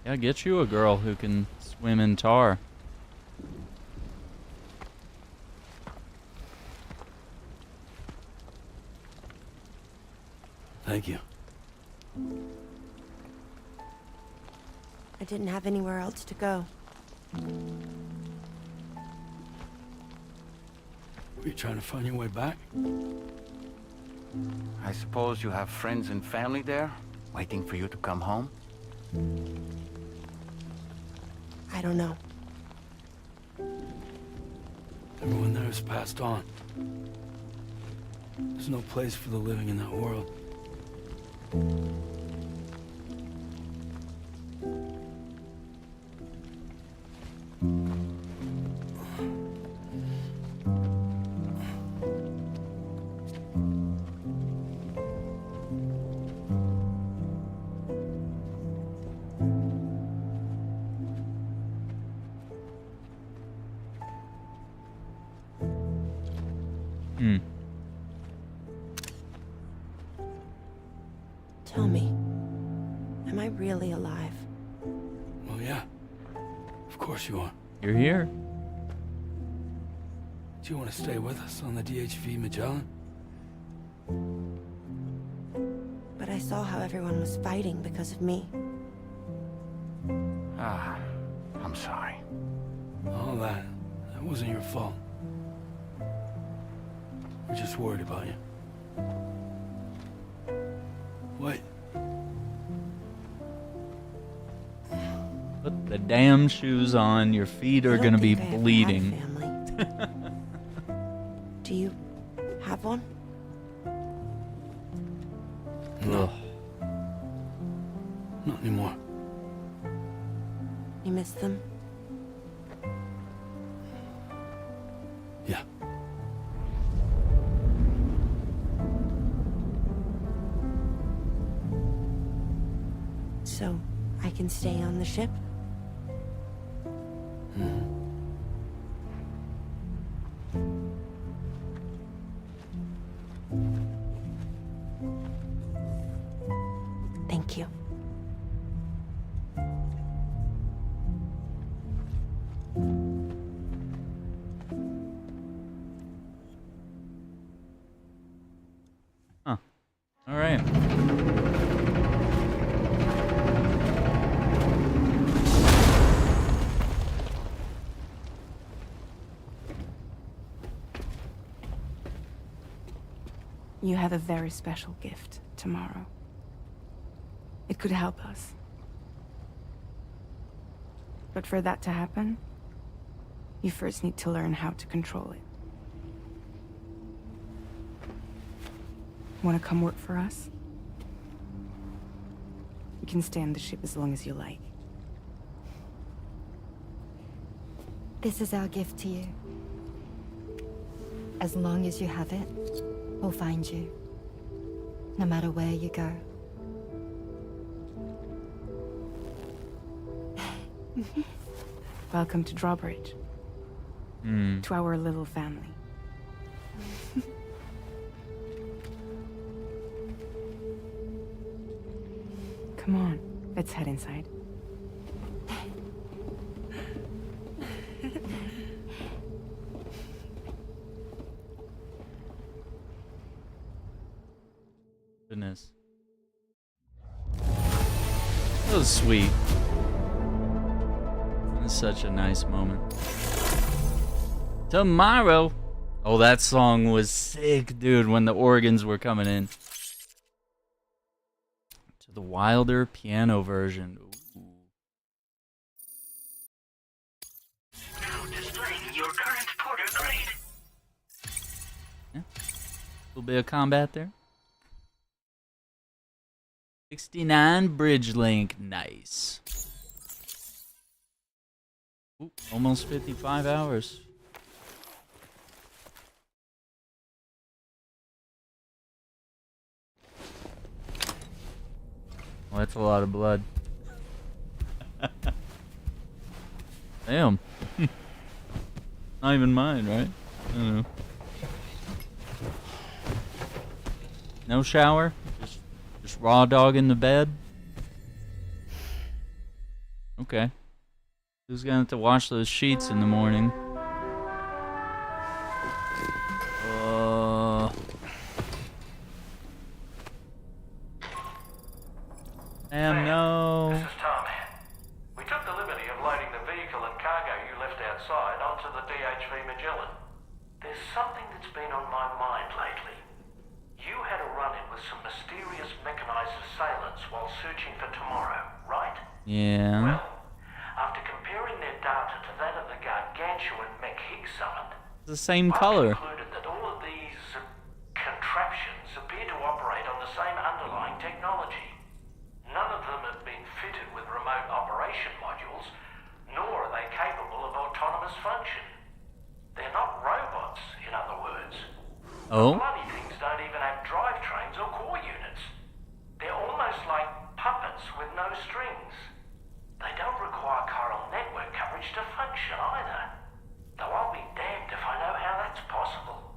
Yeah, get you a girl who can swim in tar. Thank you. I didn't have anywhere else to go. Were you trying to find your way back? I suppose you have friends and family there, waiting for you to come home? I don't know. Everyone there has passed on. There's no place for the living in that world. Tell me, am I really alive? Well, yeah. Of course you are. You're here. Do you want to stay with us on the DHV Magellan? But I saw how everyone was fighting because of me. Ah, I'm sorry. All that wasn't your fault. We're just worried about you. Wait. Put the damn shoes on. Your feet are gonna be bleeding. Do you have one? No. Not anymore. You miss them? Yeah. So, I can stay on the ship? Thank you. Huh. All right. You have a very special gift tomorrow. It could help us. But for that to happen, you first need to learn how to control it. Want to come work for us? You can stay on the ship as long as you like. This is our gift to you. As long as you have it, we'll find you. No matter where you go. Welcome to Drawbridge. To our little family. Come on, let's head inside. Goodness. That was sweet. That's such a nice moment. Tomorrow. Oh, that song was sick, dude, when the organs were coming in. To the Wilder piano version. Ooh. Now displaying your current porter grade. Yeah. A little bit of combat there. 69 bridge link. Nice. Ooh, almost 55 hours. Well, that's a lot of blood. Damn. Not even mine, right? I don't know. No shower? Just raw dog in the bed? Okay. Who's gonna have to wash those sheets in the morning? Sam, no. This is Tom. We took the liberty of loading the vehicle and cargo you left outside onto the DHV Magellan. There's something that's been on my mind lately. You had a run-in with some mysterious mechanized assailants while searching for tomorrow, right? Yeah. Well, after comparing their data to that of the gargantuan mech Higgs summoned, It's the same color. I concluded that all of these contraptions appear to operate on the same underlying technology. None of them have been fitted with remote operation modules, nor are they capable of autonomous function. They're not robots, in other words. Oh? The bloody things don't even have drivetrains or core units. They're almost like puppets with no strings. They don't require chiral network coverage to function either. Though I'll be damned if I know how that's possible.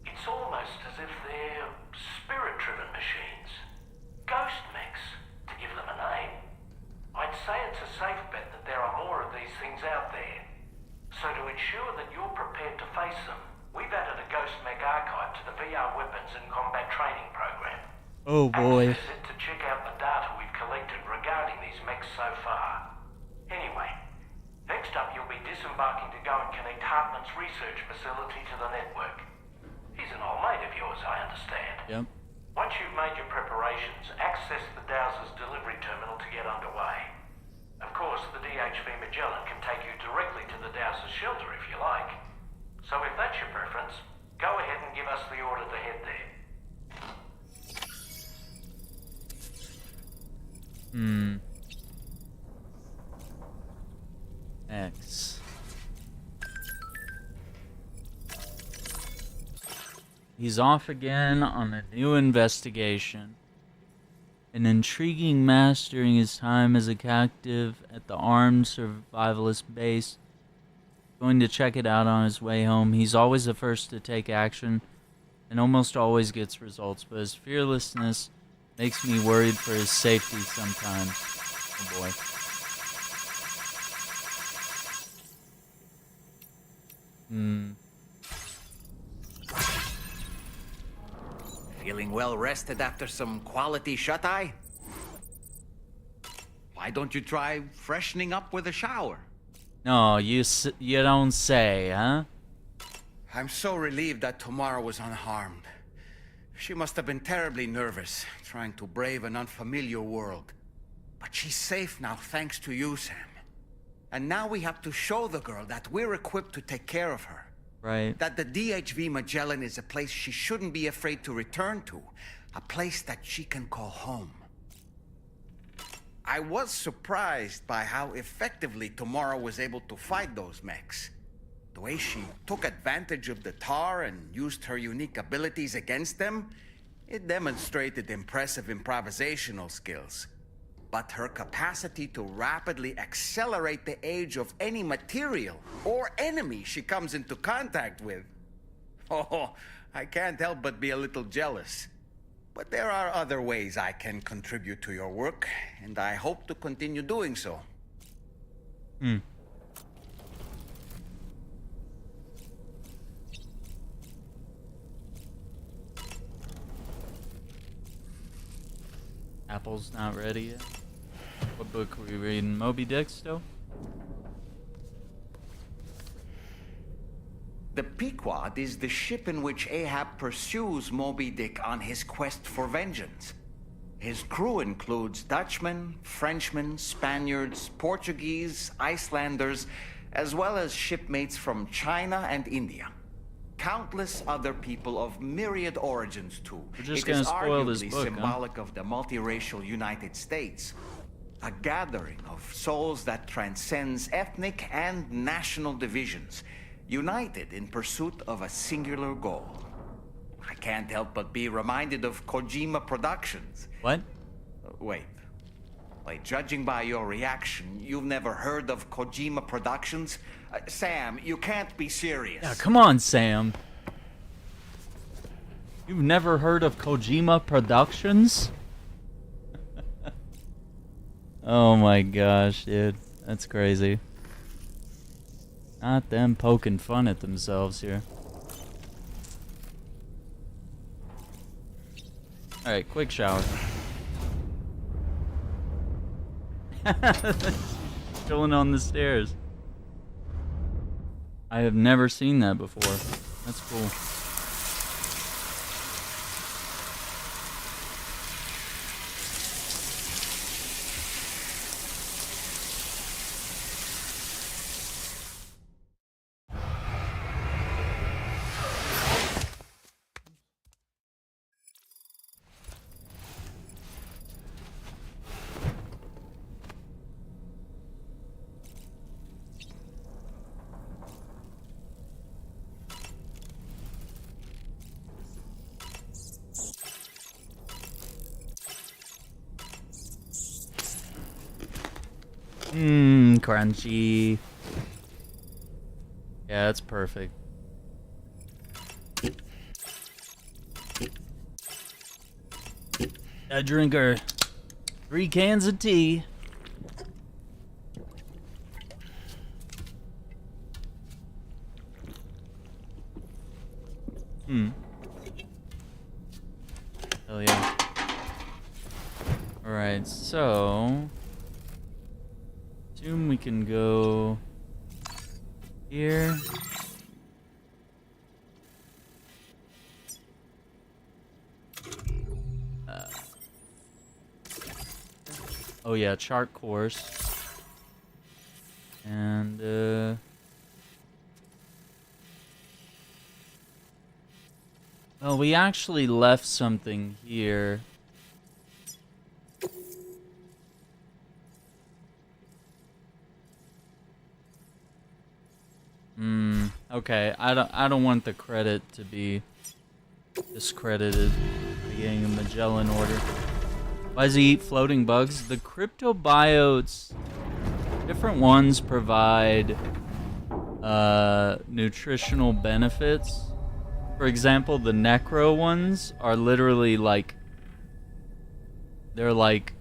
It's almost as if they're spirit-driven machines. Ghost mechs, to give them a name. I'd say it's a safe bet that there are more of these things out there. So to ensure that you're prepared to face them, we've added a Ghost Mech archive to the VR weapons and combat training program. Oh boy. Access it to check out the data we've collected regarding these mechs so far. Anyway, next up you'll be disembarking to go and connect Hartman's research facility to the network. He's an old mate of yours, I understand. Yep. Once you've made your preparations, access the Dowser's delivery terminal to get underway. Of course, the DHV Magellan can take you directly to the Dowser's shelter if you like. So if that's your preference, go ahead and give us the order to head there. X. He's off again on a new investigation. An intriguing master during his time as a captive at the armed survivalist base. Going to check it out on his way home. He's always the first to take action and almost always gets results, but his fearlessness makes me worried for his safety sometimes. Oh boy. Feeling well rested after some quality shut-eye? Why don't you try freshening up with a shower? No, you don't say, huh? I'm so relieved that Tamara was unharmed. She must have been terribly nervous, trying to brave an unfamiliar world. But she's safe now, thanks to you, Sam. And now we have to show the girl that we're equipped to take care of her. Right. That the DHV Magellan is a place she shouldn't be afraid to return to. A place that she can call home. I was surprised by how effectively Tamara was able to fight those mechs. The way she took advantage of the tar and used her unique abilities against them, it demonstrated impressive improvisational skills. But her capacity to rapidly accelerate the age of any material or enemy she comes into contact with. Oh, I can't help but be a little jealous. But there are other ways I can contribute to your work, and I hope to continue doing so. Apple's not ready yet. What book are we reading? Moby Dick still? The Pequod is the ship in which Ahab pursues Moby Dick on his quest for vengeance. His crew includes Dutchmen, Frenchmen, Spaniards, Portuguese, Icelanders, as well as shipmates from China and India. Countless other people of myriad origins, too. We're just It is gonna spoil this arguably book, symbolic of the multiracial United States. A gathering of souls that transcends ethnic and national divisions, united in pursuit of a singular goal. I can't help but be reminded of Kojima Productions. What? Wait. Judging by your reaction, you've never heard of Kojima Productions? Sam, you can't be serious. Yeah, come on, Sam. You've never heard of Kojima Productions? Oh my gosh, dude. That's crazy. Not them poking fun at themselves here. Alright, quick shower. Chilling on the stairs. I have never seen that before. That's cool. Crunchy. Yeah, that's perfect. A drinker. 3 cans of tea. Hell yeah. Alright, so assume we can go here. Oh yeah, chart course. And well, we actually left something here. Okay, I don't want the credit to be discredited by getting a Magellan order. Why does he eat floating bugs? The cryptobiotes, different ones provide nutritional benefits. For example, the necro ones are literally like, they're like,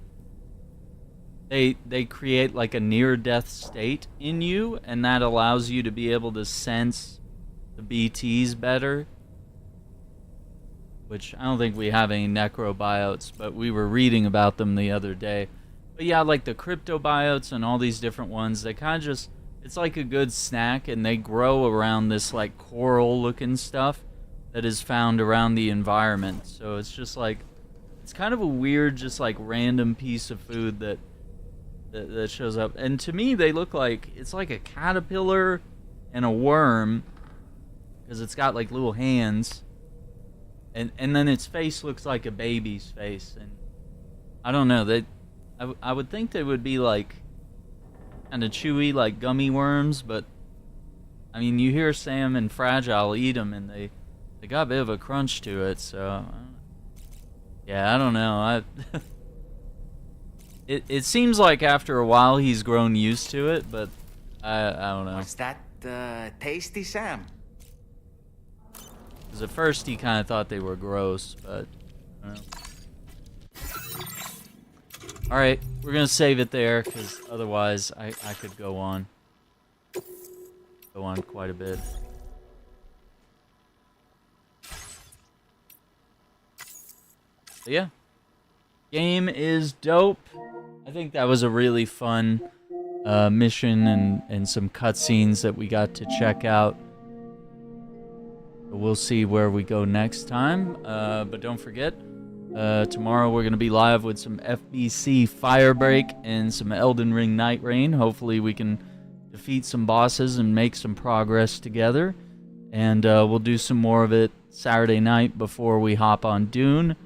they create like a near-death state in you, and that allows you to be able to sense the BTs better. Which I don't think we have any necrobiotes, but we were reading about them the other day. But yeah, like the cryptobiotes and all these different ones, they kind of just, it's like a good snack, and they grow around this like coral-looking stuff that is found around the environment. So it's just like, it's kind of a weird, just like random piece of food that shows up. And to me, they look like, it's like a caterpillar and a worm, because it's got like little hands. And then its face looks like a baby's face, and I don't know, I would think they would be like kind of chewy, like gummy worms, but I mean, you hear Sam and Fragile eat them, and they got a bit of a crunch to it. So yeah, I don't know. It seems like after a while he's grown used to it, but I don't know. What's that tasty, Sam? Because at first he kind of thought they were gross, but I don't know. Alright, we're going to save it there, because otherwise I could go on. Go on quite a bit. But yeah. Game is dope. I think that was a really fun mission and some cutscenes that we got to check out. We'll see where we go next time, but don't forget, tomorrow we're going to be live with some FBC Firebreak and some Elden Ring Night Rain. Hopefully we can defeat some bosses and make some progress together, and we'll do some more of it Saturday night before we hop on Dune.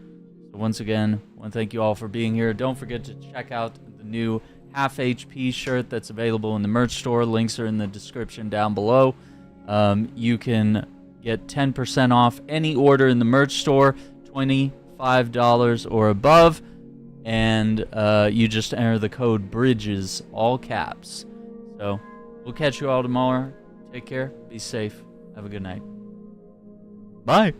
So once again, I want to thank you all for being here. Don't forget to check out the new Half HP shirt that's available in the merch store. Links are in the description down below. You can get 10% off any order in the merch store, $25 or above, and you just enter the code BRIDGES, all caps. So we'll catch you all tomorrow. Take care, be safe, have a good night. Bye.